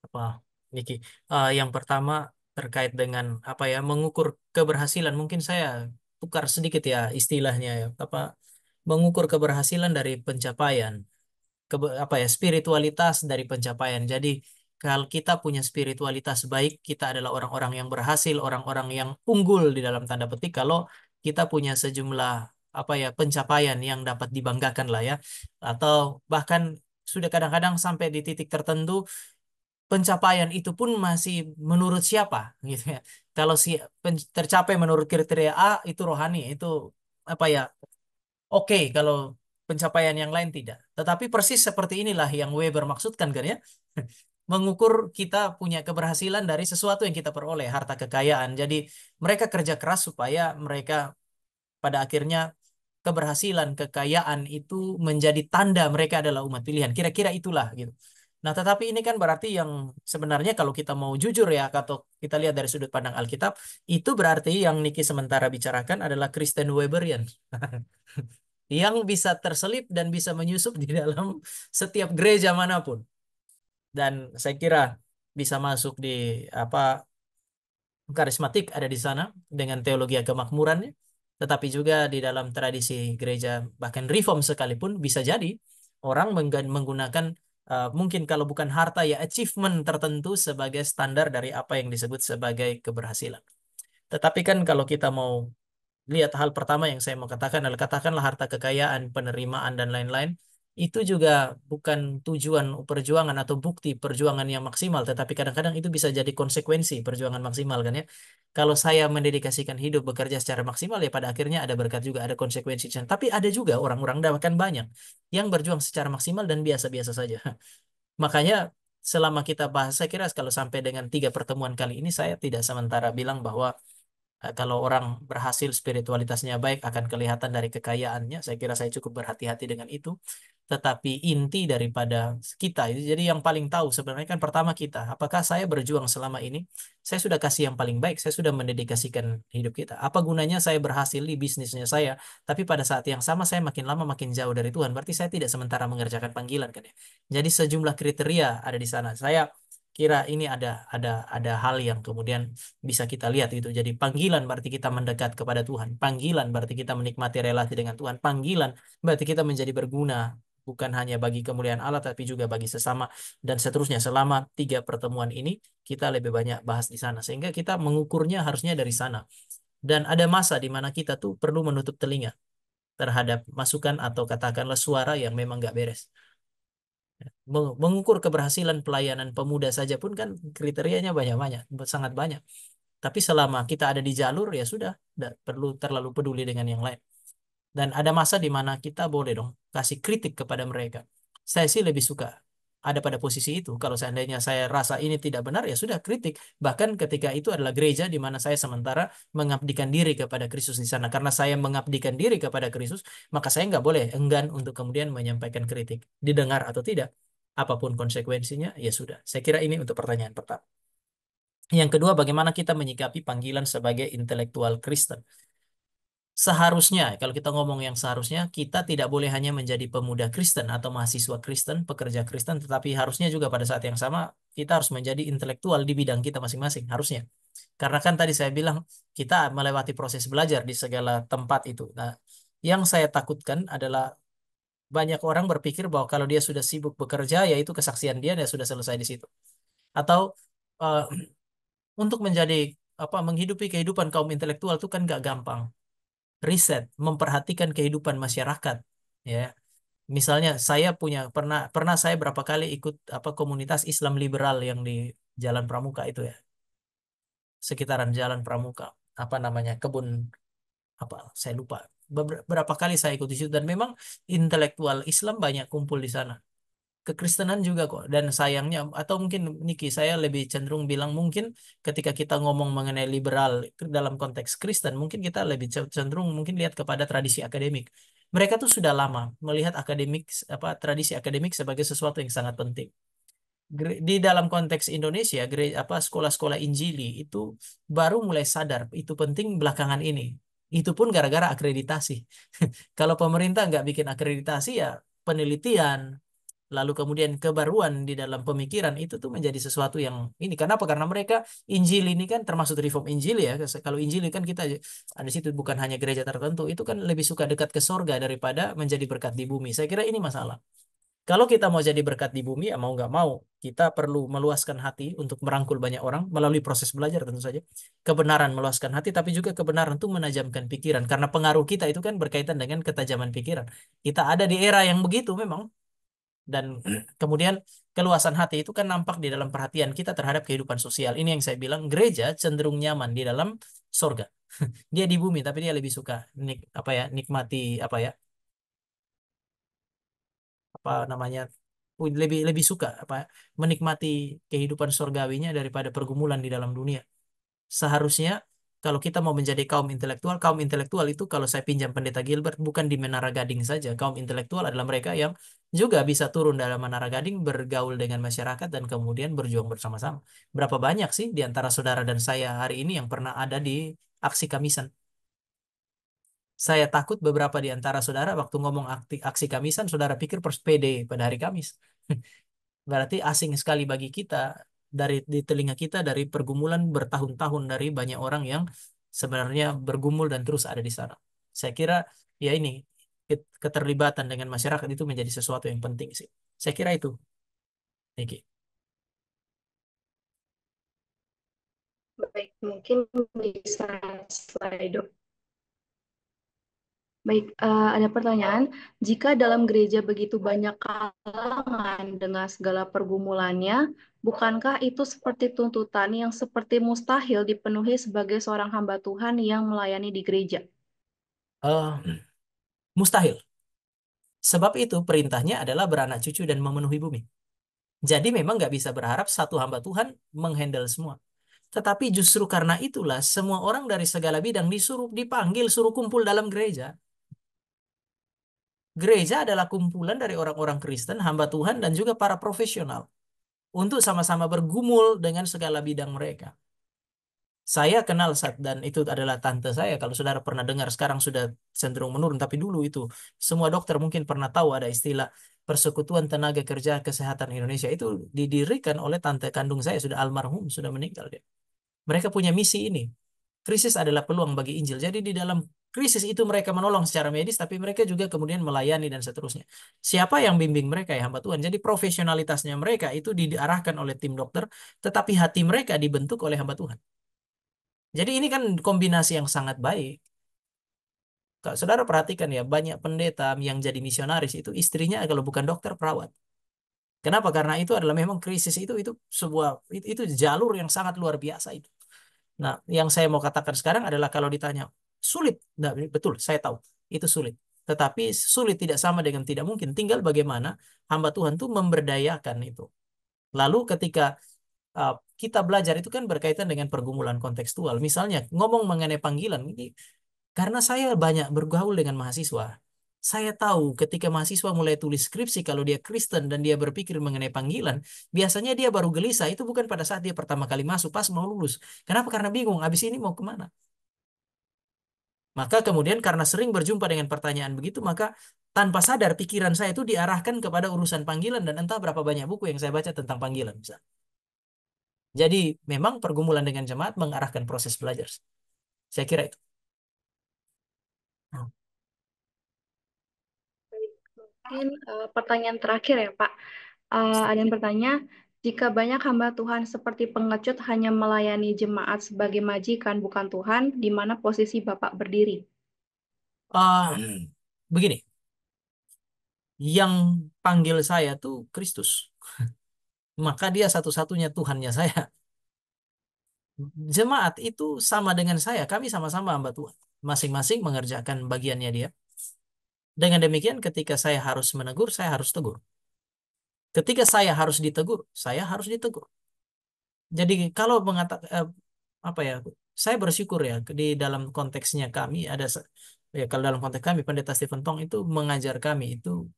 apa Niki. Yang pertama terkait dengan apa ya mengukur keberhasilan. Mungkin saya tukar sedikit ya istilahnya ya. Apa mengukur keberhasilan dari pencapaian. Apa ya spiritualitas dari pencapaian. Jadi kalau kita punya spiritualitas baik, kita adalah orang-orang yang berhasil, orang-orang yang unggul di dalam tanda petik. Kalau kita punya sejumlah apa ya pencapaian yang dapat dibanggakan lah ya, atau bahkan sudah kadang-kadang sampai di titik tertentu pencapaian itu pun masih menurut siapa gitu ya. Kalau si tercapai menurut kriteria A itu rohani, itu apa ya oke, kalau pencapaian yang lain tidak. Tetapi persis seperti inilah yang Weber maksudkan kan ya. Mengukur kita punya keberhasilan dari sesuatu yang kita peroleh, harta kekayaan. Jadi mereka kerja keras supaya mereka pada akhirnya keberhasilan, kekayaan itu menjadi tanda mereka adalah umat pilihan. Kira-kira itulah gitu. Nah, tetapi ini kan berarti yang sebenarnya kalau kita mau jujur ya, atau kita lihat dari sudut pandang Alkitab, itu berarti yang Niki sementara bicarakan adalah Kristen Weberian. Yang bisa terselip dan bisa menyusup di dalam setiap gereja manapun. Dan saya kira bisa masuk di apa karismatik ada di sana dengan teologi kemakmurannya, tetapi juga di dalam tradisi gereja bahkan reform sekalipun bisa jadi orang menggunakan mungkin kalau bukan harta ya achievement tertentu sebagai standar dari apa yang disebut sebagai keberhasilan. Tetapi kan kalau kita mau lihat hal pertama yang saya mau katakan adalah katakanlah harta kekayaan, penerimaan dan lain-lain itu juga bukan tujuan perjuangan atau bukti perjuangan yang maksimal, tetapi kadang-kadang itu bisa jadi konsekuensi perjuangan maksimal kan ya. Kalau saya mendedikasikan hidup bekerja secara maksimal ya pada akhirnya ada berkat juga, ada konsekuensi. Tapi ada juga orang-orang bahkan banyak yang berjuang secara maksimal dan biasa-biasa saja. Makanya selama kita bahas, saya kira kalau sampai dengan 3 pertemuan kali ini saya tidak sementara bilang bahwa kalau orang berhasil spiritualitasnya baik akan kelihatan dari kekayaannya. Saya kira saya cukup berhati-hati dengan itu. Tetapi inti daripada kita itu jadi yang paling tahu sebenarnya kan pertama kita. Apakah saya berjuang selama ini? Saya sudah kasih yang paling baik. Saya sudah mendedikasikan hidup kita. Apa gunanya saya berhasil di bisnisnya saya, tapi pada saat yang sama saya makin lama makin jauh dari Tuhan. Berarti saya tidak sementara mengerjakan panggilan kan ya. Jadi sejumlah kriteria ada di sana. Saya kira ini ada hal yang kemudian bisa kita lihat itu. Jadi panggilan berarti kita mendekat kepada Tuhan. Panggilan berarti kita menikmati relasi dengan Tuhan. Panggilan berarti kita menjadi berguna bukan hanya bagi kemuliaan Allah tapi juga bagi sesama dan seterusnya. Selama 3 pertemuan ini kita lebih banyak bahas di sana sehingga kita mengukurnya harusnya dari sana. Dan ada masa di mana kita tuh perlu menutup telinga. terhadap masukan atau katakanlah suara yang memang nggak beres. Mengukur keberhasilan pelayanan pemuda saja pun kan kriterianya banyak-banyak, sangat banyak. Tapi selama kita ada di jalur ya sudah, tidak perlu terlalu peduli dengan yang lain. Dan ada masa di mana kita boleh dong kasih kritik kepada mereka. Saya sih lebih suka ada pada posisi itu. Kalau seandainya saya rasa ini tidak benar, ya sudah kritik. Bahkan ketika itu adalah gereja di mana saya sementara mengabdikan diri kepada Kristus di sana. Karena saya mengabdikan diri kepada Kristus, maka saya nggak boleh enggan untuk kemudian menyampaikan kritik. Didengar atau tidak, apapun konsekuensinya, ya sudah. Saya kira ini untuk pertanyaan pertama. Yang kedua, bagaimana kita menyikapi panggilan sebagai intelektual Kristen? Seharusnya, kalau kita ngomong yang seharusnya, kita tidak boleh hanya menjadi pemuda Kristen atau mahasiswa Kristen, pekerja Kristen, tetapi harusnya juga pada saat yang sama, kita harus menjadi intelektual di bidang kita masing-masing, harusnya. Karena kan tadi saya bilang, kita melewati proses belajar di segala tempat itu. Nah, yang saya takutkan adalah banyak orang berpikir bahwa kalau dia sudah sibuk bekerja, ya itu kesaksian dia, dia sudah selesai di situ. Atau eh, untuk menjadi menghidupi kehidupan kaum intelektual itu kan gak gampang. Riset, memperhatikan kehidupan masyarakat, ya. Misalnya saya pernah saya berapa kali ikut komunitas Islam liberal yang di Jalan Pramuka itu ya, sekitaran Jalan Pramuka, apa namanya, kebun apa saya lupa. Berapa kali saya ikut di situ dan memang intelektual Islam banyak kumpul di sana. Kekristenan juga kok. Dan sayangnya, atau mungkin Niki, saya lebih cenderung bilang mungkin ketika kita ngomong mengenai liberal dalam konteks Kristen, mungkin kita lebih cenderung mungkin lihat kepada tradisi akademik. Mereka tuh sudah lama melihat akademik tradisi akademik sebagai sesuatu yang sangat penting. Di dalam konteks Indonesia, sekolah-sekolah Injili itu baru mulai sadar itu penting belakangan ini. Itu pun gara-gara akreditasi. Kalau pemerintah nggak bikin akreditasi ya penelitian, lalu kemudian kebaruan di dalam pemikiran itu tuh menjadi sesuatu yang ini. Kenapa? Karena mereka Injil ini kan termasuk reform Injil ya. Kalau Injil kan kita ada situ bukan hanya gereja tertentu, itu kan lebih suka dekat ke sorga daripada menjadi berkat di bumi. Saya kira ini masalah. Kalau kita mau jadi berkat di bumi, ya mau nggak mau, kita perlu meluaskan hati untuk merangkul banyak orang melalui proses belajar tentu saja. Kebenaran meluaskan hati, tapi juga kebenaran itu menajamkan pikiran. Karena pengaruh kita itu kan berkaitan dengan ketajaman pikiran. Kita ada di era yang begitu memang. Dan kemudian keluasan hati itu kan nampak di dalam perhatian kita terhadap kehidupan sosial. Ini yang saya bilang gereja cenderung nyaman di dalam sorga. Dia di bumi tapi dia lebih suka nikmati apa namanya lebih lebih suka menikmati kehidupan sorgawinya daripada pergumulan di dalam dunia. Seharusnya kalau kita mau menjadi kaum intelektual itu kalau saya pinjam Pendeta Gilbert bukan di Menara Gading saja. Kaum intelektual adalah mereka yang juga bisa turun dalam Menara Gading, bergaul dengan masyarakat dan kemudian berjuang bersama-sama. Berapa banyak sih di antara saudara dan saya hari ini yang pernah ada di aksi Kamisan? Saya takut beberapa di antara saudara waktu ngomong aksi Kamisan, saudara pikir perspede pada hari Kamis. Berarti asing sekali bagi kita di telinga kita dari pergumulan bertahun-tahun dari banyak orang yang sebenarnya bergumul dan terus ada di sana. Saya kira ya ini keterlibatan dengan masyarakat itu menjadi sesuatu yang penting sih. Saya kira itu, Niki. Baik, mungkin bisa slide. Baik, ada pertanyaan. Jika dalam gereja begitu banyak kalangan dengan segala pergumulannya, bukankah itu seperti tuntutan yang seperti mustahil dipenuhi sebagai seorang hamba Tuhan yang melayani di gereja? Mustahil. Sebab itu perintahnya adalah beranak cucu dan memenuhi bumi. Jadi memang nggak bisa berharap satu hamba Tuhan menghandle semua. Tetapi justru karena itulah semua orang dari segala bidang dipanggil, suruh kumpul dalam gereja. Gereja adalah kumpulan dari orang-orang Kristen, hamba Tuhan, dan juga para profesional. Untuk sama-sama bergumul dengan segala bidang mereka. Saya kenal dan itu adalah tante saya. Kalau saudara pernah dengar, sekarang sudah cenderung menurun. Tapi dulu itu, semua dokter mungkin pernah tahu ada istilah Persekutuan Tenaga Kerja Kesehatan Indonesia. Itu didirikan oleh tante kandung saya, sudah almarhum, sudah meninggal dia. Mereka punya misi ini. Krisis adalah peluang bagi Injil. Jadi di dalam krisis itu mereka menolong secara medis, tapi mereka juga kemudian melayani dan seterusnya. Siapa yang bimbing mereka ya hamba Tuhan? Jadi profesionalitasnya mereka itu diarahkan oleh tim dokter, tetapi hati mereka dibentuk oleh hamba Tuhan. Jadi ini kan kombinasi yang sangat baik. Saudara perhatikan ya, banyak pendeta yang jadi misionaris itu istrinya kalau bukan dokter perawat. Kenapa? Karena itu adalah memang krisis itu sebuah itu jalur yang sangat luar biasa itu. Nah, yang saya mau katakan sekarang adalah kalau ditanya sulit, nah, betul, saya tahu itu sulit. Tetapi sulit tidak sama dengan tidak mungkin. Tinggal bagaimana hamba Tuhan tuh memberdayakan itu. Lalu ketika kita belajar itu kan berkaitan dengan pergumulan kontekstual. Misalnya ngomong mengenai panggilan ini, karena saya banyak bergaul dengan mahasiswa. Saya tahu ketika mahasiswa mulai tulis skripsi kalau dia Kristen dan dia berpikir mengenai panggilan, biasanya dia baru gelisah itu bukan pada saat dia pertama kali masuk, pas mau lulus. Kenapa? Karena bingung, habis ini mau kemana? Maka kemudian karena sering berjumpa dengan pertanyaan begitu, maka tanpa sadar pikiran saya itu diarahkan kepada urusan panggilan dan entah berapa banyak buku yang saya baca tentang panggilan. Misalnya. Jadi memang pergumulan dengan jemaat mengarahkan proses belajar. Saya kira itu. Mungkin pertanyaan terakhir ya Pak. Ada yang bertanya, jika banyak hamba Tuhan seperti pengecut hanya melayani jemaat sebagai majikan bukan Tuhan, di mana posisi Bapak berdiri? Ah, begini, yang panggil saya tuh Kristus. Maka dia satu-satunya Tuhannya saya. Jemaat itu sama dengan saya. Kami sama-sama hamba Tuhan. Masing-masing mengerjakan bagiannya dia. Dengan demikian ketika saya harus menegur, saya harus tegur. Ketika saya harus ditegur, saya harus ditegur. Jadi kalau mengatakan apa ya, saya bersyukur ya di dalam konteksnya kami ada ya kalau dalam konteks kami Pendeta Stephen Tong itu mengajar kami itu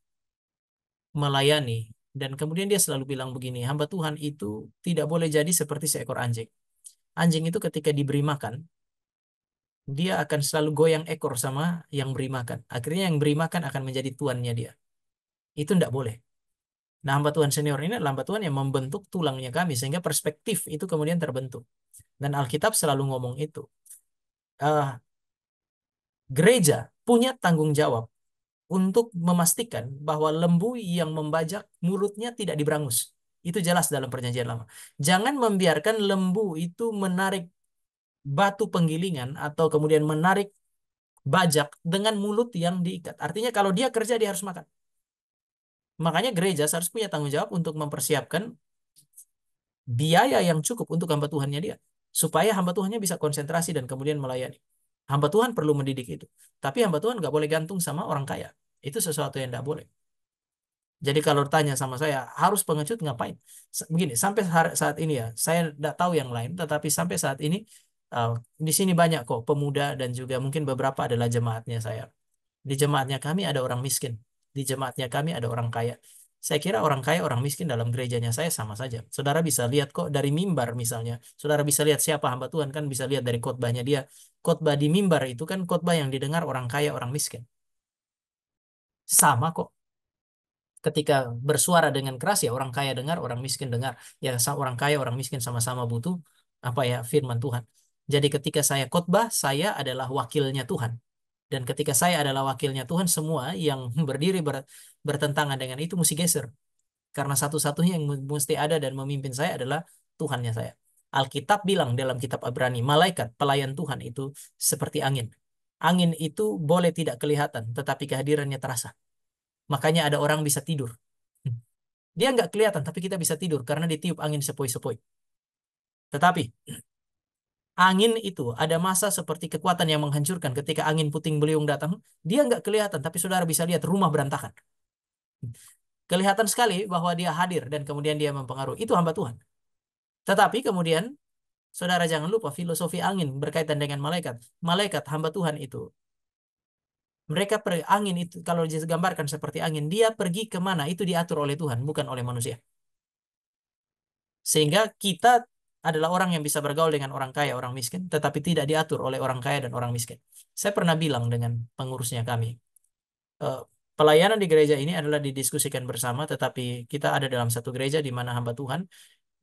melayani dan kemudian dia selalu bilang begini, hamba Tuhan itu tidak boleh jadi seperti seekor anjing. Anjing itu ketika diberi makan, dia akan selalu goyang ekor sama yang beri makan. Akhirnya yang beri makan akan menjadi tuannya dia. Itu tidak boleh. Nah, hamba Tuhan senior ini adalah hamba Tuhan yang membentuk tulangnya kami sehingga perspektif itu kemudian terbentuk. Dan Alkitab selalu ngomong itu. Eh, Gereja punya tanggung jawab untuk memastikan bahwa lembu yang membajak mulutnya tidak diberangus. Itu jelas dalam perjanjian lama. Jangan membiarkan lembu itu menarik batu penggilingan atau kemudian menarik bajak dengan mulut yang diikat. Artinya kalau dia kerja dia harus makan. Makanya gereja harus punya tanggung jawab untuk mempersiapkan biaya yang cukup untuk hamba Tuhannya dia. Supaya hamba Tuhannya bisa konsentrasi dan kemudian melayani. Hamba Tuhan perlu mendidik itu. Tapi hamba Tuhan nggak boleh gantung sama orang kaya. Itu sesuatu yang nggak boleh. Jadi kalau tanya sama saya, harus pengecut ngapain? Begini, sampai saat ini ya, saya tidak tahu yang lain, tetapi sampai saat ini, uh, di sini banyak kok pemuda dan juga mungkin beberapa adalah jemaatnya saya. Di jemaatnya kami ada orang miskin. Di jemaatnya kami ada orang kaya. Saya kira orang kaya, orang miskin dalam gerejanya saya sama saja. Saudara bisa lihat kok dari mimbar misalnya. Saudara bisa lihat siapa hamba Tuhan kan bisa lihat dari khotbahnya dia. Khotbah di mimbar itu kan khotbah yang didengar orang kaya, orang miskin. Sama kok. Ketika bersuara dengan keras ya orang kaya dengar, orang miskin dengar. Ya orang kaya, orang miskin sama-sama butuh apa ya firman Tuhan. Jadi ketika saya khotbah, saya adalah wakilnya Tuhan. Dan ketika saya adalah wakilnya Tuhan, semua yang berdiri bertentangan dengan itu mesti geser. Karena satu-satunya yang mesti ada dan memimpin saya adalah Tuhannya saya. Alkitab bilang dalam kitab Ibrani, malaikat pelayan Tuhan itu seperti angin. Angin itu boleh tidak kelihatan, tetapi kehadirannya terasa. Makanya ada orang bisa tidur. Dia nggak kelihatan, tapi kita bisa tidur karena ditiup angin sepoi-sepoi. Tetapi angin itu ada masa seperti kekuatan yang menghancurkan. Ketika angin puting beliung datang, dia nggak kelihatan, tapi saudara bisa lihat rumah berantakan. Kelihatan sekali bahwa dia hadir dan kemudian dia mempengaruhi. Itu hamba Tuhan. Tetapi kemudian, saudara jangan lupa filosofi angin berkaitan dengan malaikat. Malaikat hamba Tuhan itu. Mereka angin itu, kalau digambarkan seperti angin, dia pergi kemana, itu diatur oleh Tuhan, bukan oleh manusia. Sehingga kita adalah orang yang bisa bergaul dengan orang kaya, orang miskin, tetapi tidak diatur oleh orang kaya dan orang miskin. Saya pernah bilang dengan pengurusnya kami, eh, pelayanan di gereja ini adalah didiskusikan bersama, tetapi kita ada dalam satu gereja di mana hamba Tuhan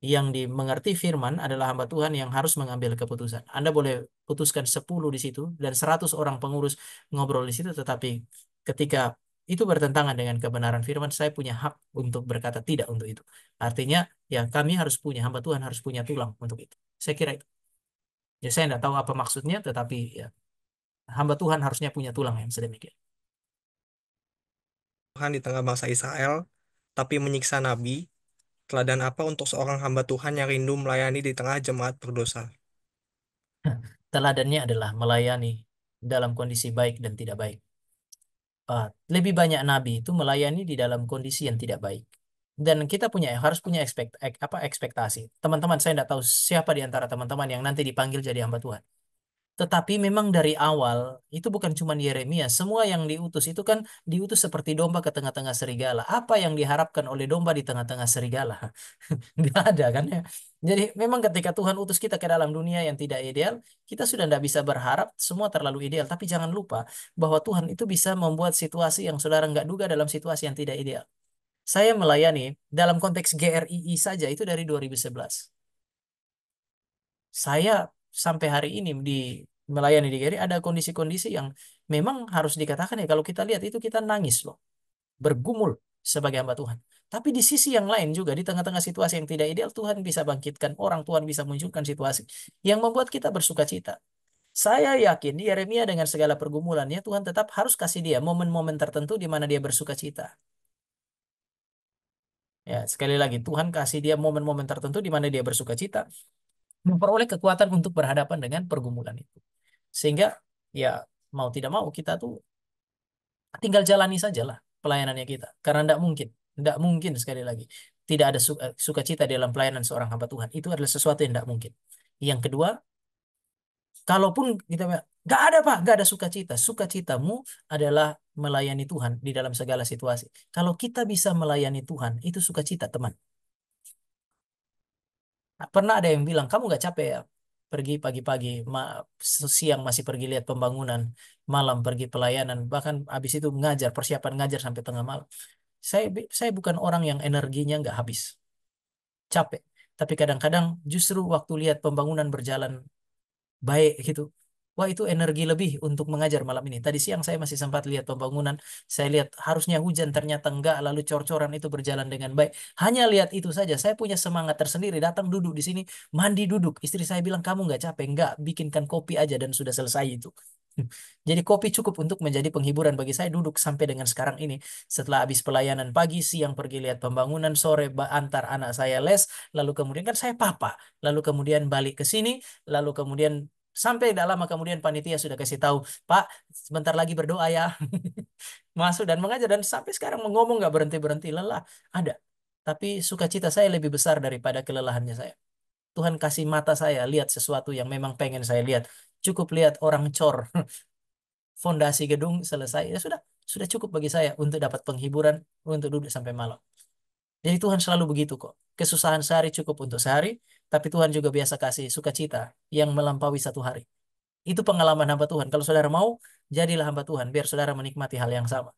yang dimengerti firman adalah hamba Tuhan yang harus mengambil keputusan. Anda boleh putuskan 10 di situ dan 100 orang pengurus ngobrol di situ, tetapi ketika itu bertentangan dengan kebenaran firman, saya punya hak untuk berkata tidak untuk itu. Artinya, ya kami harus punya, hamba Tuhan harus punya tulang untuk itu. Saya kira itu. Ya saya tidak tahu apa maksudnya, tetapi ya Hamba Tuhan harusnya punya tulang yang sedemikian. Tuhan di tengah bangsa Israel, tapi menyiksa nabi. Teladan apa untuk seorang hamba Tuhan yang rindu melayani di tengah jemaat berdosa? Teladannya adalah melayani dalam kondisi baik dan tidak baik. Lebih banyak nabi itu melayani di dalam kondisi yang tidak baik. Dan kita harus punya ekspektasi. Teman-teman, saya tidak tahu siapa di antara teman-teman yang nanti dipanggil jadi hamba Tuhan. Tetapi memang dari awal, itu bukan cuma Yeremia. Semua yang diutus itu kan diutus seperti domba ke tengah-tengah serigala. Apa yang diharapkan oleh domba di tengah-tengah serigala? Nggak ada kan ya. Jadi memang ketika Tuhan utus kita ke dalam dunia yang tidak ideal, kita sudah tidak bisa berharap semua terlalu ideal. Tapi jangan lupa bahwa Tuhan itu bisa membuat situasi yang saudara nggak duga dalam situasi yang tidak ideal. Saya melayani dalam konteks GRII saja itu dari 2011. Saya sampai hari ini melayani di GRI ada kondisi-kondisi yang memang harus dikatakan ya kalau kita lihat itu kita nangis loh, bergumul sebagai hamba Tuhan. Tapi di sisi yang lain juga di tengah-tengah situasi yang tidak ideal Tuhan bisa bangkitkan orang, Tuhan bisa munculkan situasi yang membuat kita bersuka cita. Saya yakin Yeremia dengan segala pergumulannya Tuhan tetap harus kasih dia momen-momen tertentu di mana dia bersuka cita. Ya, sekali lagi Tuhan kasih dia momen-momen tertentu di mana dia bersuka cita, memperoleh kekuatan untuk berhadapan dengan pergumulan itu. Sehingga ya mau tidak mau kita tuh tinggal jalani sajalah pelayanannya kita. Karena tidak mungkin sekali lagi tidak ada sukacita dalam pelayanan seorang hamba Tuhan. Itu adalah sesuatu yang tidak mungkin. Yang kedua, kalaupun kita nggak ada Pak, nggak ada sukacita. Sukacitamu adalah melayani Tuhan di dalam segala situasi. Kalau kita bisa melayani Tuhan, itu sukacita teman. Pernah ada yang bilang, kamu nggak capek ya? Pergi pagi-pagi, siang masih pergi lihat pembangunan, malam pergi pelayanan, bahkan habis itu ngajar, persiapan ngajar sampai tengah malam. Saya bukan orang yang energinya nggak habis, capek. Tapi kadang-kadang justru waktu lihat pembangunan berjalan baik gitu. Wah itu energi lebih untuk mengajar malam ini. Tadi siang saya masih sempat lihat pembangunan. Saya lihat harusnya hujan ternyata enggak. Lalu cor-coran itu berjalan dengan baik. Hanya lihat itu saja. Saya punya semangat tersendiri. Datang duduk di sini. Mandi duduk. Istri saya bilang kamu nggak capek. Enggak. Bikinkan kopi aja dan sudah selesai itu. Jadi kopi cukup untuk menjadi penghiburan bagi saya duduk sampai dengan sekarang ini. Setelah habis pelayanan pagi, siang pergi lihat pembangunan, sore antar anak saya les, lalu kemudian kan saya papa. Lalu kemudian balik ke sini, lalu kemudian sampai tidak lama kemudian panitia sudah kasih tahu, Pak, sebentar lagi berdoa ya. Masuk dan mengajar dan sampai sekarang ngomong nggak berhenti-berhenti, lelah ada. Tapi sukacita saya lebih besar daripada kelelahannya saya. Tuhan kasih mata saya lihat sesuatu yang memang pengen saya lihat. Cukup lihat orang cor fondasi gedung selesai, ya sudah cukup bagi saya untuk dapat penghiburan untuk duduk sampai malam. Jadi Tuhan selalu begitu kok. Kesusahan sehari cukup untuk sehari, tapi Tuhan juga biasa kasih sukacita yang melampaui satu hari. Itu pengalaman hamba Tuhan. Kalau saudara mau, jadilah hamba Tuhan, biar saudara menikmati hal yang sama.